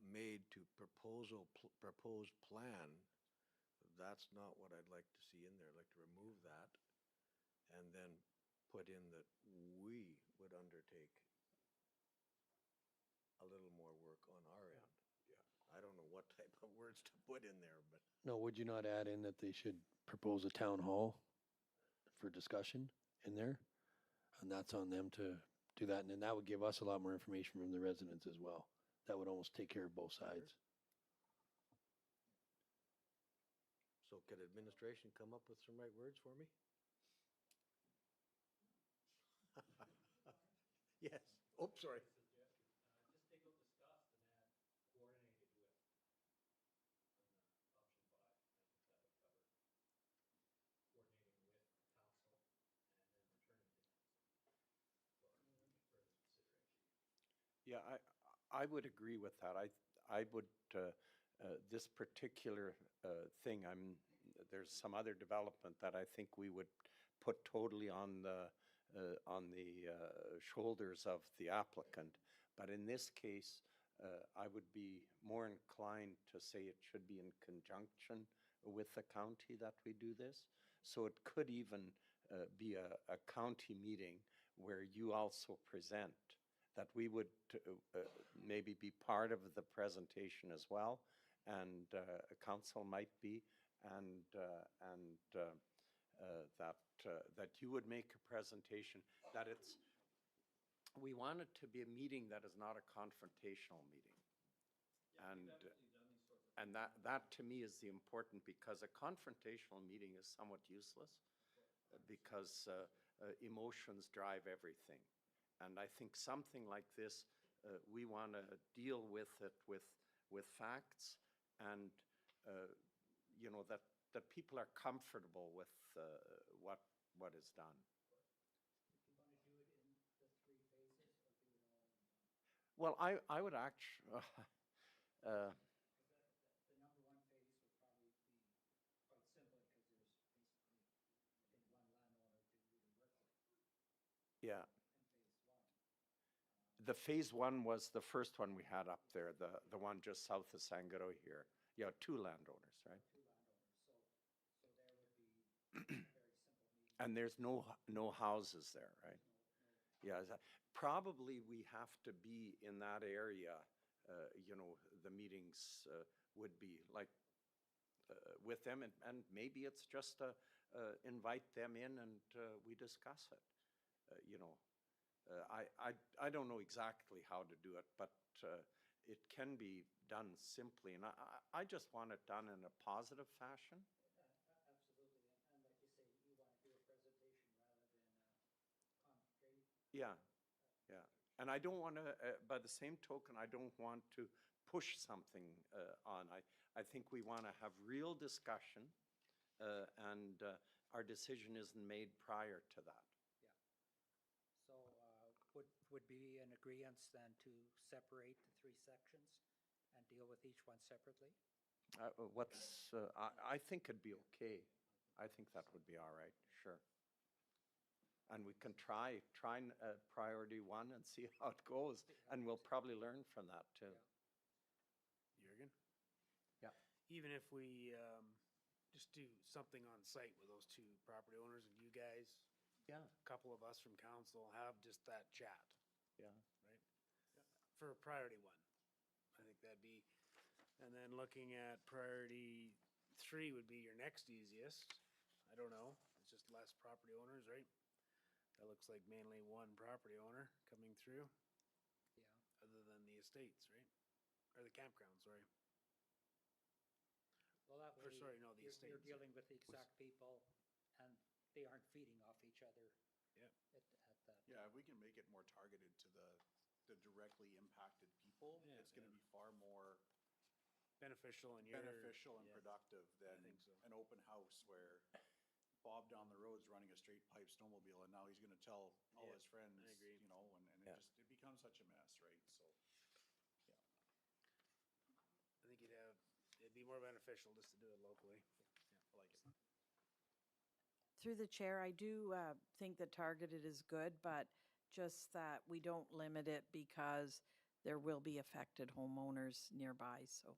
made to proposed plan. That's not what I'd like to see in there. I'd like to remove that and then put in that we would undertake a little more work on our end. Yeah. I don't know what type of words to put in there, but No, would you not add in that they should propose a town hall for discussion in there? And that's on them to do that, and then that would give us a lot more information from the residents as well. That would almost take care of both sides. so could administration come up with some right words for me? Yes. Oh, sorry. Just take out discussed and add coordinated with on the option 5. I think that would cover coordinating with council and then returning to council for further consideration. Yeah, I would agree with that. I would, this particular thing, there's some other development that I think we would put totally on the shoulders of the applicant. But in this case, I would be more inclined to say it should be in conjunction with the county that we do this. So it could even be a county meeting where you also present, that we would maybe be part of the presentation as well, and council might be, and that you would make a presentation, that we want it to be a meeting that is not a confrontational meeting. And that to me is the important, because a confrontational meeting is somewhat useless, because emotions drive everything. And I think something like this, we want to deal with it with facts, and that people are comfortable with what is done. Do you want to do it in the 3 phases or do it all in one? Well, I would actually, The number 1 phase would probably be quite simple because there's basically, I think, 1 landowner to really work with yeah. in phase 1. The phase 1 was the first one we had up there, the one just south of Sangaro here. Yeah, 2 landowners, right? 2 landowners, so there would be a very simple meeting. And there's no houses there, right? Yeah, probably we have to be in that area, the meetings would be like with them, and maybe it's just invite them in and we discuss it, I don't know exactly how to do it, but it can be done simply, and I just want it done in a positive fashion. Absolutely, and like you say, you want to do a presentation rather than concrete. Yeah, yeah. And I don't want to, by the same token, I don't want to push something on. I think we want to have real discussion, and our decision isn't made prior to that. So would be an agreeance then to separate the 3 sections and deal with each one separately? I think it'd be okay. I think that would be all right, sure. And we can try priority 1 and see how it goes, and we'll probably learn from that too. Jürgen? Yeah. Even if we just do something on site with those 2 property owners and you guys, Yeah. a couple of us from council have just that chat, Yeah. right? For priority 1. I think that'd be, and then looking at priority 3 would be your next easiest. I don't know, it's just less property owners, right? That looks like mainly one property owner coming through, Yeah. other than the estates, right? Or the campground, sorry. Well, that Or way, sorry, no, the you're estates. dealing with the exact people, and they aren't feeding off each other Yep. at that. Yeah, if we can make it more targeted to the directly impacted people, Yeah, it's gonna yeah. be far more Beneficial in your. beneficial and yeah. productive than think so. an open house where Bob down the road's running a straight pipe snowmobile and now he's gonna tell all Yeah, his friends, I agree. you know, and Yeah. it becomes such a mess, right? So, I think it'd be more beneficial just to do it locally. I like it. Through the chair, I do think that targeted is good, but just that we don't limit it because there will be affected homeowners nearby, so.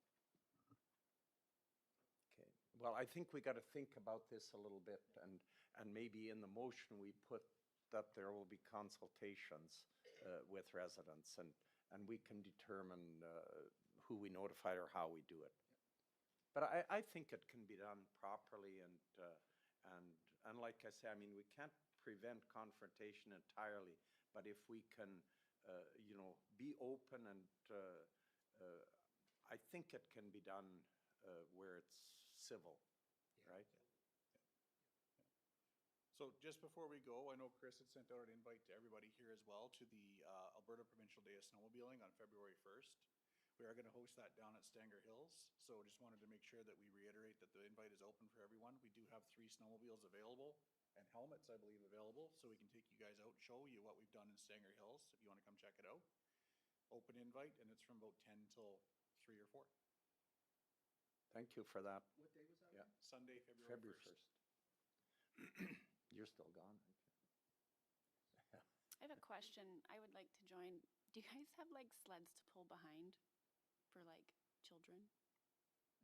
Okay, well, I think we got to think about this a little bit, and maybe in the motion, we put that there will be consultations with residents, and we can determine who we notify or how we do it. But I think it can be done properly, and like I say, I mean, we can't prevent confrontation entirely, but if we can, you know, be open and I think it can be done where it's civil, right? So just before we go, I know Chris had sent out an invite to everybody here as well to the Alberta Provincial Day of Snowmobiling on February 1st. We are going to host that down at Stanger Hills, so just wanted to make sure that we reiterate that the invite is open for everyone. We do have 3 snowmobiles available and helmets, I believe, available, so we can take you guys out and show you what we've done in Stanger Hills if you want to come check it out. Open invite, and it's from about 10 till 3 or 4. Thank you for that. What day was that? Yeah. Sunday, February February 1st. 1st. You're still gone, aren't you? I have a question. I would like to join. Do you guys have like sleds to pull behind for like children?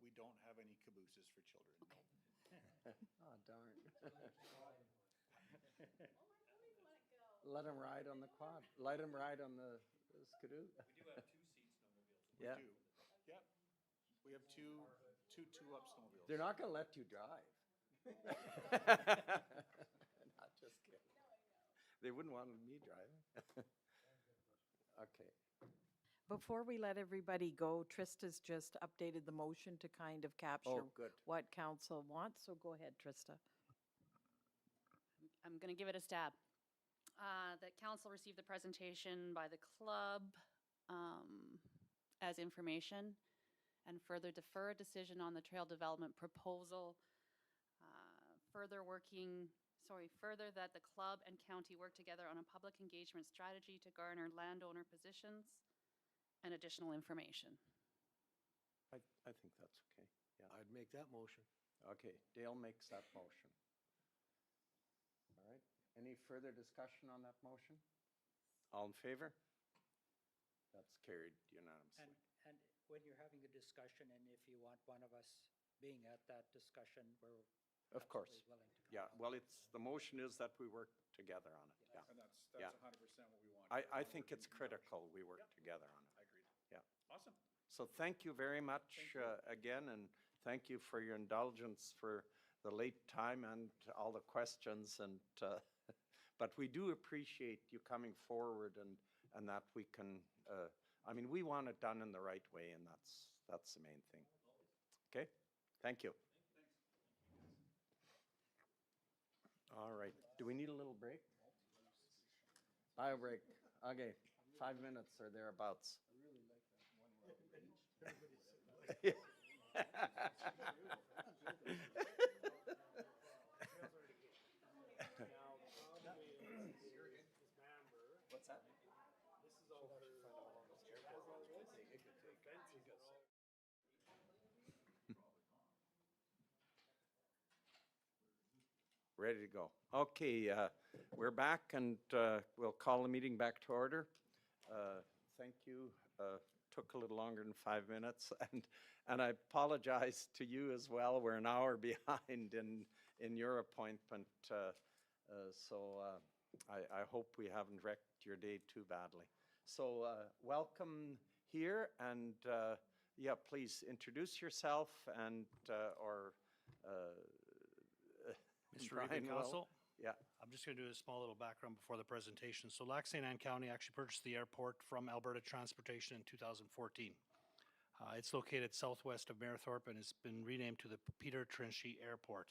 We don't have any cabooses for children. Okay. Oh, darn. Let them ride on the quad. Let them ride on the skidoo. We do have 2-seat snowmobiles. Yeah. We do. Yep. We have two up snowmobiles. They're not going to let you drive. Not just kidding. They wouldn't want me driving. Okay. Before we let everybody go, Trista's just updated the motion to kind of capture Oh, good. what council wants, so go ahead, Trista. I'm going to give it a stab. That council received the presentation by the club as information, and further defer a decision on the trail development proposal. Further that the club and county work together on a public engagement strategy to garner landowner positions and additional information. I think that's okay. Yeah. I'd make that motion. Okay, Dale makes that motion. All right. Any further discussion on that motion? All in favor? That's carried unanimously. And when you're having a discussion, and if you want one of us being at that discussion, we're Of course. absolutely willing to come. Yeah, well, the motion is that we work together on it, yeah. And that's Yeah. 100% what we want. I think it's critical we work together on it. I agree. Yeah. Awesome. So thank you very much again, and thank you for your indulgence for the late time and all the questions. And but we do appreciate you coming forward and that we can. I mean, we want it done in the right way, and that's the main thing. Okay, thank you. All right. Do we need a little break? Bio break. Okay, 5 minutes or thereabouts. What's that? Ready to go. Okay, we're back, and we'll call the meeting back to order. Thank you. Took a little longer than 5 minutes, and I apologize to you as well. We're an hour behind in your appointment, so I hope we haven't wrecked your day too badly. So welcome here, and yeah, please introduce yourself and or Mr. Regan Council, Yeah. I'm just going to do a small little background before the presentation. So Lac St. Anne County actually purchased the airport from Alberta Transportation in 2014. It's located southwest of Mayerthorpe and has been renamed to the Peter Trenchy Airport.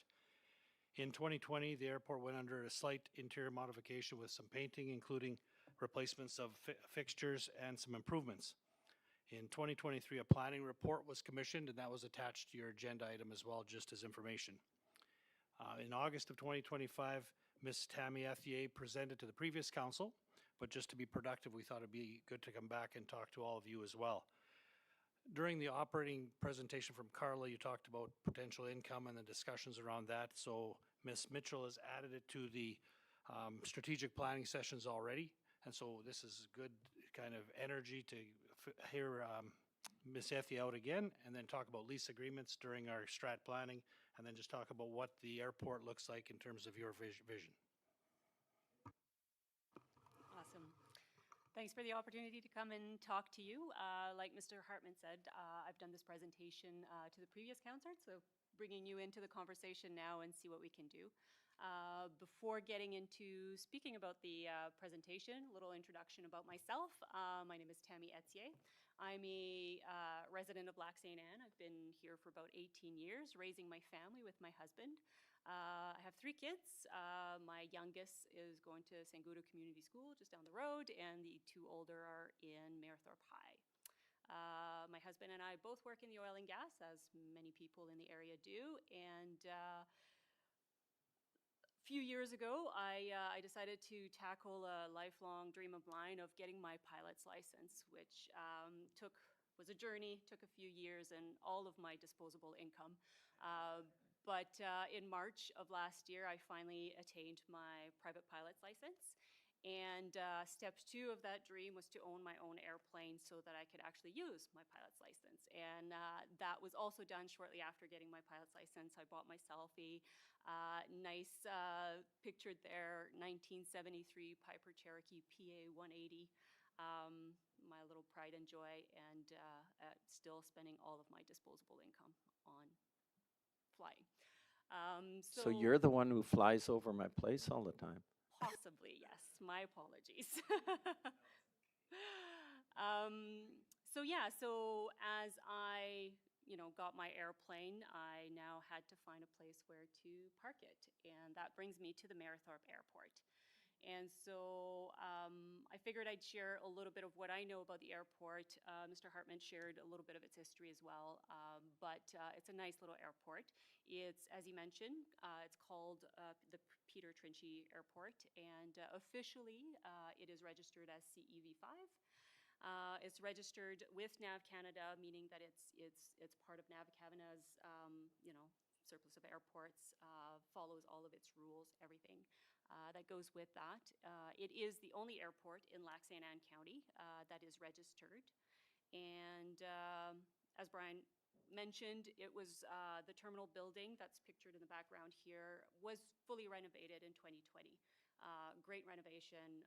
In 2020, the airport went under a slight interior modification with some painting, including replacements of fixtures and some improvements. In 2023, a planning report was commissioned, and that was attached to your agenda item as well, just as information. In August of 2025, Ms. Tammy Ethier presented to the previous council, but just to be productive, we thought it'd be good to come back and talk to all of you as well. During the operating presentation from Carla, you talked about potential income and the discussions around that. So Ms. Mitchell has added it to the strategic planning sessions already. And so this is good kind of energy to hear Ms. Ethier out again, and then talk about lease agreements during our strat planning, and then just talk about what the airport looks like in terms of your vision. Awesome. Thanks for the opportunity to come and talk to you. Like Mr. Hartman said, I've done this presentation to the previous councillor, so bringing you into the conversation now and see what we can do. Before getting into speaking about the presentation, a little introduction about myself. My name is Tammy Ethier. I'm a resident of Lac St. Anne. I've been here for about 18 years, raising my family with my husband. I have 3 kids. My youngest is going to Sangudo Community School just down the road, and the 2 older are in Mayerthorpe High. My husband and I both work in the oil and gas, as many people in the area do, and few years ago, I decided to tackle a lifelong dream of mine of getting my pilot's license, which was a journey, took a few years and all of my disposable income. But in March of last year, I finally attained my private pilot's license. And step 2 of that dream was to own my own airplane so that I could actually use my pilot's license. And that was also done shortly after getting my pilot's license. I bought myself a nice, pictured there, 1973 Piper Cherokee PA 180. My little pride and joy, and still spending all of my disposable income on flying. So you're the one who flies over my place all the time? Possibly, yes. My apologies. So yeah, so as I, got my airplane, I now had to find a place where to park it. And that brings me to the Mayerthorpe Airport. And so I figured I'd share a little bit of what I know about the airport. Mr. Hartman shared a little bit of its history as well, but it's a nice little airport. It's, as he mentioned, it's called the Peter Trenchy Airport, and officially it is registered as CEV5. It's registered with NAV Canada, meaning that it's part of NAV Canada's, surplus of airports, follows all of its rules, everything that goes with that. It is the only airport in Lac St. Anne County that is registered. And as Brian mentioned, it was the terminal building that's pictured in the background here was fully renovated in 2020. Great renovation,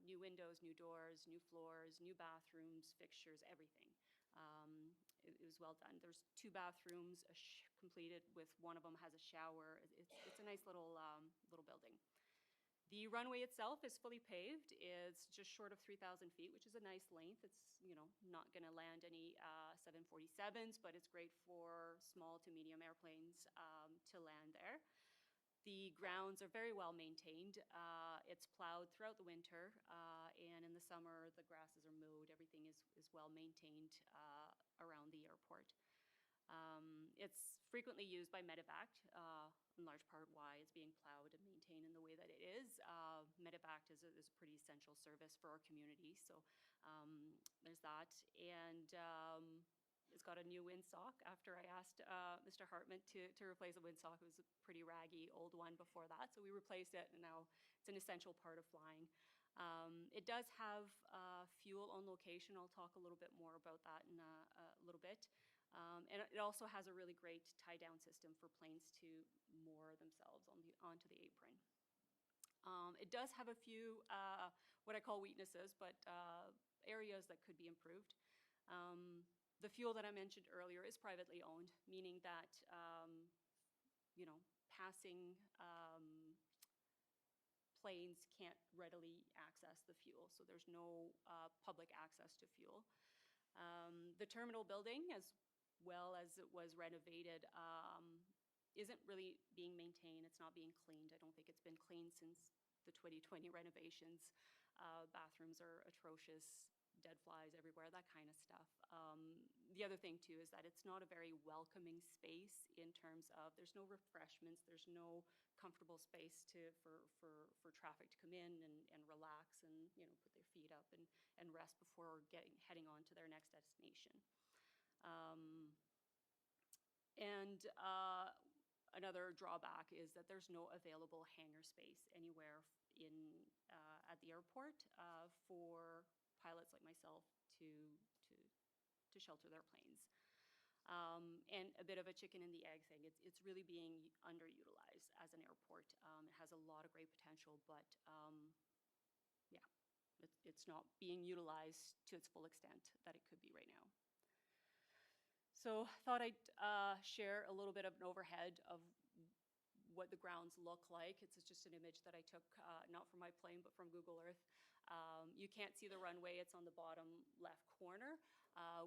new windows, new doors, new floors, new bathrooms, fixtures, everything. It was well done. There's 2 bathrooms completed with one of them has a shower. It's a nice little building. The runway itself is fully paved. It's just short of 3,000 feet, which is a nice length. It's, not going to land any 747s, but it's great for small to medium airplanes to land there. The grounds are very well maintained. It's plowed throughout the winter, and in the summer, the grasses are mowed. Everything is well maintained around the airport. It's frequently used by Medevac, in large part why it's being plowed and maintained in the way that it is. Medevac is a pretty essential service for our community, so there's that. And it's got a new windsock after I asked Mr. Hartman to replace a windsock. It was a pretty raggy old one before that, so we replaced it, and now it's an essential part of flying. It does have fuel on location. I'll talk a little bit more about that in a little bit. And it also has a really great tie-down system for planes to moor themselves onto the apron. It does have a few what I call weaknesses, but areas that could be improved. The fuel that I mentioned earlier is privately owned, meaning that, passing planes can't readily access the fuel, so there's no public access to fuel. The terminal building, as well as it was renovated, isn't really being maintained. It's not being cleaned. I don't think it's been cleaned since the 2020 renovations. Bathrooms are atrocious, dead flies everywhere, that kind of stuff. The other thing too is that it's not a very welcoming space in terms of there's no refreshments, there's no comfortable space for traffic to come in and relax and put their feet up and rest before heading on to their next destination. Another drawback is that there's no available hangar space anywhere at the airport for pilots like myself to shelter their planes. And a bit of a chicken and the egg thing. It's really being underutilized as an airport. It has a lot of great potential, but yeah, it's not being utilized to its full extent that it could be right now. So thought I'd share a little bit of an overhead of what the grounds look like. It's just an image that I took, not from my plane, but from Google Earth. You can't see the runway, it's on the bottom left corner.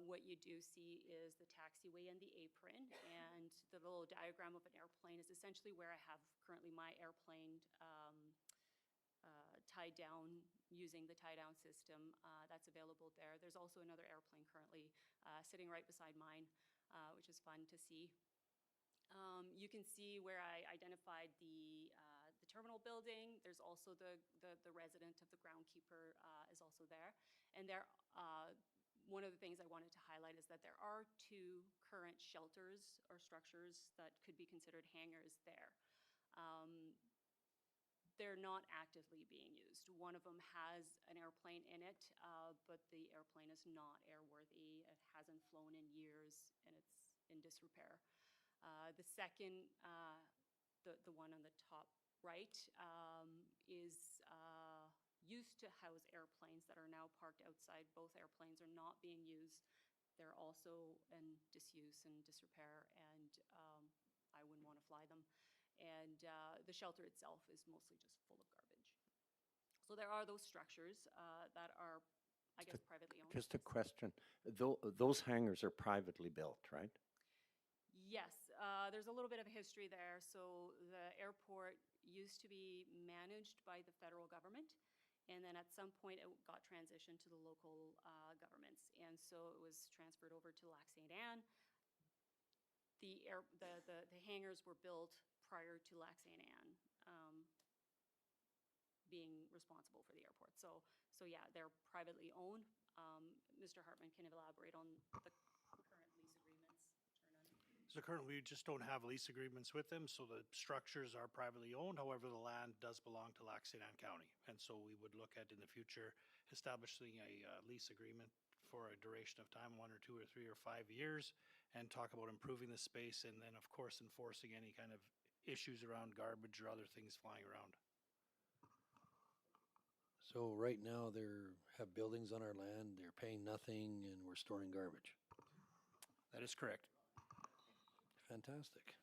What you do see is the taxiway and the apron, and the little diagram of an airplane is essentially where I have currently my airplane tied down using the tie-down system that's available there. There's also another airplane currently sitting right beside mine, which is fun to see. You can see where I identified the terminal building. There's also the resident of the groundkeeper is also there. And one of the things I wanted to highlight is that there are 2 current shelters or structures that could be considered hangars there. They're not actively being used. One of them has an airplane in it, but the airplane is not airworthy. It hasn't flown in years, and it's in disrepair. The second, the one on the top right, is used to house airplanes that are now parked outside. Both airplanes are not being used. They're also in disuse and disrepair, and I wouldn't want to fly them. And the shelter itself is mostly just full of garbage. So there are those structures that are, I guess, privately owned. Just a question. Those hangars are privately built, right? Yes, there's a little bit of a history there. So the airport used to be managed by the federal government, and then at some point it got transitioned to the local governments. And so it was transferred over to Lac Saint Anne. The hangars were built prior to Lac Saint Anne being responsible for the airport. So yeah, they're privately owned. Mr. Hartman can elaborate on the current lease agreements. So currently, we just don't have lease agreements with them, so the structures are privately owned. However, the land does belong to Lac Saint Anne County. And so we would look at in the future establishing a lease agreement for a duration of time, 1 or 2 or 3 or 5 years, and talk about improving the space, and then, of course, enforcing any kind of issues around garbage or other things flying around. So right now, they have buildings on our land, they're paying nothing, and we're storing garbage. That is correct. Fantastic.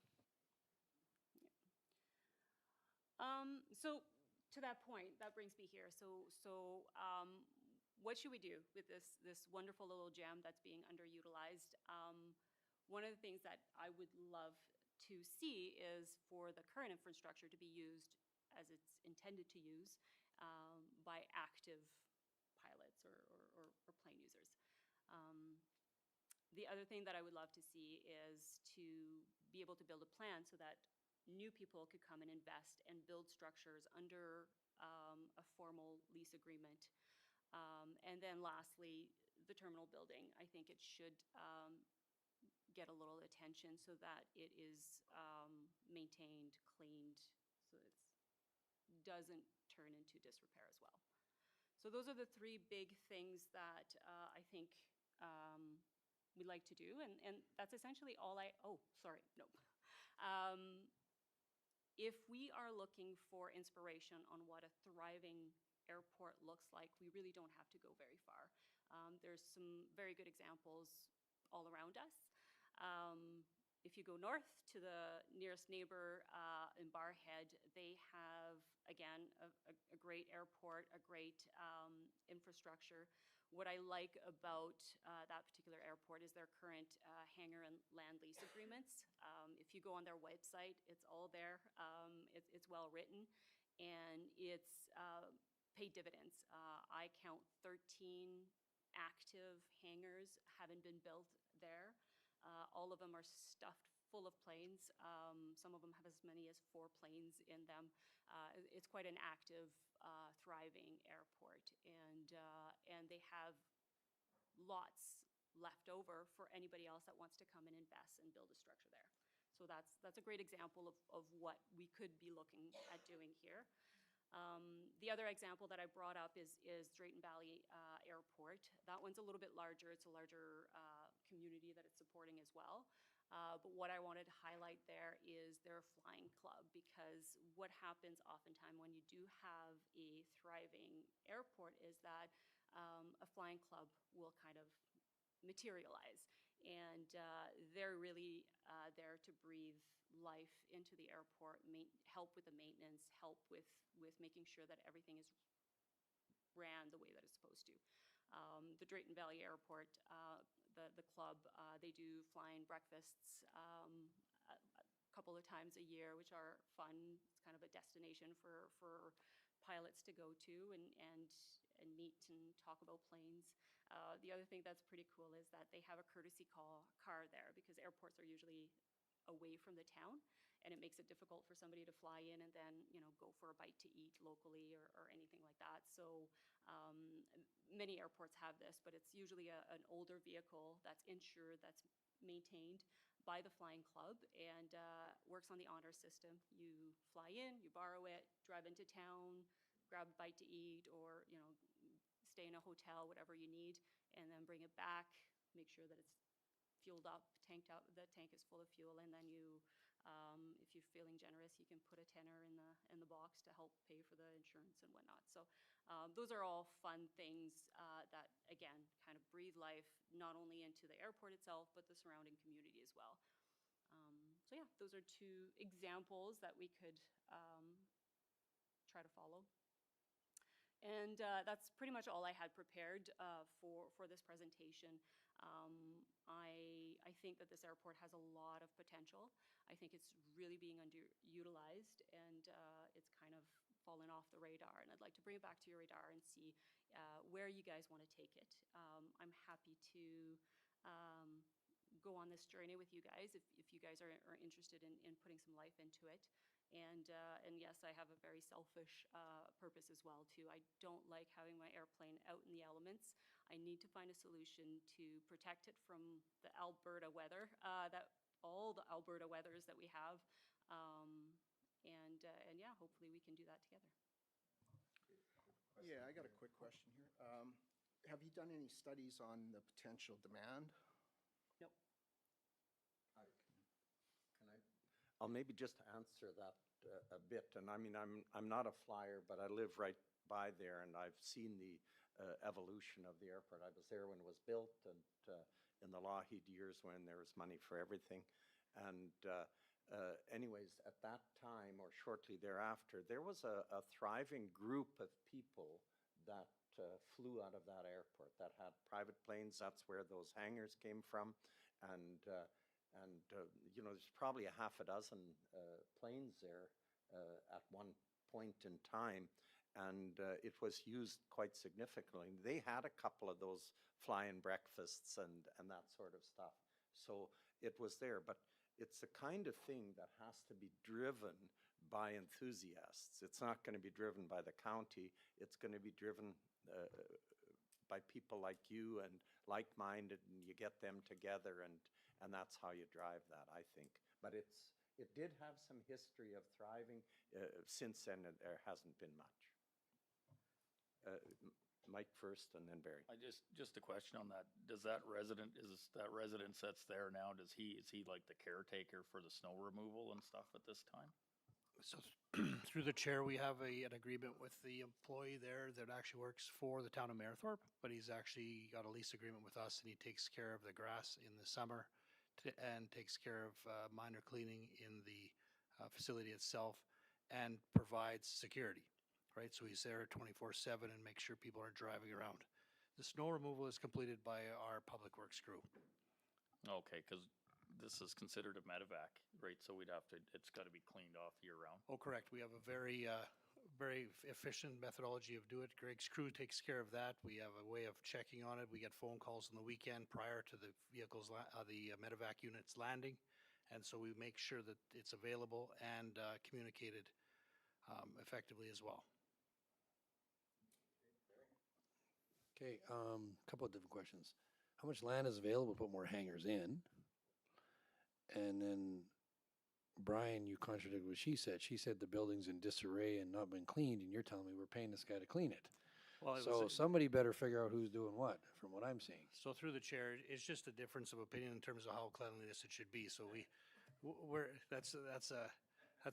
So to that point, that brings me here. So what should we do with this wonderful little gem that's being underutilized? One of the things that I would love to see is for the current infrastructure to be used as it's intended to use by active pilots or plane users. The other thing that I would love to see is to be able to build a plan so that new people could come and invest and build structures under a formal lease agreement. And then lastly, the terminal building. I think it should get a little attention so that it is maintained, cleaned, so it doesn't turn into disrepair as well. So those are the 3 big things that I think we'd like to do, and that's essentially all if we are looking for inspiration on what a thriving airport looks like, we really don't have to go very far. There's some very good examples all around us. If if you go north to the nearest neighbor in Barhead, they have, again, a great airport, a great infrastructure. What I like about that particular airport is their current hangar and land lease agreements. If you go on their website, it's all there. It's well written, and it's paid dividends. I count 13 active hangars having been built there. All of them are stuffed full of planes. Some of them have as many as 4 planes in them. It's quite an active, thriving airport, and they have lots left over for anybody else that wants to come and invest and build a structure there. So that's a great example of what we could be looking at doing here. The other example that I brought up is Drayton Valley Airport. That one's a little bit larger. It's a larger community that it's supporting as well. But what I wanted to highlight there is their flying club, because what happens oftentimes when you do have a thriving airport is that a flying club will kind of materialize. And they're really there to breathe life into the airport, help with the maintenance, help with making sure that everything is ran the way that it's supposed to. The Drayton Valley Airport, the club, they do flying breakfasts a couple of times a year, which are fun. It's kind of a destination for pilots to go to and meet and talk about planes. The other thing that's pretty cool is that they have a courtesy car there, because airports are usually away from the town, and it makes it difficult for somebody to fly in and then, go for a bite to eat locally or anything like that. So many airports have this, but it's usually an older vehicle that's insured, that's maintained by the flying club, and works on the honor system. You fly in, you borrow it, drive into town, grab a bite to eat, or stay in a hotel, whatever you need, and then bring it back, make sure that it's fueled up, tanked up, the tank is full of fuel, and then you, if you're feeling generous, you can put a tenner in the box to help pay for the insurance and whatnot. So those are all fun things that, again, kind of breathe life not only into the airport itself, but the surrounding community as well. So yeah, those are 2 examples that we could try to follow. And that's pretty much all I had prepared for this presentation. I think that this airport has a lot of potential. I think it's really being underutilized, and it's kind of fallen off the radar. And I'd like to bring it back to your radar and see where you guys want to take it. I'm happy to go on this journey with you guys if you guys are interested in putting some life into it. And yes, I have a very selfish purpose as well too. I don't like having my airplane out in the elements. I need to find a solution to protect it from the Alberta weather, all the Alberta weathers that we have. And yeah, hopefully we can do that together. Yeah, I got a quick question here. Have you done any studies on the potential demand? Nope. I'll maybe just answer that a bit. And I mean, I'm not a flyer, but I live right by there, and I've seen the evolution of the airport. I was there when it was built, and in the Lougheed years when there was money for everything. And anyways, at that time or shortly thereafter, there was a thriving group of people that flew out of that airport, that had private planes. That's where those hangars came from. And there's probably a half a dozen planes there at one point in time, and it was used quite significantly. They had a couple of those fly-in breakfasts and that sort of stuff. So it was there, but it's the kind of thing that has to be driven by enthusiasts. It's not going to be driven by the county. It's going to be driven by people like you and like-minded, and you get them together, and that's how you drive that, I think. But it did have some history of thriving. Since then, there hasn't been much. Mike first, and then Barry. Just a question on that. Is that residence that's there now, is he like the caretaker for the snow removal and stuff at this time? So through the chair, we have an agreement with the employee there that actually works for the town of Mayerthorpe, but he's actually got a lease agreement with us, and he takes care of the grass in the summer and takes care of minor cleaning in the facility itself and provides security, right? So he's there 24/7 and makes sure people aren't driving around. The snow removal is completed by our public works crew. Okay, because this is considered a medevac, right? So we'd have to, it's got to be cleaned off year round. Oh, correct. We have a very, very efficient methodology of do it. Greg's crew takes care of that. We have a way of checking on it. We get phone calls on the weekend prior to the vehicles, the medevac units landing. And so we make sure that it's available and communicated effectively as well. Okay, couple of different questions. How much land is available to put more hangars in? And then, Brian, you contradicted what she said. She said the building's in disarray and not been cleaned, and you're telling me we're paying this guy to clean it. Well, So somebody better figure out who's doing what, from what I'm seeing. So through the chair, it's just a difference of opinion in terms of how cleanliness it should be. So that's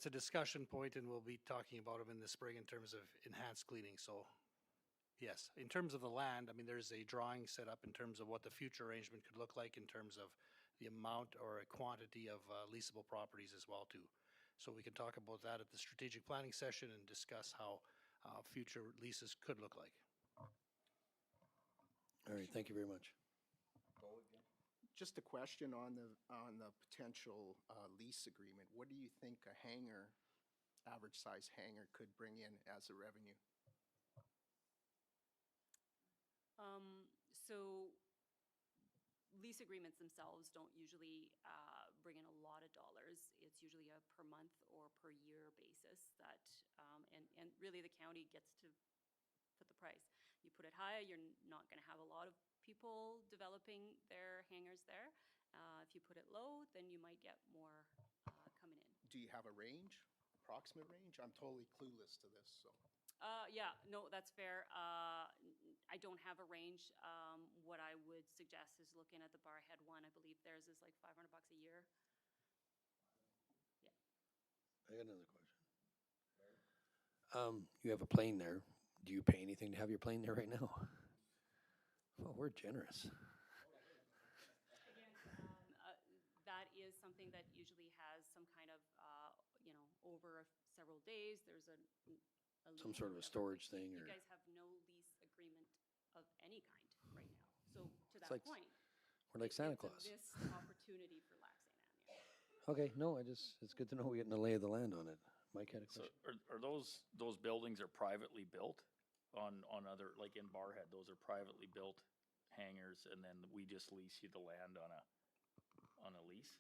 a discussion point, and we'll be talking about them in the spring in terms of enhanced cleaning. So yes, in terms of the land, I mean, there's a drawing set up in terms of what the future arrangement could look like in terms of the amount or a quantity of leasable properties as well too. So we can talk about that at the strategic planning session and discuss how future leases could look like. All right, thank you very much. Just a question on the potential lease agreement. What do you think a hangar, average size hangar, could bring in as a revenue? So lease agreements themselves don't usually bring in a lot of dollars. It's usually a per month or per year basis that, and really the county gets to put the price. You put it high, you're not going to have a lot of people developing their hangars there. If you put it low, then you might get more coming in. Do you have a range, approximate range? I'm totally clueless to this, so. Yeah, no, that's fair. I don't have a range. What I would suggest is looking at the Barrhead one. I believe theirs is like $500 a year. Yeah. I got another question. You have a plane there. Do you pay anything to have your plane there right now? Well, we're generous. Again, that is something that usually has some kind of, over several days, there's a Some lease sort of a or storage whatever. thing, You or guys have no lease agreement of any kind right now. So to It's that like point. we're like Santa it's a Claus. missed opportunity for Lac-Saint Anne. Okay, no, it's good to know we're getting the lay of the land on it. Mike had a So question. are those buildings are privately built on other, like in Barrhead, those are privately built hangars, and then we just lease you the land on a lease?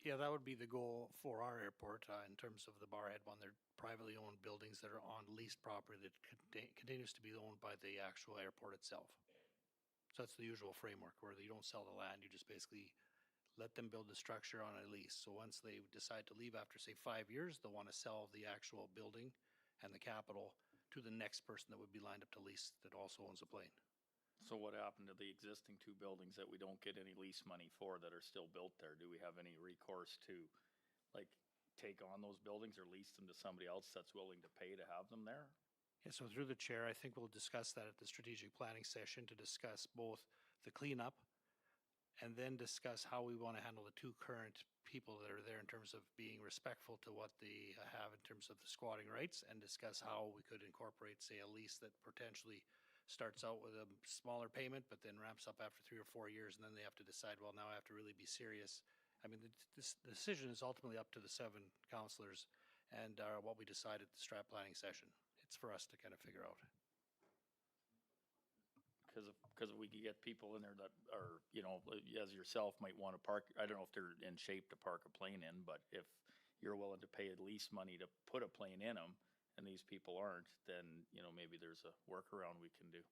Yeah, that would be the goal for our airport in terms of the Barrhead one. They're privately owned buildings that are on leased property that continues to be owned by the actual airport itself. So that's the usual framework where you don't sell the land, you just basically let them build the structure on a lease. So once they decide to leave after, say, 5 years, they'll want to sell the actual building and the capital to the next person that would be lined up to lease that also owns a plane. So what happened to the existing two buildings that we don't get any lease money for that are still built there? Do we have any recourse to, like, take on those buildings or lease them to somebody else that's willing to pay to have them there? Yeah, so through the chair, I think we'll discuss that at the strategic planning session to discuss both the cleanup and then discuss how we want to handle the two current people that are there in terms of being respectful to what they have in terms of the squatting rights, and discuss how we could incorporate, say, a lease that potentially starts out with a smaller payment, but then ramps up after 3 or 4 years, and then they have to decide, well, now I have to really be serious. I mean, the decision is ultimately up to the 7 councillors and what we decide at the strat planning session. It's for us to kind of figure out. Because we could get people in there that are, as yourself might want to park, I don't know if they're in shape to park a plane in, but if you're willing to pay at least money to put a plane in them, and these people aren't, then, maybe there's a workaround we can do.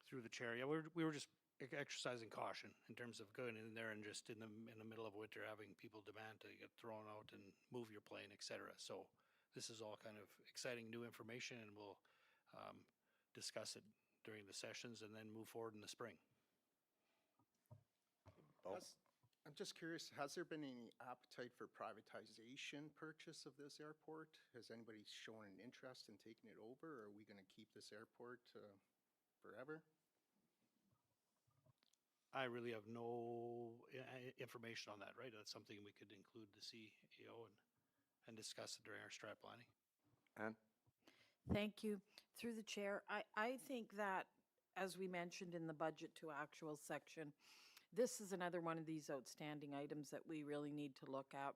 Through the chair, yeah, we were just exercising caution in terms of going in there and just in the middle of winter having people demand to get thrown out and move your plane, et cetera. So this is all kind of exciting new information, and we'll discuss it during the sessions and then move forward in the spring. I'm just curious, has there been any appetite for privatization purchase of this airport? Has anybody shown an interest in taking it over, or are we going to keep this airport forever? I really have no information on that, right? That's something we could include the CEO and discuss it during our strat planning. Ann? Thank you. Through the chair, I think that, as we mentioned in the budget to actual section, this is another one of these outstanding items that we really need to look at.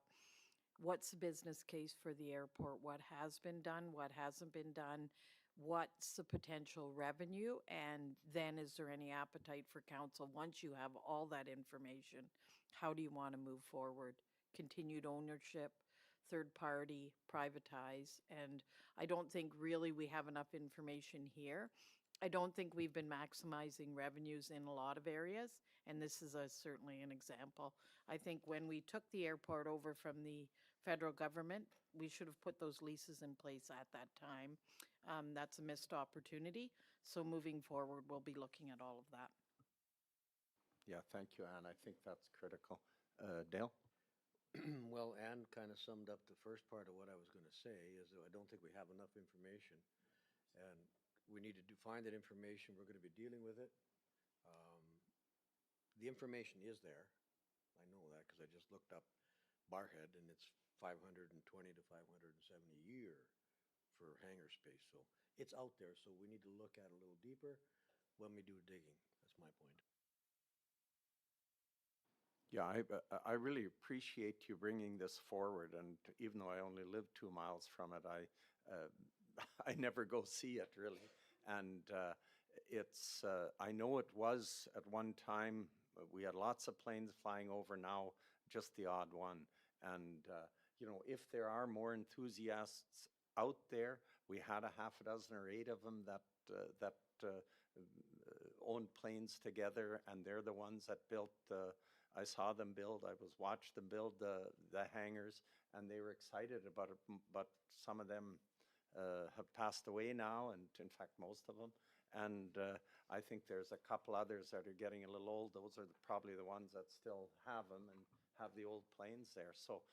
What's the business case for the airport? What has been done? What hasn't been done? What's the potential revenue? And then is there any appetite for council? Once you have all that information, how do you want to move forward? Continued ownership, third party, privatize? And I don't think really we have enough information here. I don't think we've been maximizing revenues in a lot of areas, and this is certainly an example. I think when we took the airport over from the federal government, we should have put those leases in place at that time. That's a missed opportunity. So moving forward, we'll be looking at all of that. Yeah, thank you, Ann. I think that's critical. Dale? Well, Ann kind of summed up the first part of what I was going to say, is that I don't think we have enough information. And we need to find that information. We're going to be dealing with it. The information is there. I know that because I just looked up Barhead, and it's 520 to 570 a year for hangar space. So it's out there. So we need to look at it a little deeper when we do digging. That's my point. Yeah, I really appreciate you bringing this forward, and even though I only live 2 miles from it, I never go see it really. And I know it was at one time, we had lots of planes flying over, now just the odd one. And if there are more enthusiasts out there, we had a half a dozen or 8 of them that owned planes together, and they're the ones that built I saw them build, watched them build the hangars, and they were excited about it, but some of them have passed away now, and in fact, most of them. And I think there's a couple others that are getting a little old. Those are probably the ones that still have them and have the old planes there. So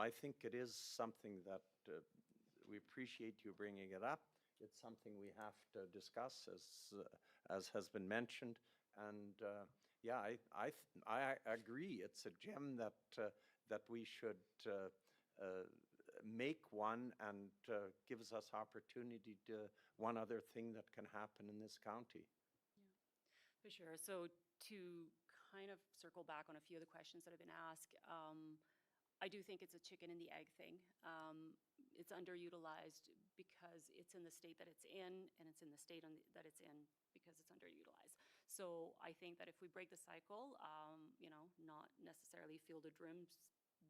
I think it is something that we appreciate you bringing it up. It's something we have to discuss, as has been mentioned. And yeah, I agree. It's a gem that we should make one, and gives us opportunity to one other thing that can happen in this county. For sure. So to kind of circle back on a few of the questions that have been asked, I do think it's a chicken and the egg thing. It's underutilized because it's in the state that it's in, and it's in the state that it's in because it's underutilized. So I think that if we break the cycle, not necessarily Field of Dreams,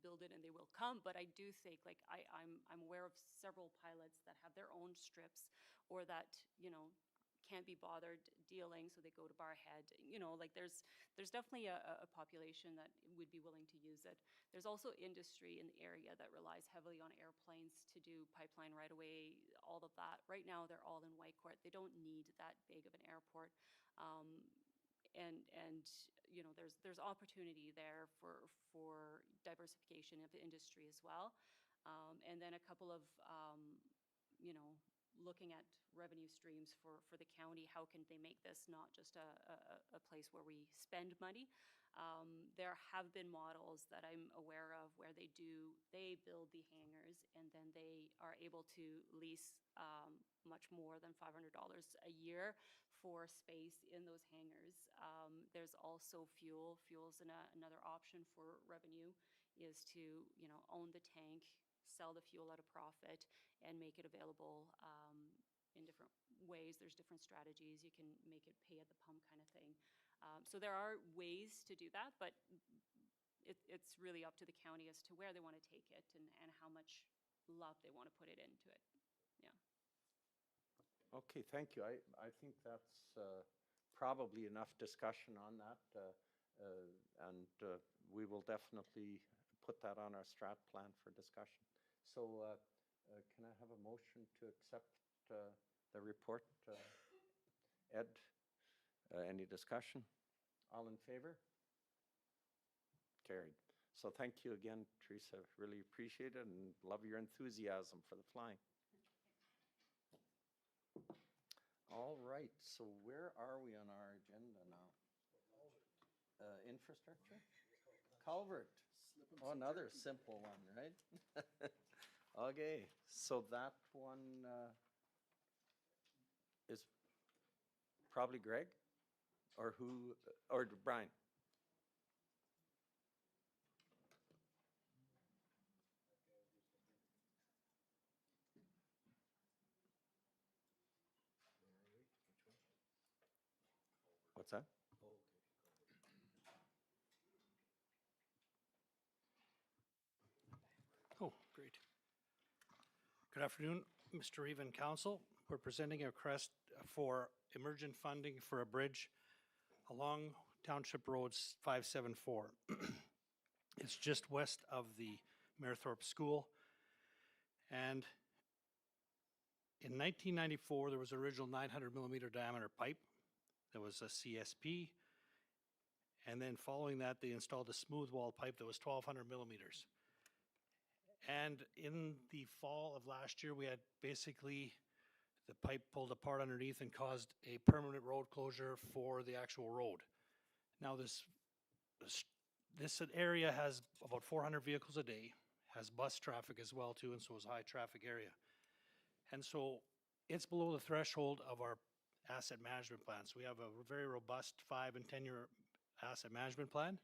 build it and they will come, but I do think, like, I'm aware of several pilots that have their own strips, or that can't be bothered dealing, so they go to Barhead. Like there's definitely a population that would be willing to use it. There's also industry in the area that relies heavily on airplanes to do pipeline right away, all of that. Right now, they're all in Whitecourt. They don't need that big of an airport. There's opportunity there for diversification of the industry as well. And then a couple of, looking at revenue streams for the county. How can they make this not just a place where we spend money? There have been models that I'm aware of where they build the hangars, and then they are able to lease much more than $500 a year for space in those hangars. There's also fuel. Fuel's another option for revenue, is to own the tank, sell the fuel at a profit, and make it available in different ways. There's different strategies. You can make it pay at the pump kind of thing. So there are ways to do that, but it's really up to the county as to where they want to take it and how much love they want to put it into it. Yeah. Okay, thank you. I think that's probably enough discussion on that, and we will definitely put that on our strat plan for discussion. So can I have a motion to accept the report? Ed, any discussion? All in favor? Carried. So thank you again, Teresa. Really appreciate it and love your enthusiasm for the flying. All right, so where are we on our agenda now? infrastructure? Culvert. Oh, another simple one, right? Okay, so that one is probably Greg? Or who, or Brian? What's that? Oh, great. Good afternoon, Mr. Reeve and Council. We're presenting a request for emergent funding for a bridge along Township Roads 574. It's just west of the Mayerthorpe School. And in 1994, there was an original 900 millimeter diameter pipe. There was a CSP. And then following that, they installed a smooth wall pipe that was 1,200 millimeters. And in the fall of last year, we had basically the pipe pulled apart underneath and caused a permanent road closure for the actual road. Now this area has about 400 vehicles a day, has bus traffic as well too, and so is a high traffic area. And so it's below the threshold of our asset management plan. So we have a very robust 5 and 10-year asset management plan,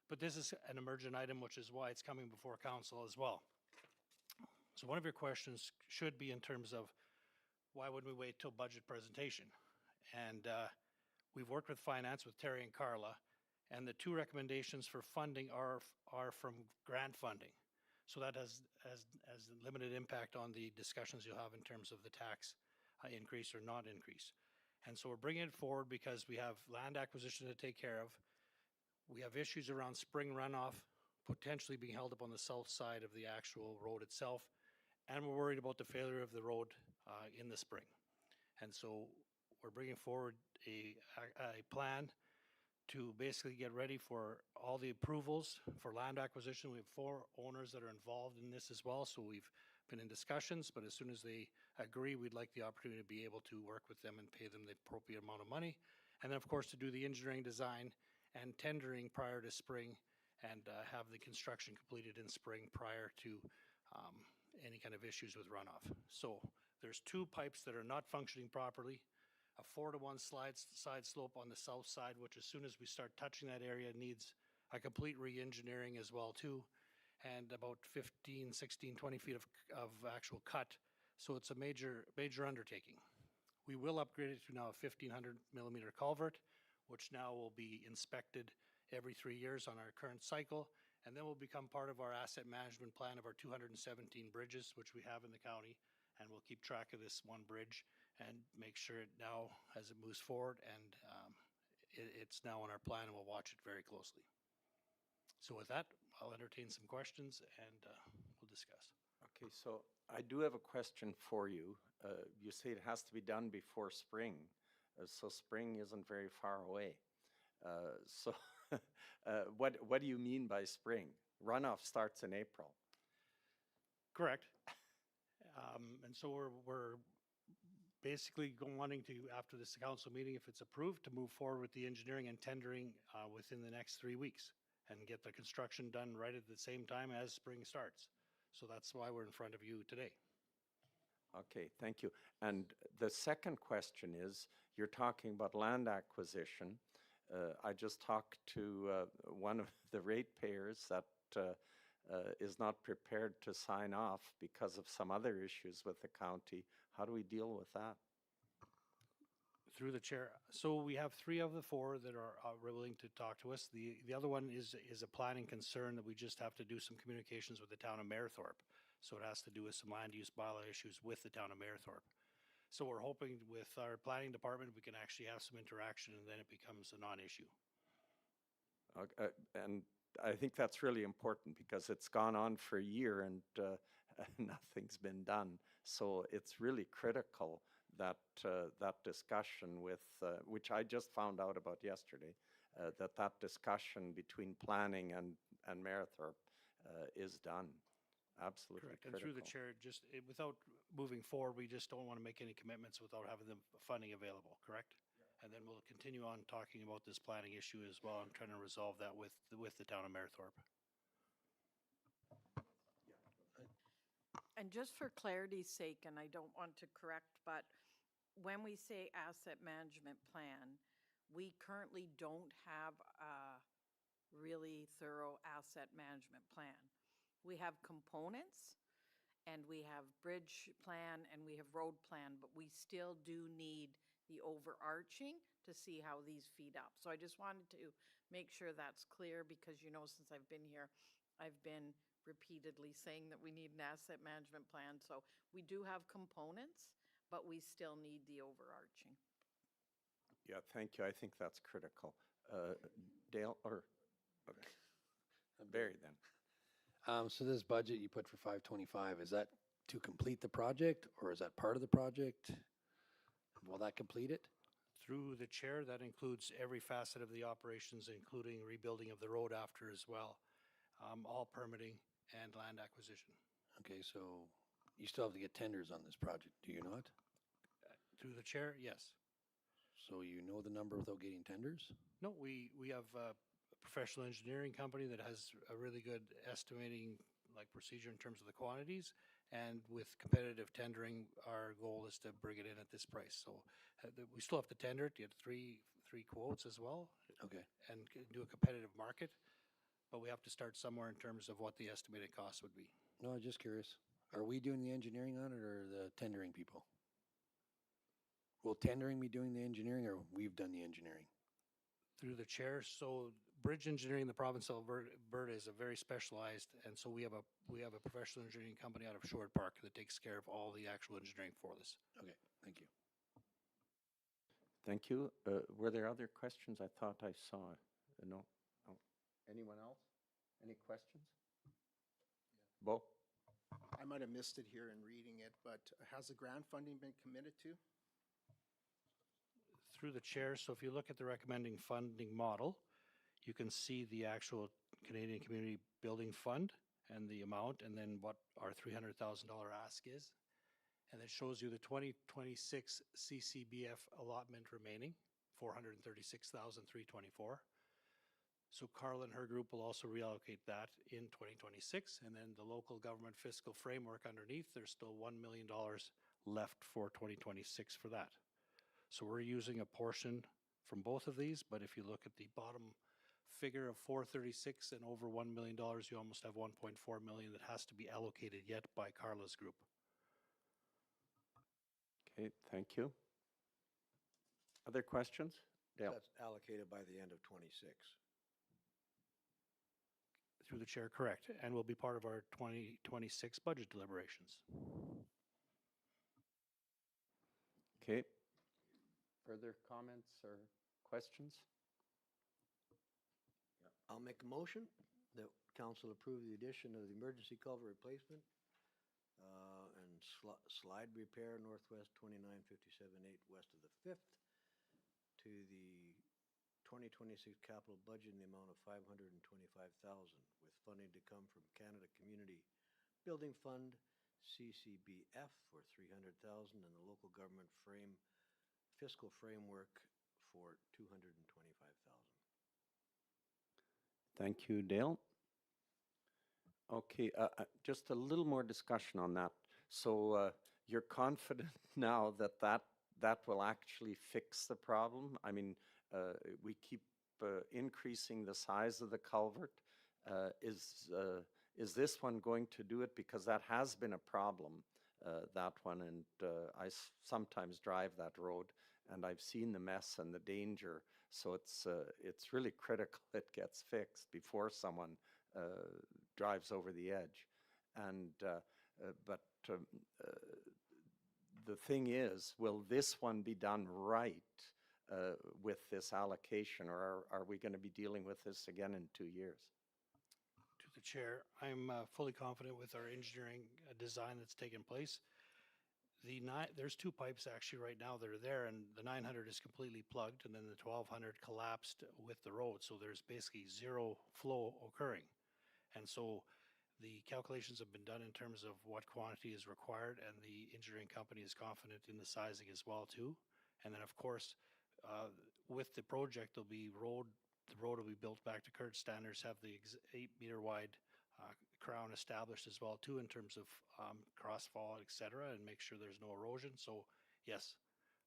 but this is an emergent item, which is why it's coming before council as well. So one of your questions should be in terms of why wouldn't we wait till budget presentation? And we've worked with finance with Terry and Carla, and the two recommendations for funding are from grant funding. So that has limited impact on the discussions you'll have in terms of the tax increase or not increase. And so we're bringing it forward because we have land acquisition to take care of. We have issues around spring runoff potentially being held up on the south side of the actual road itself. And we're worried about the failure of the road in the spring. And so we're bringing forward a plan to basically get ready for all the approvals for land acquisition. We have 4 owners that are involved in this as well. So we've been in discussions, but as soon as they agree, we'd like the opportunity to be able to work with them and pay them the appropriate amount of money. And then of course to do the engineering design and tendering prior to spring and have the construction completed in spring prior to any kind of issues with runoff. So there's 2 pipes that are not functioning properly, a 4-to-1 side slope on the south side, which as soon as we start touching that area needs a complete re-engineering as well too, and about 15, 16, 20 feet of actual cut. So it's a major undertaking. We will upgrade it to now a 1,500 millimeter culvert, which now will be inspected every 3 years on our current cycle, and then will become part of our asset management plan of our 217 bridges, which we have in the county, and we'll keep track of this one bridge and make sure it now, as it moves forward, and it's now on our plan, and we'll watch it very closely. So with that, I'll entertain some questions, and we'll discuss. Okay, so I do have a question for you. You say it has to be done before spring, so spring isn't very far away. So what do you mean by spring? Runoff starts in April. Correct. And so we're basically wanting to, after this council meeting, if it's approved, to move forward with the engineering and tendering within the next 3 weeks and get the construction done right at the same time as spring starts. So that's why we're in front of you today. Okay, thank you. And the second question is, you're talking about land acquisition. I just talked to one of the ratepayers that is not prepared to sign off because of some other issues with the county. How do we deal with that? Through the chair. So we have 3 of the 4 that are willing to talk to us. The other one is a planning concern that we just have to do some communications with the town of Mayerthorpe. So it has to do with some land use bylaw issues with the town of Mayerthorpe. So we're hoping with our planning department, we can actually have some interaction and then it becomes a non-issue. And I think that's really important because it's gone on for a year and nothing's been done. So it's really critical that that discussion with, which I just found out about yesterday, that discussion between planning and Mayerthorpe is done. Absolutely Correct. critical. And through the chair, just without moving forward, we just don't want to make any commitments without having the funding available, correct? And then we'll continue on talking about this planning issue as well and trying to resolve that with the town of Merithorpe. And just for clarity's sake, and I don't want to correct, but when we say asset management plan, we currently don't have a really thorough asset management plan. We have components, and we have bridge plan, and we have road plan, but we still do need the overarching to see how these feed up. So I just wanted to make sure that's clear, because, you know, since I've been here, I've been repeatedly saying that we need an asset management plan. So we do have components, but we still need the overarching. Yeah, thank you. I think that's critical. Dale, or, okay. Barry then. So this budget you put for 525, is that to complete the project, or is that part of the project? Will that complete it? Through the chair, that includes every facet of the operations, including rebuilding of the road after as well, all permitting and land acquisition. Okay, so you still have to get tenders on this project, do you not? Through the chair, yes. So you know the number without getting tenders? No, we have a professional engineering company that has a really good estimating like procedure in terms of the quantities. And with competitive tendering, our goal is to bring it in at this price. So we still have to tender it, get three quotes as well. Okay. And do a competitive market. But we have to start somewhere in terms of what the estimated cost would be. No, I'm just curious. Are we doing the engineering on it, or the tendering people? Will tendering be doing the engineering, or we've done the engineering? Through the chair, so bridge engineering in the province of Alberta is a very specialized, and so we have a professional engineering company out of Sherwood Park that takes care of all the actual engineering for this. Okay, thank you. Thank you. Were there other questions? I thought I saw, no. Oh. Anyone else? Any questions? Bo? I might have missed it here in reading it, but has the grant funding been committed to? Through the chair, so if you look at the recommending funding model, you can see the actual Canadian Community Building Fund and the amount, and then what our $300,000 ask is. And it shows you the 2026 CCBF allotment remaining, $436,324. So Carla and her group will also reallocate that in 2026. And then the local government fiscal framework underneath, there's still $1 million left for 2026 for that. So we're using a portion from both of these, but if you look at the bottom figure of 436 and over $1 million, you almost have 1.4 million that has to be allocated yet by Carla's group. Okay, thank you. Other questions? Dale? That's allocated by the end of 26. Through the chair, correct, and will be part of our 2026 budget deliberations. Okay. Further comments or questions? I'll make a motion that council approve the addition of the emergency culvert replacement and slide repair northwest 2957-8 west of the 5th to the 2026 capital budget in the amount of $525,000, with funding to come from Canada Community Building Fund, CCBF for $300,000, and the local government fiscal framework for $225,000. Thank you, Dale. Okay, just a little more discussion on that. So you're confident now that that will actually fix the problem? I mean, we keep increasing the size of the culvert. Is this one going to do it? Because that has been a problem, that one, and I sometimes drive that road, and I've seen the mess and the danger. So it's really critical it gets fixed before someone drives over the edge. And but the thing is, will this one be done right with this allocation, or are we going to be dealing with this again in 2 years? To the chair, I'm fully confident with our engineering design that's taken place. There's two pipes actually right now that are there, and the 900 is completely plugged, and then the 1200 collapsed with the road. So there's basically zero flow occurring. And so the calculations have been done in terms of what quantity is required, and the engineering company is confident in the sizing as well too. And then of course, with the project, the road will be built back to current standards, have the 8-meter wide crown established as well too in terms of crossfall, et cetera, and make sure there's no erosion. So yes,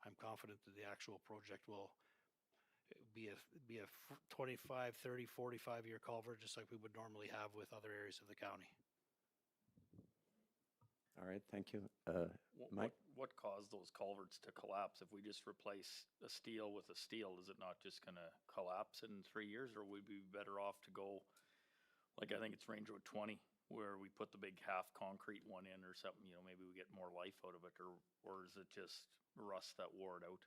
I'm confident that the actual project will be a 25, 30, 45-year culvert, just like we would normally have with other areas of the county. All right, thank you. What, Mike? what caused those culverts to collapse? If we just replace a steel with a steel, is it not just gonna collapse in 3 years, or would we be better off to go, like I think it's Range Road 20, where we put the big half concrete one in or something, you know, maybe we get more life out of it, or is it just rust that wore it out?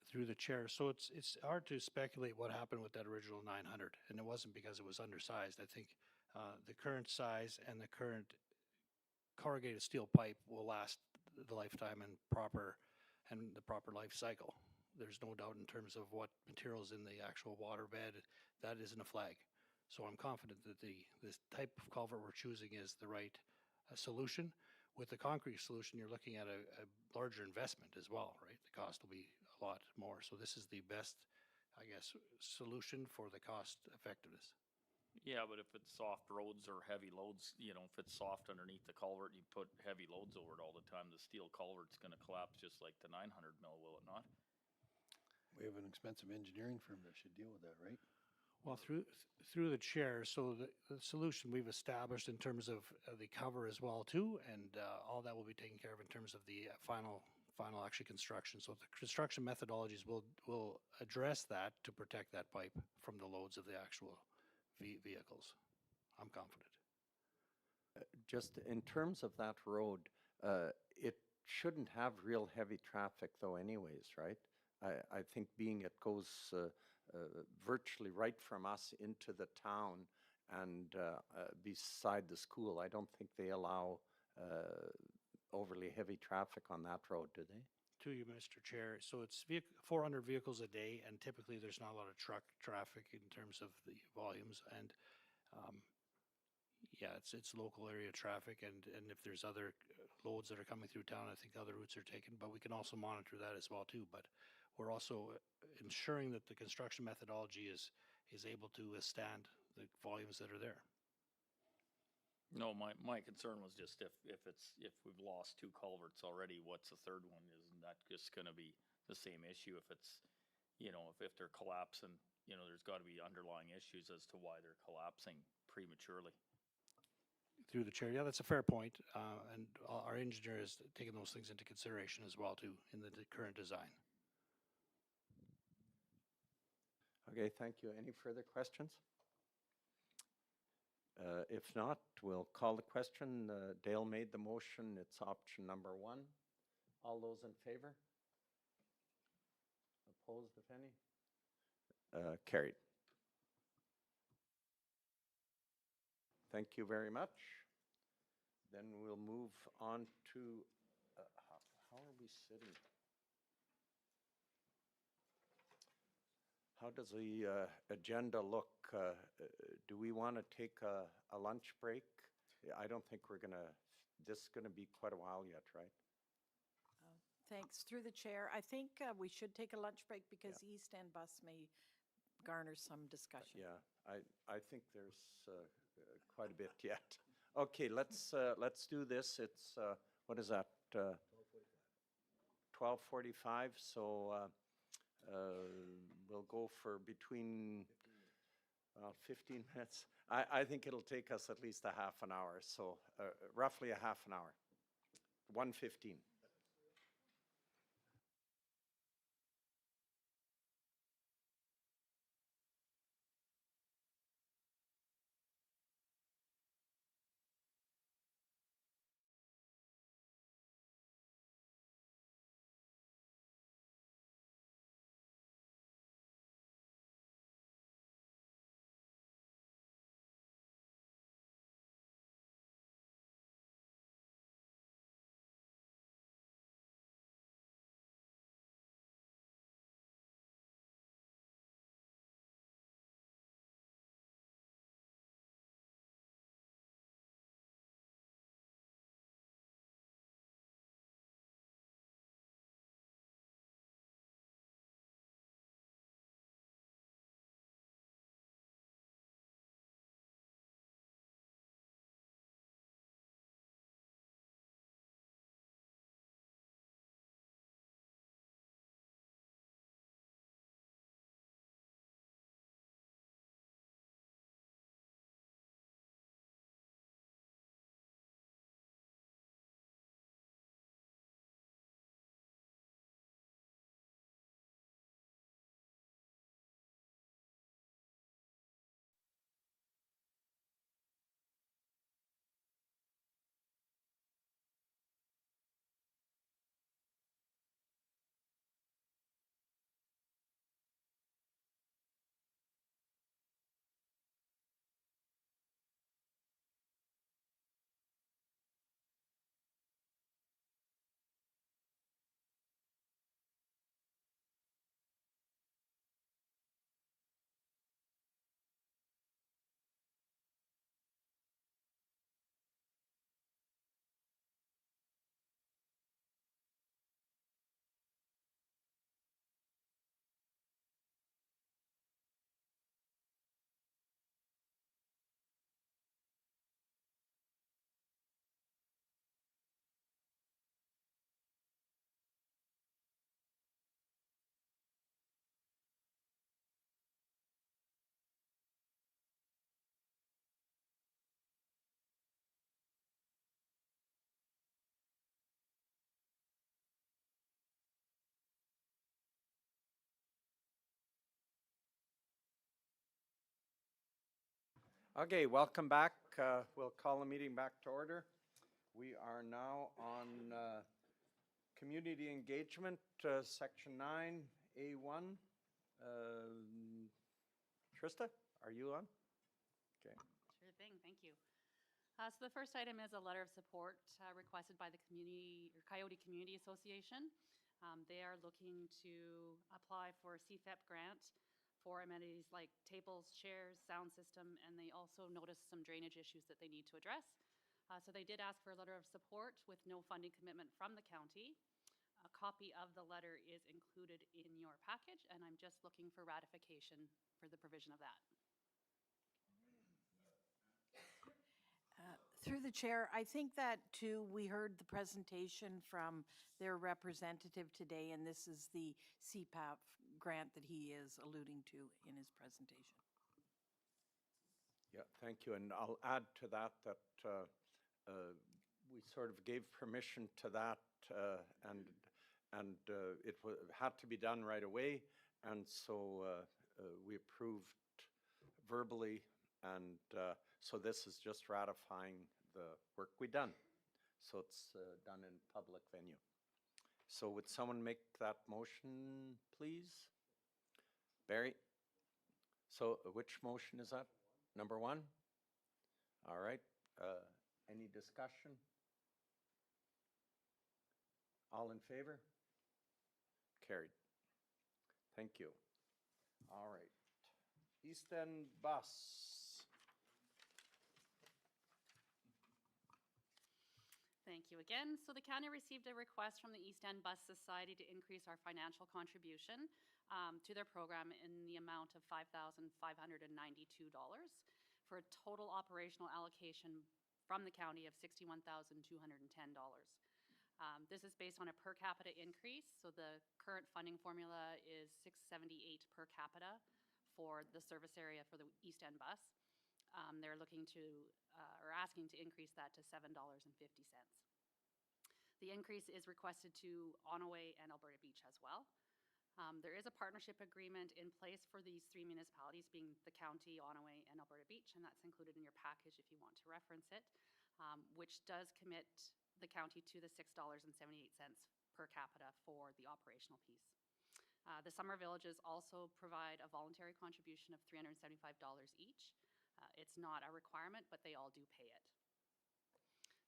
Through the chair. So it's hard to speculate what happened with that original 900, and it wasn't because it was undersized. I think the current size and the current corrugated steel pipe will last the lifetime and the proper life cycle. There's no doubt in terms of what materials in the actual waterbed. That isn't a flag. So I'm confident that this type of culvert we're choosing is the right solution. With the concrete solution, you're looking at a larger investment as well, right? The cost will be a lot more. So this is the best, I guess, solution for the cost effectiveness. Yeah, but if it's soft roads or heavy loads, you know, if it's soft underneath the culvert, you put heavy loads over it all the time, the steel culvert's gonna collapse just like the 900 mil, will it not? We have an expensive engineering firm that should deal with that, right? Well, through the chair, so the solution we've established in terms of the cover as well too, and all that will be taken care of in terms of the final actually construction. So the construction methodologies will address that to protect that pipe from the loads of the actual vehicles. I'm confident. Just in terms of that road, it shouldn't have real heavy traffic though anyways, right? I think being it goes virtually right from us into the town and beside the school, I don't think they allow overly heavy traffic on that road, do they? To you, Mr. Chair. So it's 400 vehicles a day, and typically there's not a lot of truck traffic in terms of the volumes. And yeah, it's local area traffic, and if there's other loads that are coming through town, I think other routes are taken. But we can also monitor that as well too. But we're also ensuring that the construction methodology is able to withstand the volumes that are there. No, my concern was just if we've lost 2 culverts already, what's the third one? Isn't that just gonna be the same issue if it's, you know, if they're collapsing, you know, there's gotta be underlying issues as to why they're collapsing prematurely. Through the chair, yeah, that's a fair point. And our engineer has taken those things into consideration as well too in the current design. Okay, thank you. Any further questions? If not, we'll call the question. Dale made the motion. It's option number 1. All those in favor? Opposed, if any? Carried. Thank you very much. Then we'll move on to, how are we sitting? How does the agenda look? Do we want to take a lunch break? I don't think this is gonna be quite a while yet, right? Thanks. Through the chair, I think we should take a lunch break because East End bus may garner some discussion. Yeah, I think there's quite a bit yet. Okay, let's do this. It's, what is that? 12:45, so we'll go for between 15 minutes. I think it'll take us at least a half an hour, so roughly a half an hour. 1:15. Okay, welcome back. We'll call the meeting back to order. We are now on community engagement, section 9, A1. Trista, are you on? Okay. Sure thing, thank you. So the first item is a letter of support requested by the Coyote Community Association. They are looking to apply for a CFEP grant for amenities like tables, chairs, sound system, and they also noticed some drainage issues that they need to address. So they did ask for a letter of support with no funding commitment from the county. A copy of the letter is included in your package, and I'm just looking for ratification for the provision of that. Through the chair, I think that too, we heard the presentation from their representative today, and this is the CPAP grant that he is alluding to in his presentation. Yeah, thank you. And I'll add to that we sort of gave permission to that and it had to be done right away. And so we approved verbally, and so this is just ratifying the work we done. So it's done in public venue. So would someone make that motion, please? Barry? So which motion is that? Number 1? All right. Any discussion? All in favor? Carried. Thank you. All right. East End Bus. Thank you again. So the county received a request from the East End Bus Society to increase our financial contribution to their program in the amount of $5,592 for a total operational allocation from the county of $61,210. This is based on a per capita increase. So the current funding formula is $678 per capita for the service area for the East End Bus. They're looking to, or asking to increase that to $7.50. The increase is requested to Onaway and Alberta Beach as well. There is a partnership agreement in place for these 3 municipalities, being the county, Onaway, and Alberta Beach, and that's included in your package if you want to reference it, which does commit the county to the $6.78 per capita for the operational piece. The summer villages also provide a voluntary contribution of $375 each. It's not a requirement, but they all do pay it.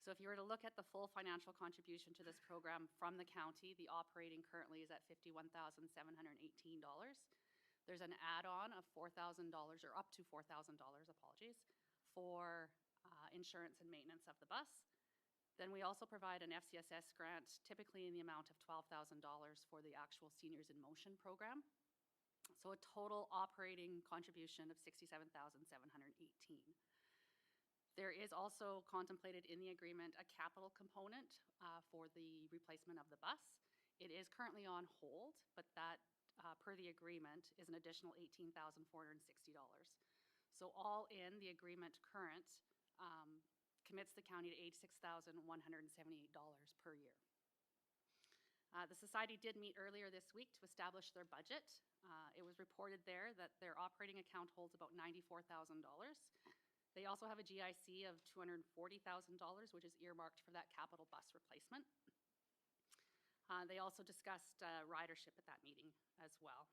So if you were to look at the full financial contribution to this program from the county, the operating currently is at $51,718. There's an add-on of $4,000, or up to $4,000, apologies, for insurance and maintenance of the bus. Then we also provide an FCSS grant, typically in the amount of $12,000 for the actual Seniors in Motion program. So a total operating contribution of $67,718. There is also contemplated in the agreement a capital component for the replacement of the bus. It is currently on hold, but that, per the agreement, is an additional $18,460. So all in, the agreement current commits the county to $86,178 per year. The society did meet earlier this week to establish their budget. It was reported there that their operating account holds about $94,000. They also have a GIC of $240,000, which is earmarked for that capital bus replacement. They also discussed ridership at that meeting as well.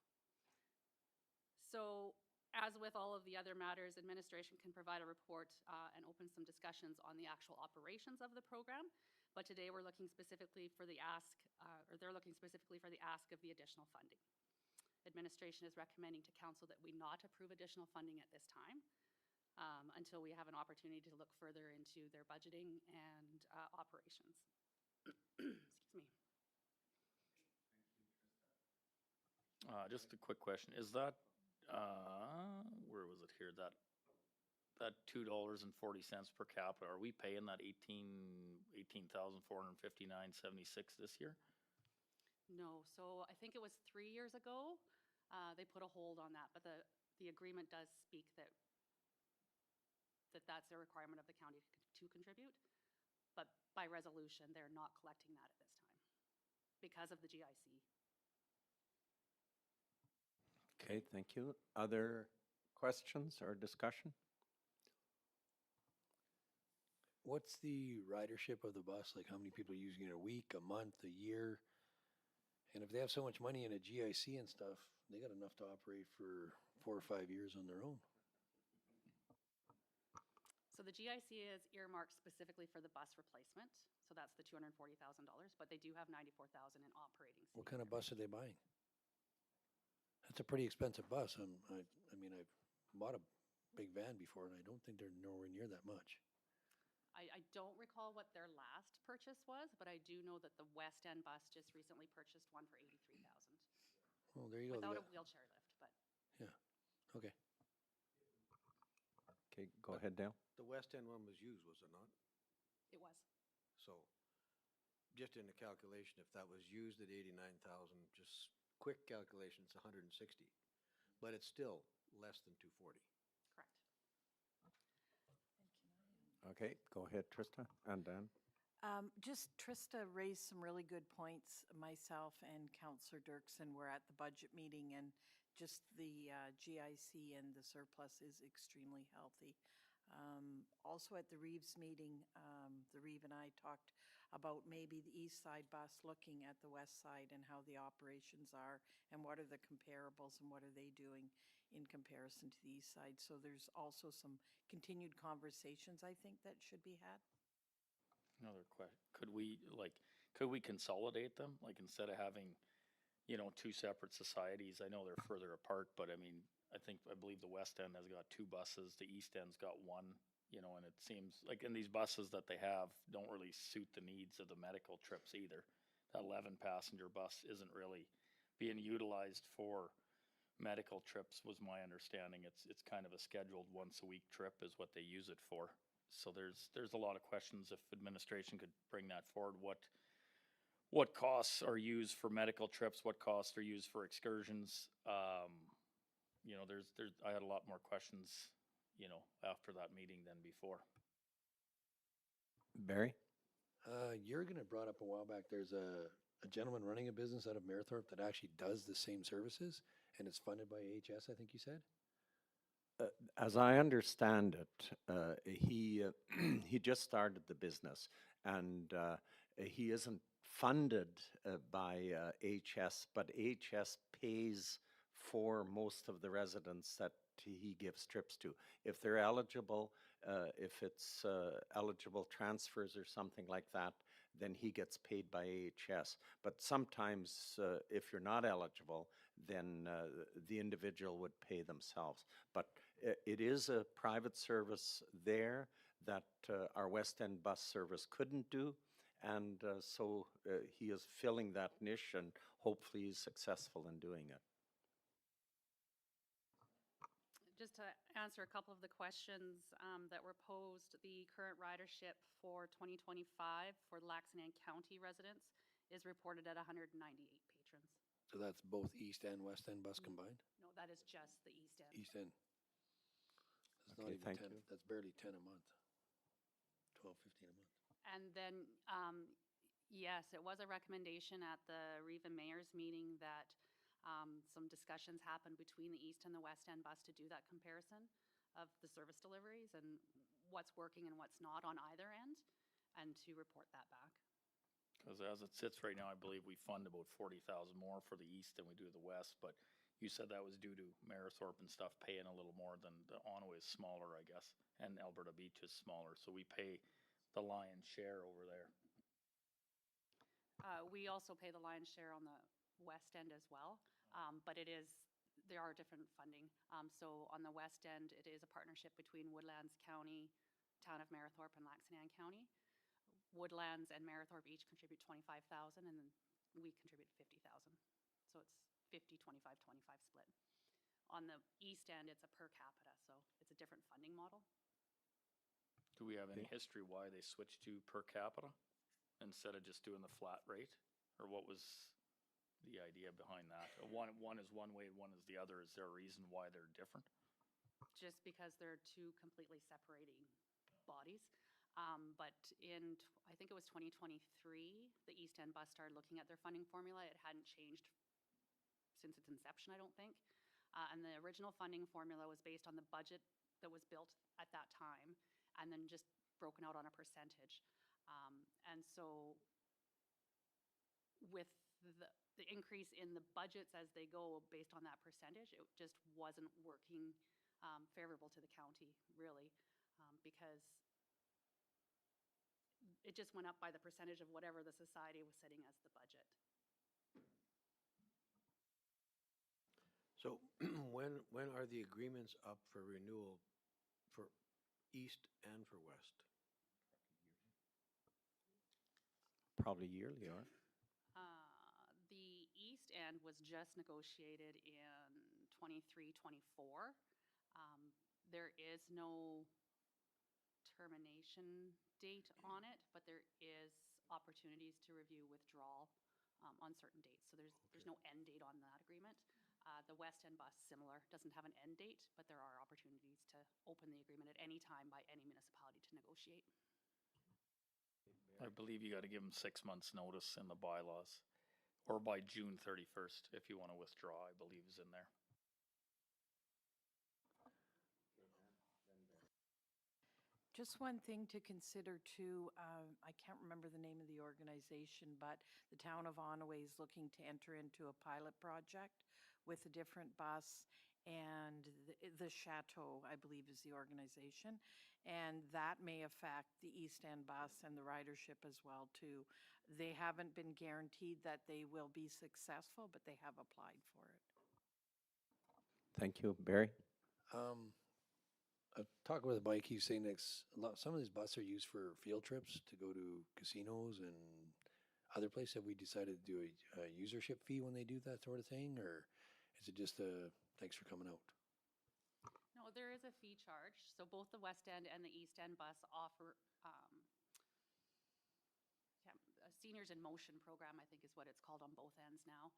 So as with all of the other matters, administration can provide a report and open some discussions on the actual operations of the program. But today we're looking specifically for the ask, or they're looking specifically for the ask of the additional funding. Administration is recommending to council that we not approve additional funding at this time until we have an opportunity to look further into their budgeting and operations. Excuse me. Just a quick question. Is that, where was it here? That $2.40 per capita, are we paying that $18,459.76 this year? No, so I think it was 3 years ago, they put a hold on that, but the agreement does speak that that's a requirement of the county to contribute. But by resolution, they're not collecting that at this time because of the GIC. Okay, thank you. Other questions or discussion? what's the ridership of the bus? Like how many people are using it a week, a month, a year? And if they have so much money in a GIC and stuff, they got enough to operate for 4 or 5 years on their own. So the GIC is earmarked specifically for the bus replacement, so that's the $240,000, but they do have $94,000 in operating. What kind of bus are they buying? That's a pretty expensive bus. I mean, I've bought a big van before, and I don't think they're nowhere near that much. I don't recall what their last purchase was, but I do know that the West End bus just recently purchased one for $83,000. Well, there you go. Without a wheelchair lift, but. Yeah, okay. Okay, go ahead, Dale. The West End one was used, was it not? It was. So, just in the calculation, if that was used at 89,000, just quick calculation, it's 160. But it's still less than 240. Correct. Okay, go ahead, Trista and Dan. Just Trista raised some really good points. Myself and Councillor Dirksen were at the budget meeting, and just the GIC and the surplus is extremely healthy. Also at the Reeves meeting, the Reeve and I talked about maybe the east side bus looking at the west side and how the operations are and what are the comparables and what are they doing in comparison to the east side. So there's also some continued conversations, I think, that should be had. Another question, could we consolidate them? Like instead of having, two separate societies, I know they're further apart, but I mean, I believe the West End has got 2 buses, the East End's got 1, and it seems like, and these buses that they have don't really suit the needs of the medical trips either. That 11 passenger bus isn't really being utilized for medical trips was my understanding. It's kind of a scheduled once a week trip is what they use it for. So there's a lot of questions if administration could bring that forward. What costs are used for medical trips? What costs are used for excursions? I had a lot more questions, after that meeting than before. Barry? Jurgen had brought up a while back, there's a gentleman running a business out of Mayerthorpe that actually does the same services, and it's funded by AHS, I think you said? As I understand it, he just started the business, and he isn't funded by HS, but HS pays for most of the residents that he gives trips to. If they're eligible, if it's eligible transfers or something like that, then he gets paid by AHS. But sometimes if you're not eligible, then the individual would pay themselves. But it is a private service there that our West End bus service couldn't do. And so he is filling that niche, and hopefully he's successful in doing it. Just to answer a couple of the questions that were posed, the current ridership for 2025 for Lac-Saint-Anne County residents is reported at 198 patrons. So that's both East and West End bus combined? No, that is just the East End. East End. That's not Okay, even thank 10, you. that's barely 10 a month. 12, 15 a month. And then, yes, it was a recommendation at the Reeve and Mayor's meeting that some discussions happened between the East and the West End bus to do that comparison of the service deliveries and what's working and what's not on either end, and to report that back. Because as it sits right now, I believe we fund about 40,000 more for the East than we do the West, but you said that was due to Mayerthorpe and stuff paying a little more than the Onaway is smaller, I guess, and Alberta Beach is smaller, so we pay the lion's share over there. We also pay the lion's share on the West End as well, but there are different funding. So on the West End, it is a partnership between Woodlands County, Town of Mayerthorpe, and Lac-Saint-Anne County. Woodlands and Mayerthorpe each contribute 25,000, and then we contribute 50,000. So it's 50, 25, 25 split. On the East End, it's a per capita, so it's a different funding model. Do we have any history why they switched to per capita instead of just doing the flat rate? Or what was the idea behind that? One is one way, one is the other. Is there a reason why they're different? Just because they're two completely separating bodies. But I think it was 2023, the East End bus started looking at their funding formula. It hadn't changed since its inception, I don't think. And the original funding formula was based on the budget that was built at that time. And then just broken out on a percentage. And so with the increase in the budgets as they go based on that percentage, it just wasn't working favorable to the county, really, because it just went up by the percentage of whatever the society was setting as the budget. So when are the agreements up for renewal for east and for west? Probably yearly, or? The east end was just negotiated in 23, 24. There is no termination date on it, but there is opportunities to review withdrawal on certain dates. So there's no end date on that agreement. The West End bus, similar, doesn't have an end date, but there are opportunities to open the agreement at any time by any municipality to negotiate. I believe you gotta give them 6 months' notice in the bylaws, or by June 31st, if you wanna withdraw, I believe is in there. Just one thing to consider too, I can't remember the name of the organization, but the town of Onaway is looking to enter into a pilot project with a different bus, and the Chateau, I believe, is the organization. And that may affect the East End bus and the ridership as well too. They haven't been guaranteed that they will be successful, but they have applied for it. Thank you. Barry? Talking with Mike, he's saying that some of these buses are used for field trips to go to casinos and other places. Have we decided to do a usership fee when they do that sort of thing, or is it just a thanks for coming out? No, there is a fee charge. So both the West End and the East End bus offer a Seniors in Motion program, I think is what it's called on both ends now.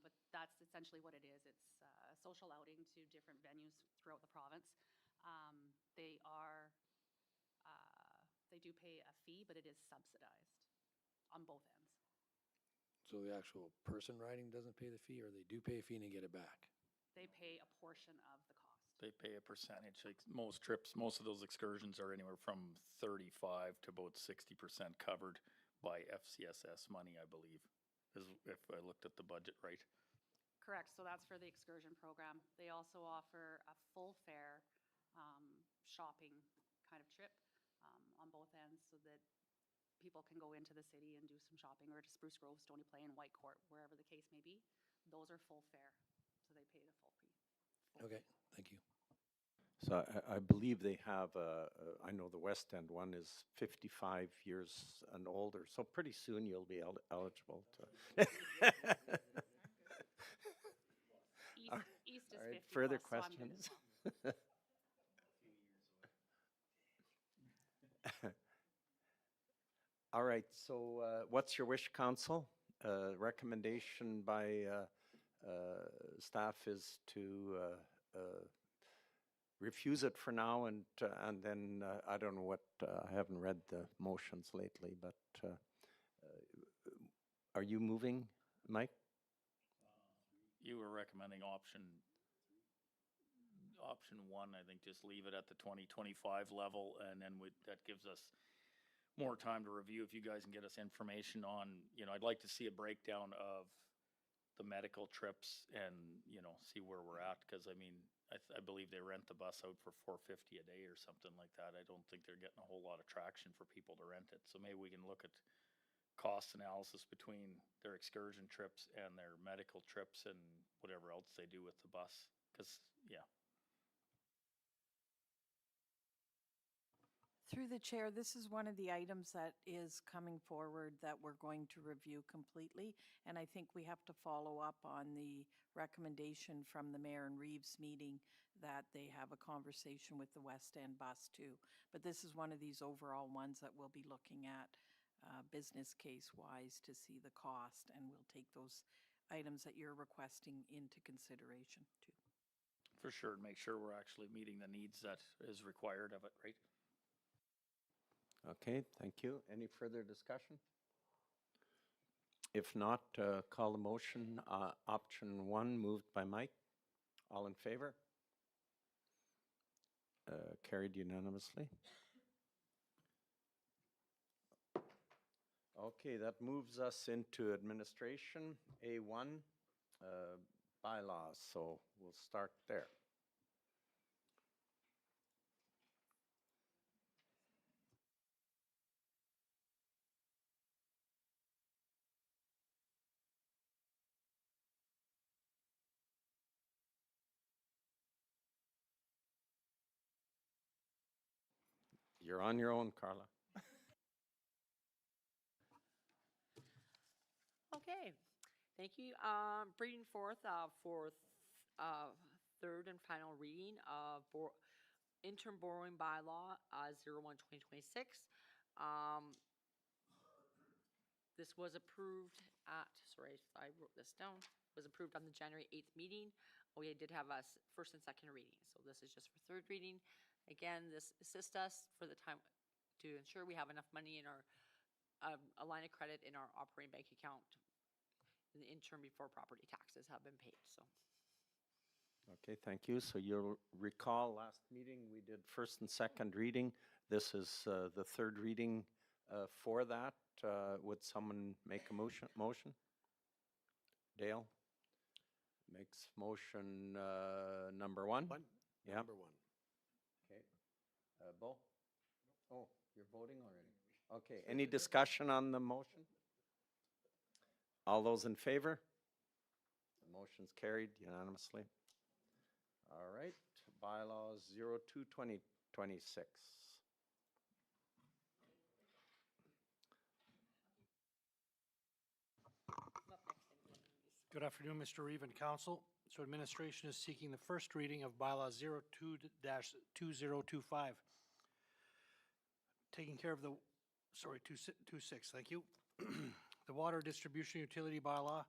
But that's essentially what it is. It's a social outing to different venues throughout the province. They do pay a fee, but it is subsidized on both ends. So the actual person riding doesn't pay the fee, or they do pay a fee and they get it back? They pay a portion of the cost. They pay a percentage, like most trips, most of those excursions are anywhere from 35 to about 60% covered by FCSS money, I believe, if I looked at the budget right. Correct, so that's for the excursion program. They also offer a full fare shopping kind of trip on both ends so that people can go into the city and do some shopping, or to Spruce Grove, Stony Plain, Whitecourt, wherever the case may be. Those are full fare, so they pay the full fee. Okay, thank you. So I believe they have, I know the West End one is 55 years and older, so pretty soon you'll be eligible to. East is All right, 50 further plus, so I'm good questions? as well. All right, so what's your wish, council? Recommendation by staff is to refuse it for now, and then I don't know what, I haven't read the motions lately, but are you moving, Mike? You were recommending option one, I think just leave it at the 2025 level, and then that gives us more time to review if you guys can get us information on, I'd like to see a breakdown of the medical trips and, see where we're at, because I mean, I believe they rent the bus out for $4.50 a day or something like that. I don't think they're getting a whole lot of traction for people to rent it. So maybe we can look at cost analysis between their excursion trips and their medical trips and whatever else they do with the bus. Because, yeah. Through the chair, this is one of the items that is coming forward that we're going to review completely. And I think we have to follow up on the recommendation from the mayor and Reeves meeting that they have a conversation with the West End bus too. But this is one of these overall ones that we'll be looking at business case wise to see the cost, and we'll take those items that you're requesting into consideration too. For sure, make sure we're actually meeting the needs that is required of it, right? Okay, thank you. Any further discussion? If not, call the motion. Option one, moved by Mike. All in favor? Carried unanimously. Okay, that moves us into administration, A1, bylaws, so we'll start there. You're on your own, Carla. Okay, thank you. Bringing forth for third and final reading of interim borrowing bylaw 01/2026. This was approved at, sorry, I wrote this down, was approved on the January 8th meeting. We did have a first and second reading, so this is just for third reading. Again, this assists us for the time to ensure we have enough money in our, a line of credit in our operating bank account in the interim before property taxes have been paid, so. Okay, thank you. So you'll recall last meeting, we did first and second reading. This is the third reading for that. Would someone make a motion? Dale makes motion number one. Yeah. Number one. Okay. Bo? Oh, you're voting already. Okay, any discussion on the motion? All those in favor? The motion's carried unanimously. All right, bylaws 02/2026. Good afternoon, Mr. Reeve and Council. So administration is seeking the first reading of bylaw 02-2025. Taking care of the, sorry, 26, thank you. The water distribution utility bylaw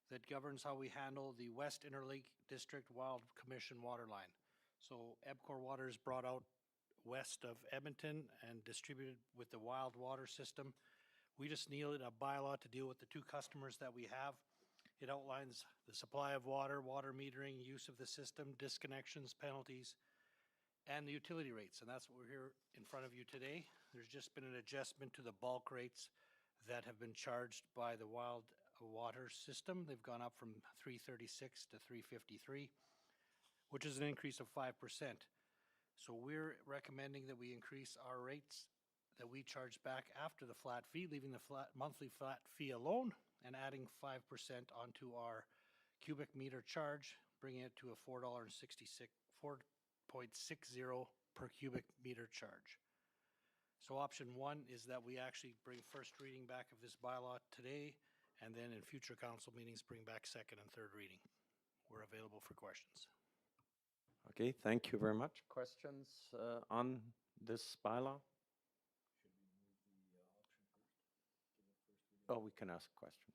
that governs how we handle the West Interlake District Wild Commission water line. So EBCOR water is brought out west of Edmonton and distributed with the Wild water system. We just needed a bylaw to deal with the two customers that we have. It outlines the supply of water, water metering, use of the system, disconnections, penalties, and the utility rates. And that's what we're here in front of you today. There's just been an adjustment to the bulk rates that have been charged by the Wild water system. They've gone up from 336 to 353, which is an increase of 5%. So we're recommending that we increase our rates that we charge back after the flat fee, leaving the monthly flat fee alone and adding 5% onto our cubic meter charge, bringing it to a $4.60 per cubic meter charge. So option one is that we actually bring first reading back of this bylaw today, and then in future council meetings, bring back second and third reading. We're available for questions. Okay, thank you very much. Questions on this bylaw? Oh, we can ask a question.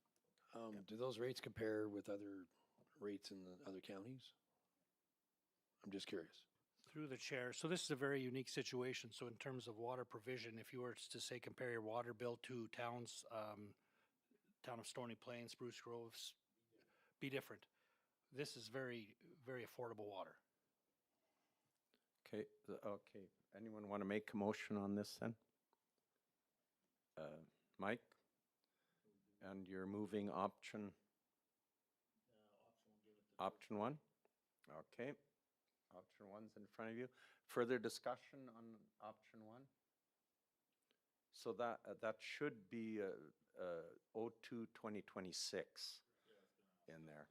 Do those rates compare with other rates in the other counties? I'm just curious. Through the chair. So this is a very unique situation. So in terms of water provision, if you were to say compare your water bill to towns, town of Stony Plain, Spruce Groves, be different. This is very, very affordable water. Okay, okay. Anyone want to make a motion on this then? Mike? And you're moving option? Option one? Okay. Option one's in front of you. Further discussion on option one? So that should be 02/2026 in there.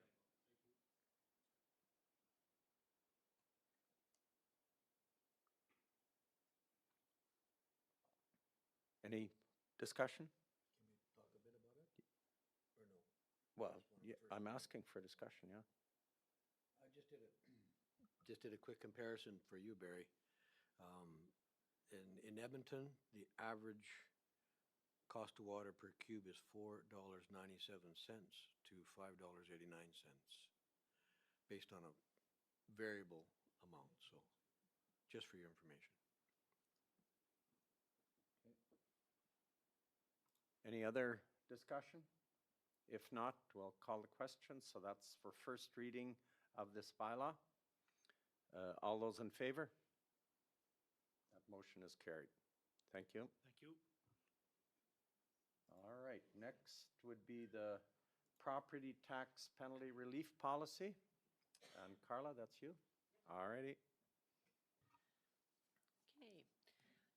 Any discussion? Can we talk a bit about it, or no? Well, yeah, I'm asking for discussion, yeah. I just did a quick comparison for you, Barry. In Edmonton, the average cost of water per cube is $4.97 to $5.89, based on a variable amount, so just for your information. Any other discussion? If not, we'll call the question. So that's for first reading of this bylaw. All those in favor? That motion is carried. Thank you. Thank you. All right, next would be the property tax penalty relief policy. And Carla, that's you? All righty. Okay.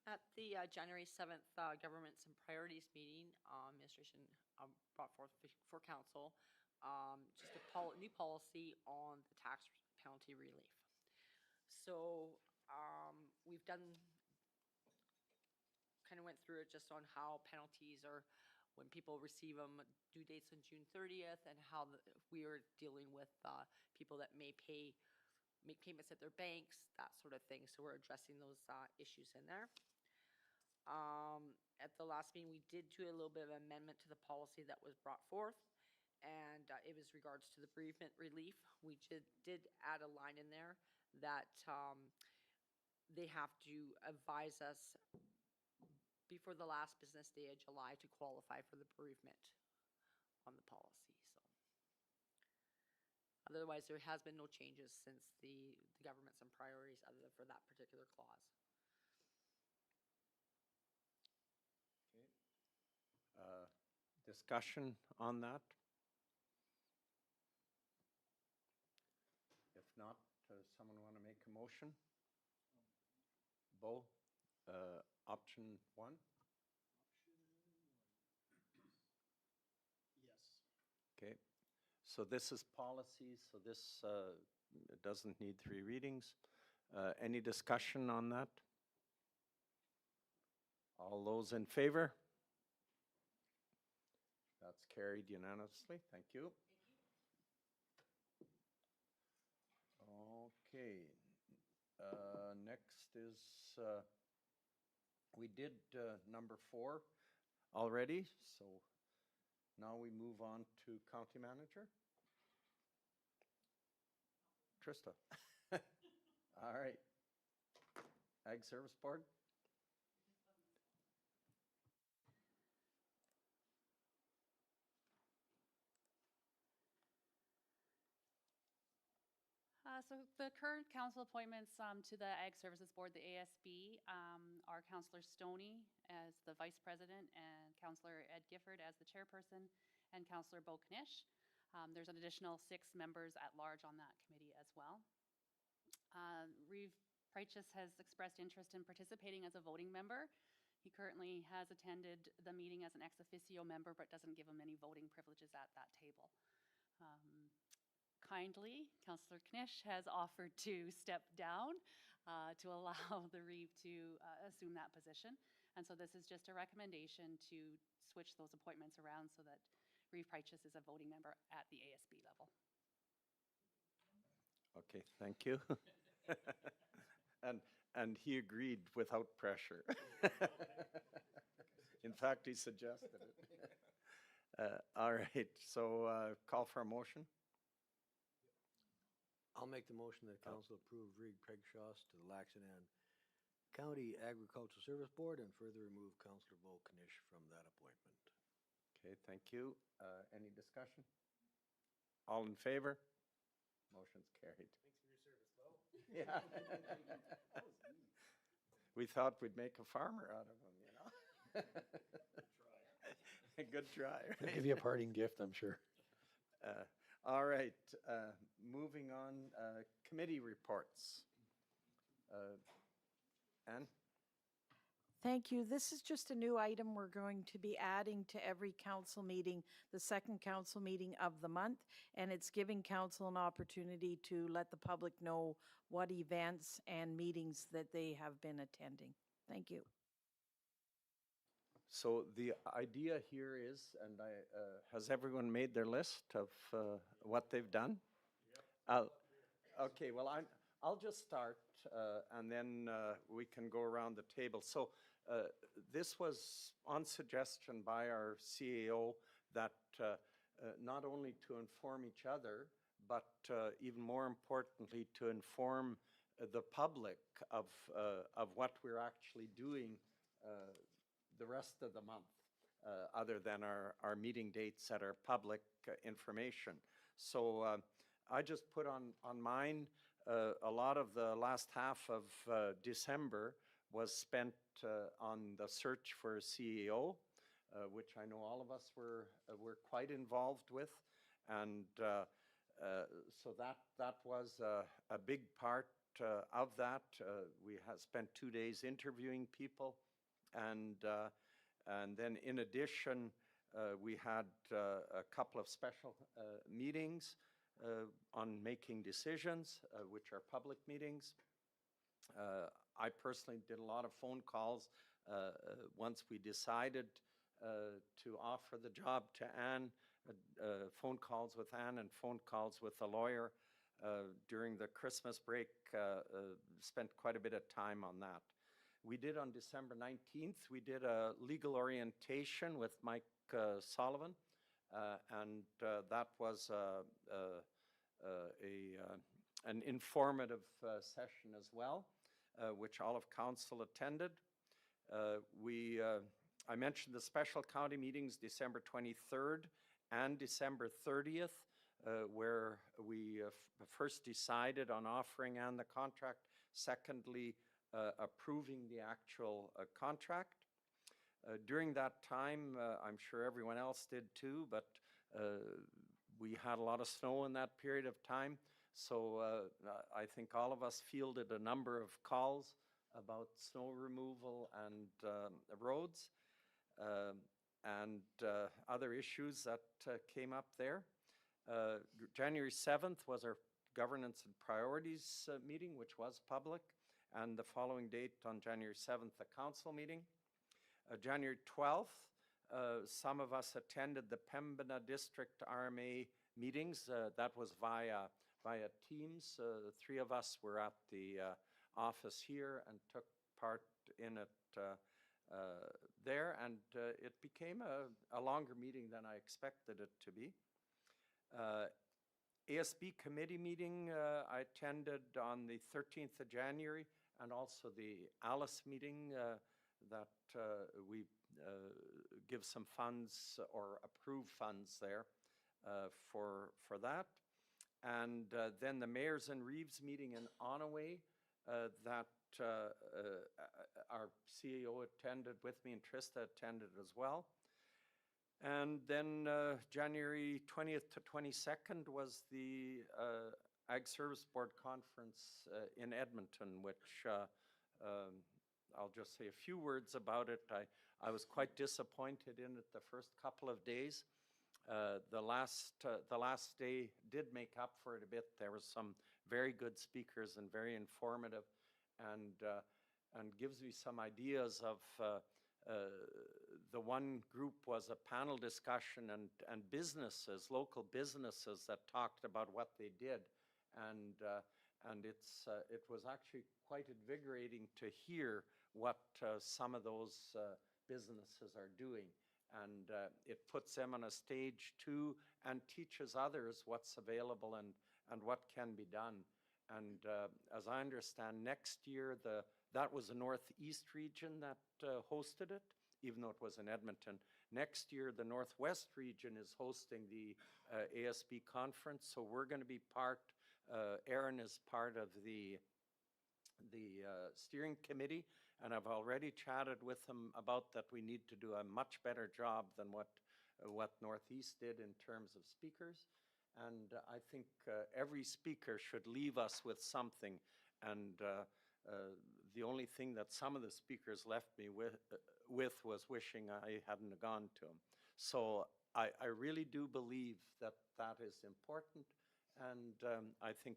At the January 7th Governments and Priorities meeting, administration brought forth for council just a new policy on the tax penalty relief. So we've done, kind of went through it just on how penalties are, when people receive them, due dates on June 30th, and how we are dealing with people that may make payments at their banks, that sort of thing. So we're addressing those issues in there. At the last meeting, we did do a little bit of amendment to the policy that was brought forth, and it was regards to the bereavement relief. We did add a line in there that they have to advise us before the last business day of July to qualify for the bereavement on the policy. So otherwise, there has been no changes since the governments and priorities other than for that particular clause. Discussion on that? If not, does someone want to make a motion? Bo, option 1? Yes. Okay, so this is policy, so this doesn't need 3 readings. Any discussion on that? All those in favor? That's carried unanimously. Thank you. Okay. Next is, we did number 4 already, so now we move on to county manager. Trista. All right. Ag Service Board. So the current council appointments to the Ag Services Board, the ASB, are Councillor Stoney as the Vice President and Councillor Ed Gifford as the Chairperson and Councillor Bo Knish. There's an additional 6 members at large on that committee as well. Reeve Preichus has expressed interest in participating as a voting member. He currently has attended the meeting as an ex officio member, but doesn't give him any voting privileges at that table. Kindly, Councillor Knish has offered to step down to allow the Reeve to assume that position. And so this is just a recommendation to switch those appointments around so that Reeve Preichus is a voting member at the ASB level. Okay, thank you. And he agreed without pressure. In fact, he suggested it. All right, so call for a motion. I'll make the motion that council approve Reeve Preichus to the Laxanan County Agricultural Service Board and further remove Councillor Bo Knish from that appointment. Okay, thank you. Any discussion? All in favor? Motion's carried. Thanks for your service, Bo. Yeah. We thought we'd make a farmer out of him, you know? Good try. I'll give you a parting gift, I'm sure. All right, moving on, committee reports. Ann? Thank you. This is just a new item we're going to be adding to every council meeting, the second council meeting of the month, and it's giving council an opportunity to let the public know what events and meetings that they have been attending. Thank you. So the idea here is, and has everyone made their list of what they've done? Okay, well, I'll just start, and then we can go around the table. So this was on suggestion by our CAO that not only to inform each other, but even more importantly, to inform the public of what we're actually doing the rest of the month, other than our meeting dates that are public information. So I just put on mine, a lot of the last half of December was spent on the search for a CEO. which I know all of us were quite involved with. And so that was a big part of that. We have spent 2 days interviewing people, and then in addition, we had a couple of special meetings on making decisions, which are public meetings. I personally did a lot of phone calls once we decided to offer the job to Anne, phone calls with Anne and phone calls with the lawyer during the Christmas break, spent quite a bit of time on that. We did on December 19th, we did a legal orientation with Mike Sullivan, and that was an informative session as well, which all of council attended. I mentioned the special county meetings December 23rd and December 30th, where we first decided on offering Anne the contract, secondly, approving the actual contract. During that time, I'm sure everyone else did too, but we had a lot of snow in that period of time. So I think all of us fielded a number of calls about snow removal and roads and other issues that came up there. January 7th was our governance and priorities meeting, which was public, and the following date on January 7th, the council meeting. January 12th, some of us attended the Pembina District RMA meetings. That was via Teams. The three of us were at the office here and took part in it there, and it became a longer meeting than I expected it to be. ASB committee meeting I attended on the 13th of January, and also the Alice meeting that we give some funds or approve funds there for that. And then the Mayors and Reeves meeting in Onaway that our CAO attended with me, and Trista attended as well. And then January 20th to 22nd was the Ag Service Board Conference in Edmonton, which I'll just say a few words about it. I was quite disappointed in it the first couple of days. The last day did make up for it a bit. There was some very good speakers and very informative, and gives me some ideas of the one group was a panel discussion and businesses, local businesses that talked about what they did, and it was actually quite invigorating to hear what some of those businesses are doing. And it puts them on a stage too, and teaches others what's available and what can be done. And as I understand, next year, that was the Northeast region that hosted it, even though it was in Edmonton. Next year, the Northwest region is hosting the ASB conference, so we're going to be part, Aaron is part of the steering committee, and I've already chatted with him about that we need to do a much better job than what Northeast did in terms of speakers. And I think every speaker should leave us with something. And the only thing that some of the speakers left me with was wishing I hadn't gone to them. So I really do believe that that is important. And I think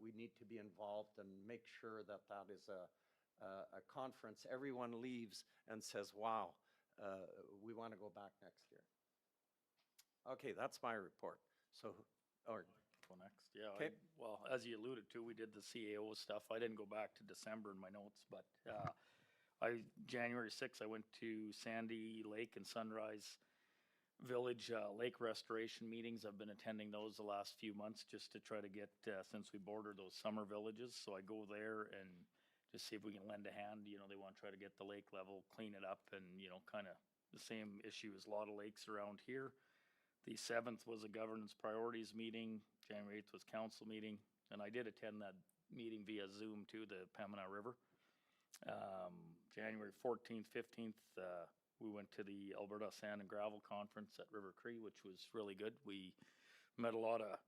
we need to be involved and make sure that that is a conference everyone leaves and says, wow, we want to go back next year. Okay, that's my report. So, or Go next, yeah. Okay. Well, as you alluded to, we did the CAO stuff. I didn't go back to December in my notes, but January 6th, I went to Sandy Lake and Sunrise Village lake restoration meetings. I've been attending those the last few months just to try to get, since we border those summer villages. So I go there and just see if we can lend a hand. You know, they want to try to get the lake level, clean it up, and, you know, kind of the same issue as a lot of lakes around here. The 7th was a governance priorities meeting. January 8th was council meeting. And I did attend that meeting via Zoom to the Pembina River. January 14th, 15th, we went to the Alberta Sand and Gravel Conference at River Cree, which was really good. We met a lot of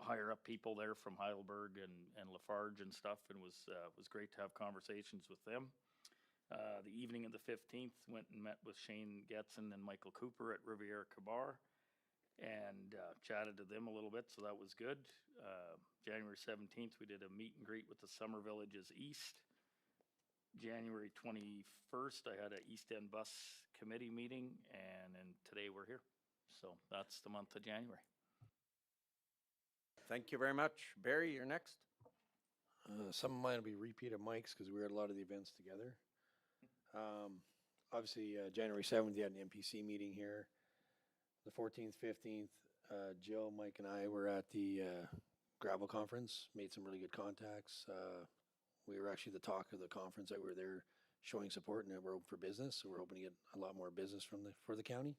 higher up people there from Heidelberg and Lafarge and stuff, and was great to have conversations with them. The evening of the 15th, went and met with Shane Getson and Michael Cooper at Riviera Cabar and chatted to them a little bit, so that was good. January 17th, we did a meet and greet with the Summer Villages East. January 21st, I had an East End Bus Committee meeting, and then today we're here. So that's the month of January. Thank you very much. Barry, you're next. Some of mine will be repeat of Mike's because we were at a lot of the events together. Obviously, January 7th, you had an MPC meeting here. The 14th, 15th, Jill, Mike, and I were at the gravel conference, made some really good contacts. We were actually the talk of the conference that we were there showing support, and that we're open for business, so we're hoping to get a lot more business for the county.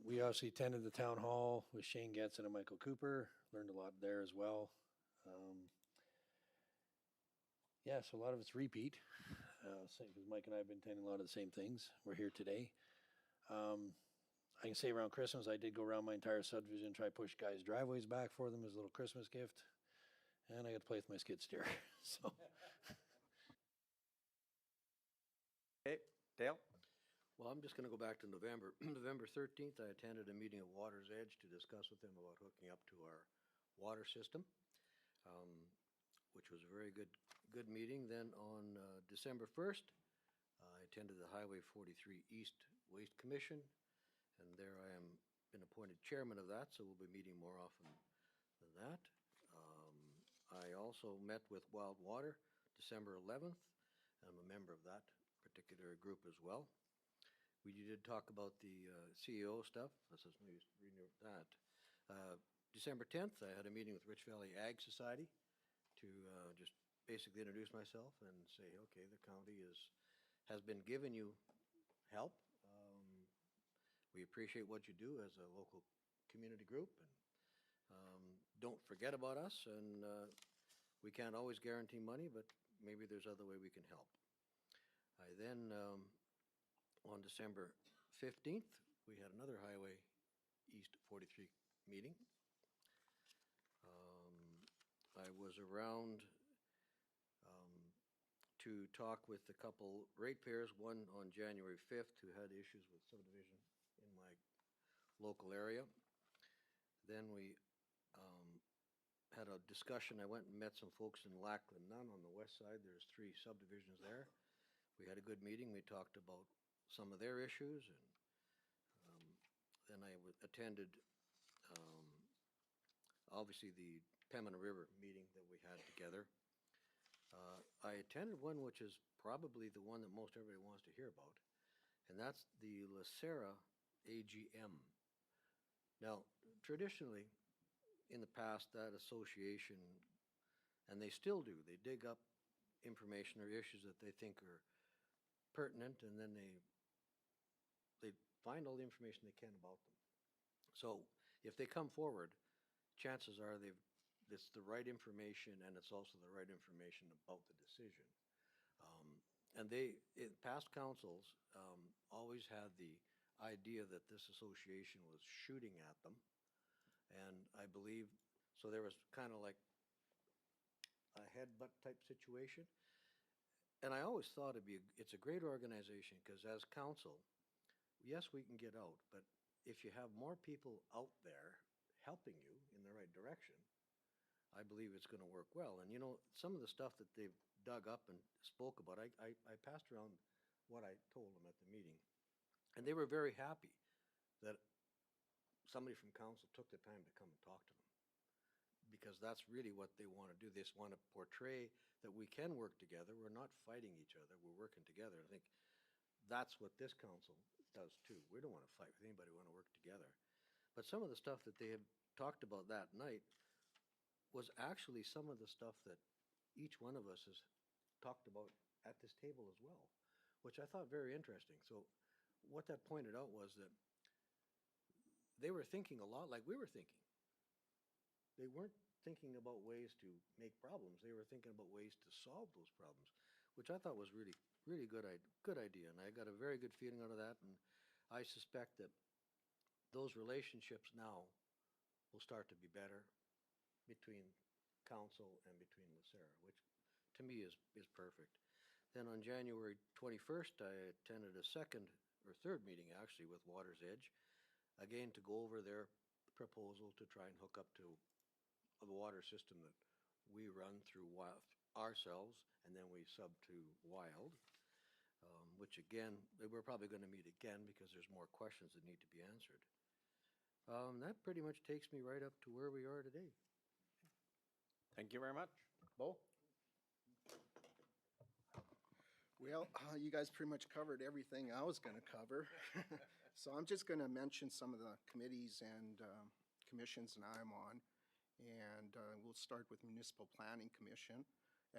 We obviously attended the town hall with Shane Getson and Michael Cooper, learned a lot there as well. Yeah, so a lot of it's repeat, because Mike and I have been attending a lot of the same things. We're here today. I can say around Christmas, I did go around my entire subdivision, try to push guys' driveways back for them as a little Christmas gift. And I got to play with my skid steer, so. Okay, Dale? Well, I'm just going to go back to November. November 13th, I attended a meeting at Water's Edge to discuss with them about hooking up to our water system, which was a very good meeting. Then on December 1st, I attended the Highway 43 East Waste Commission, and there I am been appointed chairman of that, so we'll be meeting more often than that. I also met with Wild Water December 11th. I'm a member of that particular group as well. We did talk about the CEO stuff. Let's just renew that. December 10th, I had a meeting with Rich Valley Ag Society to just basically introduce myself and say, okay, the county has been giving you help. We appreciate what you do as a local community group, and don't forget about us. And we can't always guarantee money, but maybe there's other way we can help. I then, on December 15th, we had another Highway East 43 meeting. I was around to talk with a couple ratepayers, one on January 5th who had issues with subdivision in my local area. Then we had a discussion. I went and met some folks in Lackland Nunn on the west side. There's 3 subdivisions there. We had a good meeting. We talked about some of their issues, and then I attended obviously the Pembina River meeting that we had together. I attended one which is probably the one that most everybody wants to hear about, and that's the Lacera AGM. Now, traditionally, in the past, that association, and they still do, they dig up information or issues that they think are pertinent, and then they find all the information they can about them. So if they come forward, chances are it's the right information, and it's also the right information about the decision. And past councils always had the idea that this association was shooting at them. And I believe, so there was kind of like a headbutt type situation. And I always thought it's a great organization, because as council, yes, we can get out, but if you have more people out there helping you in the right direction, I believe it's going to work well. And some of the stuff that they've dug up and spoke about, I passed around what I told them at the meeting. And they were very happy that somebody from council took the time to come and talk to them, because that's really what they want to do. They just want to portray that we can work together. We're not fighting each other. We're working together. I think that's what this council does too. We don't want to fight with anybody. We want to work together. But some of the stuff that they had talked about that night was actually some of the stuff that each one of us has talked about at this table as well, which I thought very interesting. So what that pointed out was that they were thinking a lot like we were thinking. They weren't thinking about ways to make problems. They were thinking about ways to solve those problems, which I thought was really, really good idea. And I got a very good feeling out of that. And I suspect that those relationships now will start to be better between council and between Lucera, which to me is perfect. Then on January 21st, I attended a second or third meeting actually with Water's Edge, again to go over their proposal to try and hook up to the water system that we run through ourselves, and then we sub to Wild, which again, we're probably going to meet again because there's more questions that need to be answered. That pretty much takes me right up to where we are today. Thank you very much. Bo? Well, you guys pretty much covered everything I was going to cover. So I'm just going to mention some of the committees and commissions that I'm on. And we'll start with Municipal Planning Commission,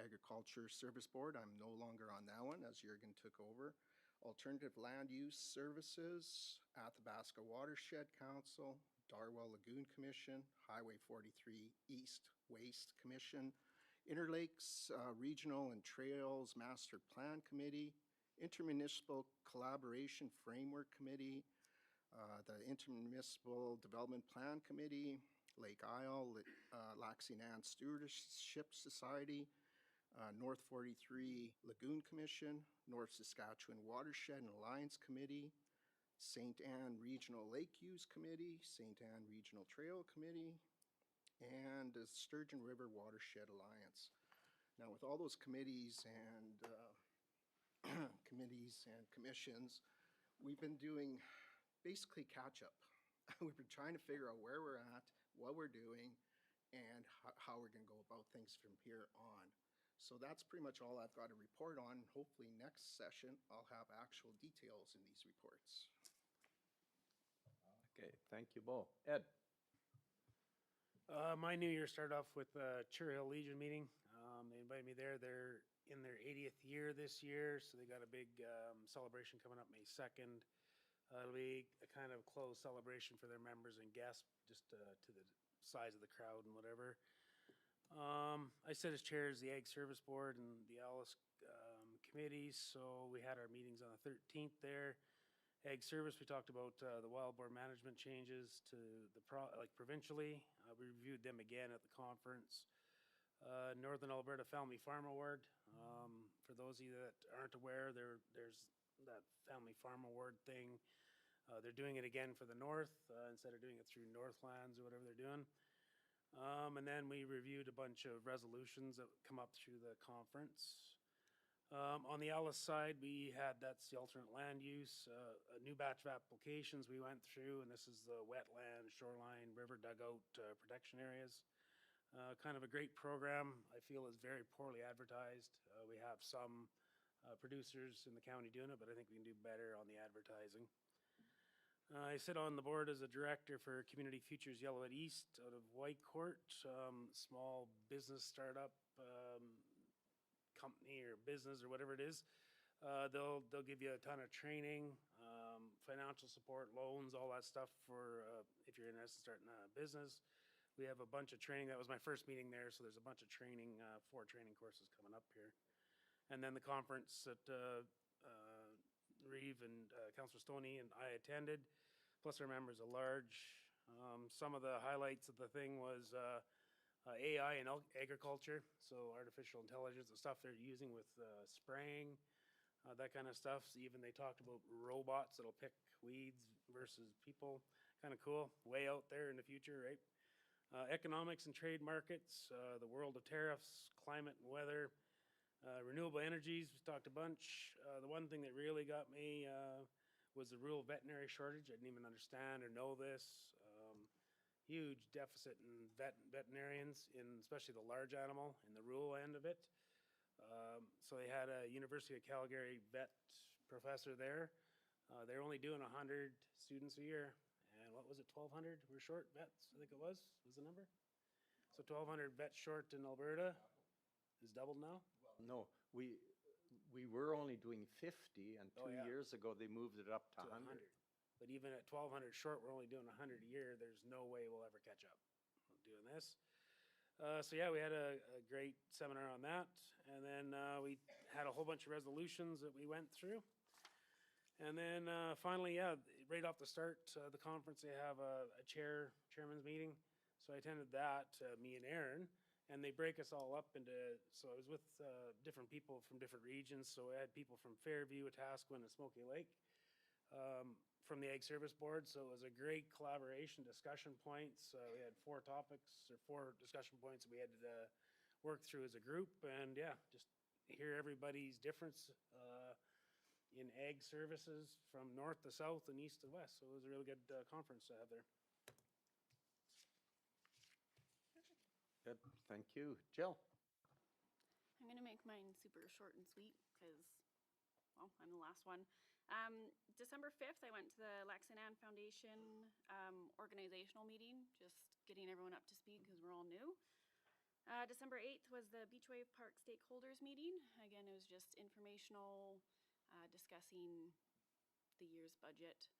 Agriculture Service Board. I'm no longer on that one as Jürgen took over. Alternative Land Use Services, Athabasca Watershed Council, Darwell Lagoon Commission, Highway 43 East Waste Commission, Interlakes Regional and Trails Master Plan Committee, Intermunicipal Collaboration Framework Committee, the Intermunicipal Development Plan Committee, Lake Isle, Lac St. Anne Stewardship Society, North 43 Lagoon Commission, North Saskatchewan Watershed and Alliance Committee, St. Anne Regional Lake Use Committee, St. Anne Regional Trail Committee, and the Sturgeon River Watershed Alliance. Now, with all those committees and commissions, we've been doing basically catch-up. We've been trying to figure out where we're at, what we're doing, and how we're going to go about things from here on. So that's pretty much all I've got to report on. Hopefully next session, I'll have actual details in these reports. Okay, thank you, Bo. Ed? My new year started off with the Cherry Hill Legion meeting. They invited me there. They're in their 80th year this year, so they got a big celebration coming up May 2nd. It'll be a kind of closed celebration for their members and guests, just to the size of the crowd and whatever. I sit as chair as the Ag Service Board and the Alice committees, so we had our meetings on the 13th there. Ag Service, we talked about the wild boar management changes to the provincially. We reviewed them again at the conference. Northern Alberta Family Farm Award. For those of you that aren't aware, there's that Family Farm Award thing. They're doing it again for the North instead of doing it through Northlands or whatever they're doing. And then we reviewed a bunch of resolutions that come up through the conference. On the Alice side, that's the alternate land use, a new batch of applications we went through, and this is the wetland, shoreline, river dugout protection areas. Kind of a great program. I feel is very poorly advertised. We have some producers in the county doing it, but I think we can do better on the advertising. I sit on the board as a director for Community Futures Yellowhead East out of Whitecourt, small business startup company or business or whatever it is. They'll give you a ton of training, financial support, loans, all that stuff for if you're interested in starting a business. We have a bunch of training. That was my first meeting there, so there's a bunch of training, 4 training courses coming up here. And then the conference that Reeve and Councillor Stoney and I attended, plus our members are large. Some of the highlights of the thing was AI and agriculture, so artificial intelligence, the stuff they're using with spraying, that kind of stuff. So even they talked about robots that'll pick weeds versus people. Kind of cool, way out there in the future, right? Economics and trade markets, the world of tariffs, climate and weather, renewable energies, we talked a bunch. The one thing that really got me was the rural veterinary shortage. I didn't even understand or know this. Huge deficit in veterinarians, especially the large animal in the rural end of it. So they had a University of Calgary vet professor there. They're only doing 100 students a year. And what was it, 1,200 were short vets, I think it was the number? So 1,200 vets short in Alberta is doubled now? No, we were only doing 50, and 2 yeah. years ago, they moved it up to 100. But even at 1,200 short, we're only doing 100 a year. There's no way we'll ever catch up doing this. So yeah, we had a great seminar on that, and then we had a whole bunch of resolutions that we went through. And then finally, yeah, right off the start, the conference, they have a chairman's meeting. So I attended that, me and Aaron, and they break us all up into, so I was with different people from different regions. So I had people from Fairview, Wetaskiwin, and Smoky Lake from the Ag Service Board. So it was a great collaboration, discussion points. We had 4 topics or 4 discussion points we had to work through as a group. And yeah, just hear everybody's difference in ag services from north to south and east to west. So it was a really good conference to have there. Good, thank you. Jill? I'm gonna make mine super short and sweet because, well, I'm the last one. December 5th, I went to the Lac-Saint-Anne Foundation organizational meeting, just getting everyone up to speed because we're all new. December 8th was the Beachway Park stakeholders meeting. Again, it was just informational, discussing the year's budget.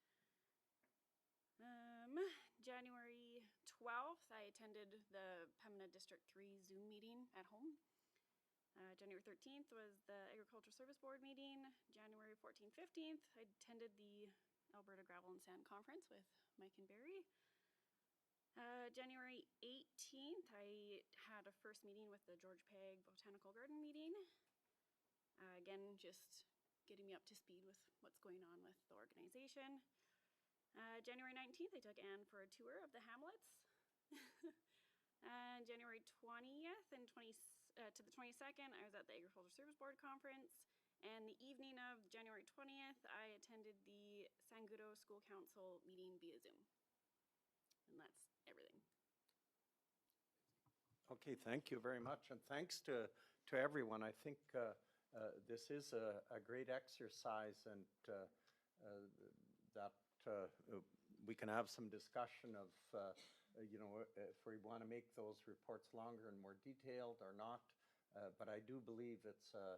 January 12th, I attended the Pembina District 3 Zoom meeting at home. January 13th was the Agricultural Service Board meeting. January 14th, 15th, I attended the Alberta Gravel and Sand Conference with Mike and Barry. January 18th, I had a first meeting with the George Pegg Botanical Garden meeting. Again, just getting me up to speed with what's going on with the organization. January 19th, I took Anne for a tour of the hamlets. January 20th and to the 22nd, I was at the Agricultural Service Board Conference. And the evening of January 20th, I attended the Sangudo School Council meeting via Zoom. And that's everything. Okay, thank you very much, and thanks to everyone. I think this is a great exercise, and that we can have some discussion of, you know, if we want to make those reports longer and more detailed or not. But I do believe it's a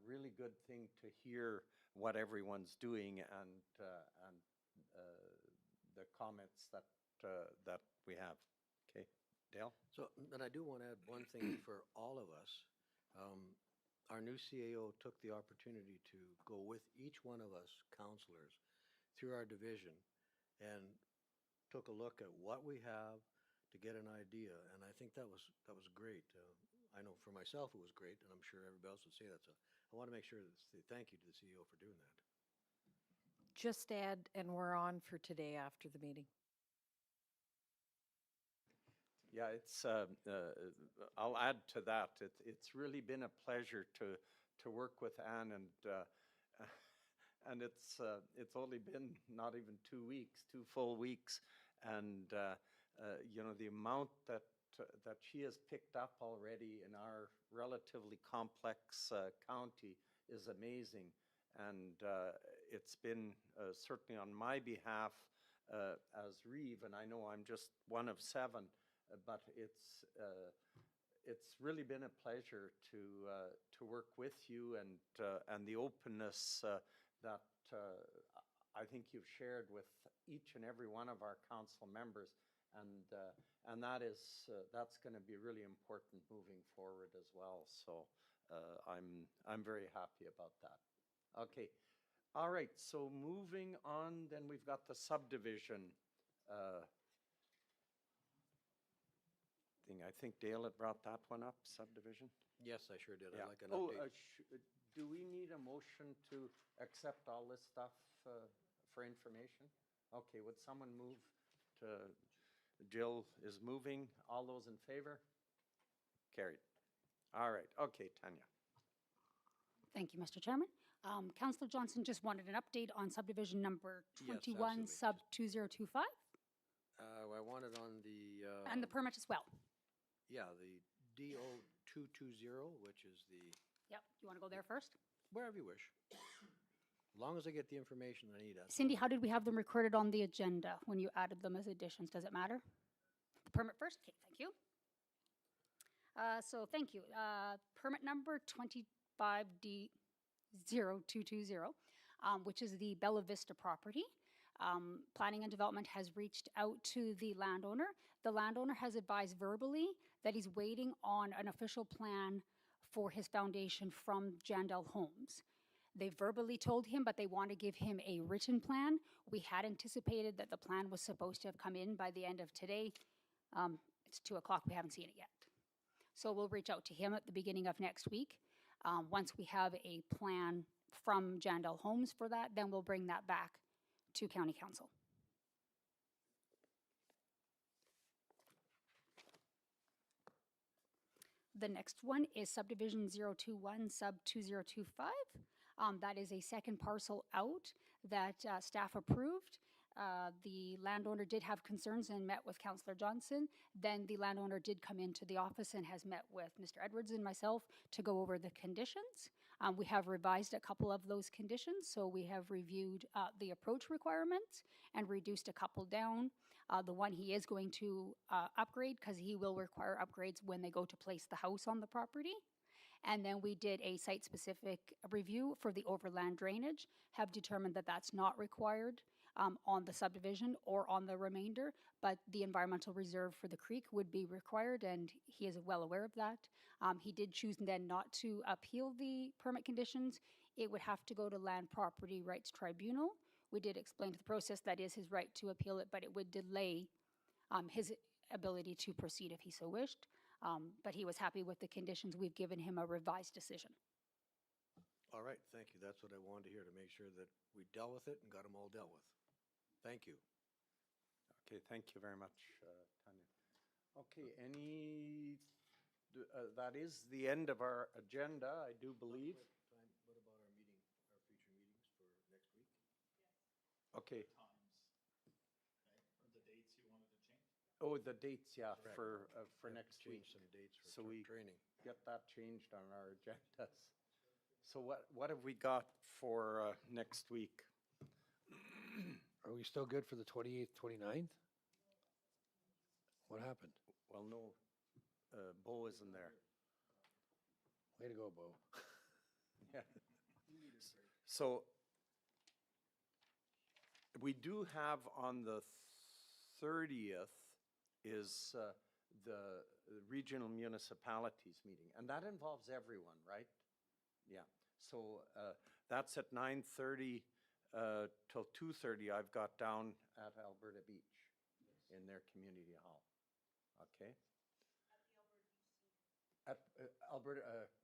really good thing to hear what everyone's doing and the comments that we have. Okay, Dale? So, and I do want to add one thing for all of us. Our new CAO took the opportunity to go with each one of us counselors through our division and took a look at what we have to get an idea. And I think that was great. I know for myself it was great, and I'm sure everybody else would say that. So I want to make sure to say thank you to the CEO for doing that. Just add, and we're on for today after the meeting. Yeah, it's. I'll add to that. It's really been a pleasure to work with Anne, and it's only been not even 2 weeks, 2 full weeks, and you know, the amount that she has picked up already in our relatively complex county is amazing, and it's been certainly on my behalf as Reeve, and I know I'm just one of 7. But it's really been a pleasure to work with you, and the openness that I think you've shared with each and every one of our council members, and that's going to be really important moving forward as well. So I'm very happy about that. Okay, all right. So moving on, then we've got the subdivision. I think Dale had brought that one up, subdivision. Yes, I sure did. Yeah. I'd like an update. Do we need a motion to accept all this stuff for information? Okay, would someone move to, Jill is moving. All those in favor? Carried. All right, okay, Tanya. Thank you, Mr. Chairman. Councillor Johnson just wanted an update on subdivision number 21, Yes, sub 2025. I wanted on the... And the permit as well. Yeah, the DO220, which is the... Yep, you want to go there first? Wherever you wish. As long as I get the information I need. Cindy, how did we have them recorded on the agenda when you added them as additions? Does it matter? The permit first? Okay, thank you. So thank you. Permit number 25D0220, which is the Bella Vista property. Planning and Development has reached out to the landowner. The landowner has advised verbally that he's waiting on an official plan for his foundation from Jandel Homes. They verbally told him, but they want to give him a written plan. We had anticipated that the plan was supposed to have come in by the end of today. It's 2 o'clock, we haven't seen it yet. So we'll reach out to him at the beginning of next week. Once we have a plan from Jandel Homes for that, then we'll bring that back to County Council. The next one is subdivision 021 sub 2025. That is a second parcel out that staff approved. The landowner did have concerns and met with Councillor Johnson. Then the landowner did come into the office and has met with Mr. Edwards and myself to go over the conditions. We have revised a couple of those conditions, so we have reviewed the approach requirements and reduced a couple down. The one he is going to upgrade, because he will require upgrades when they go to place the house on the property. And then we did a site-specific review for the overland drainage, have determined that that's not required on the subdivision or on the remainder, but the environmental reserve for the creek would be required, and he is well aware of that. He did choose then not to appeal the permit conditions. It would have to go to Land Property Rights Tribunal. We did explain to the process that is his right to appeal it, but it would delay his ability to proceed if he so wished. But he was happy with the conditions. We've given him a revised decision. All right, thank you. That's what I wanted to hear, to make sure that we dealt with it and got them all dealt with. Thank you. Okay, thank you very much, Tanya. Okay, that is the end of our agenda, I do believe. What about our meeting, our future meetings for next week? Okay. Times, okay, or the dates you wanted to change? Oh, the dates, yeah, Correct. for We have to next week. change some dates for So we training. get that changed on our agendas. So what have we got for next week? Are we still good for the 28th, 29th? What happened? Well, no, Bo isn't there. Way to go, Bo. Yeah. So we do have on the 30th is the regional municipalities meeting, and that involves everyone, right? Yeah. So that's at 9:30 till 2:30. I've got down at Alberta Beach in their community hall. Okay. At Alberta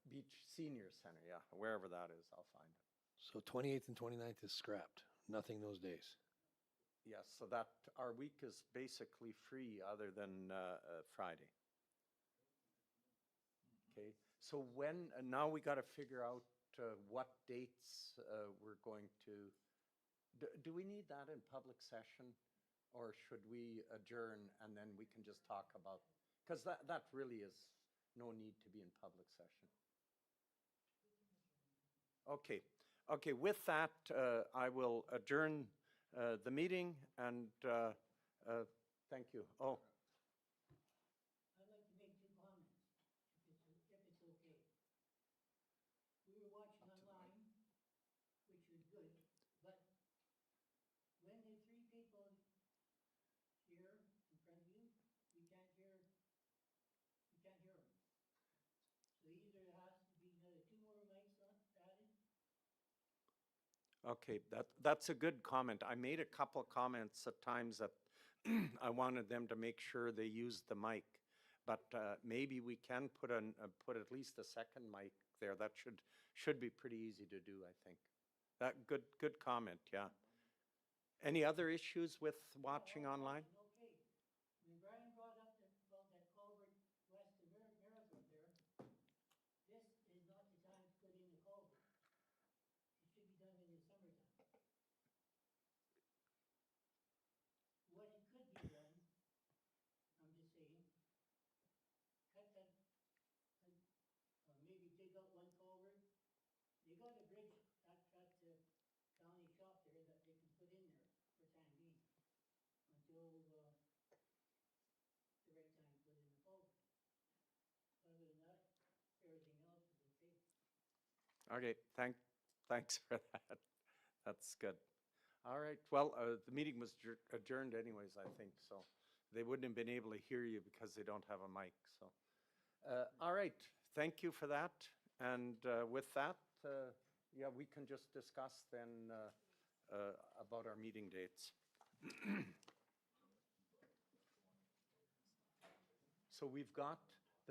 Beach Senior Center, yeah, wherever that is, I'll find it. So 28th and 29th is scrapped. Nothing those days. Yes, so that our week is basically free other than Friday. Okay, so when, now we got to figure out what dates we're going to, do we need that in public session? Or should we adjourn and then we can just talk about, because that really is no need to be in public session. Okay, okay, with that, I will adjourn the meeting and thank you. Oh. I'd like to make 2 comments, if it's okay. We were watching online, which was good, but when the 3 people here in front of you, we can't hear them. So either there has to be another 2 more mics added. Okay, that's a good comment. I made a couple of comments at times that I wanted them to make sure they used the mic, but maybe we can put at least a second mic there. That should be pretty easy to do, I think. That good comment, yeah. Any other issues with watching online? Okay, when Brian brought up about that culvert west of Marathon there, this is not the time to put in the culvert. It should be done in the summertime. What it could be done, I'm just saying, cut that, maybe dig out 1 culvert. They got a bridge at the county shop there that they can put in there for time being, until the right time to put in the culvert. Other than that, everything else is okay. Okay, thanks for that. That's good. All right, well, the meeting was adjourned anyways, I think, so they wouldn't have been able to hear you because they don't have a mic, so. All right, thank you for that. And with that, yeah, we can just discuss then about our meeting dates. So we've got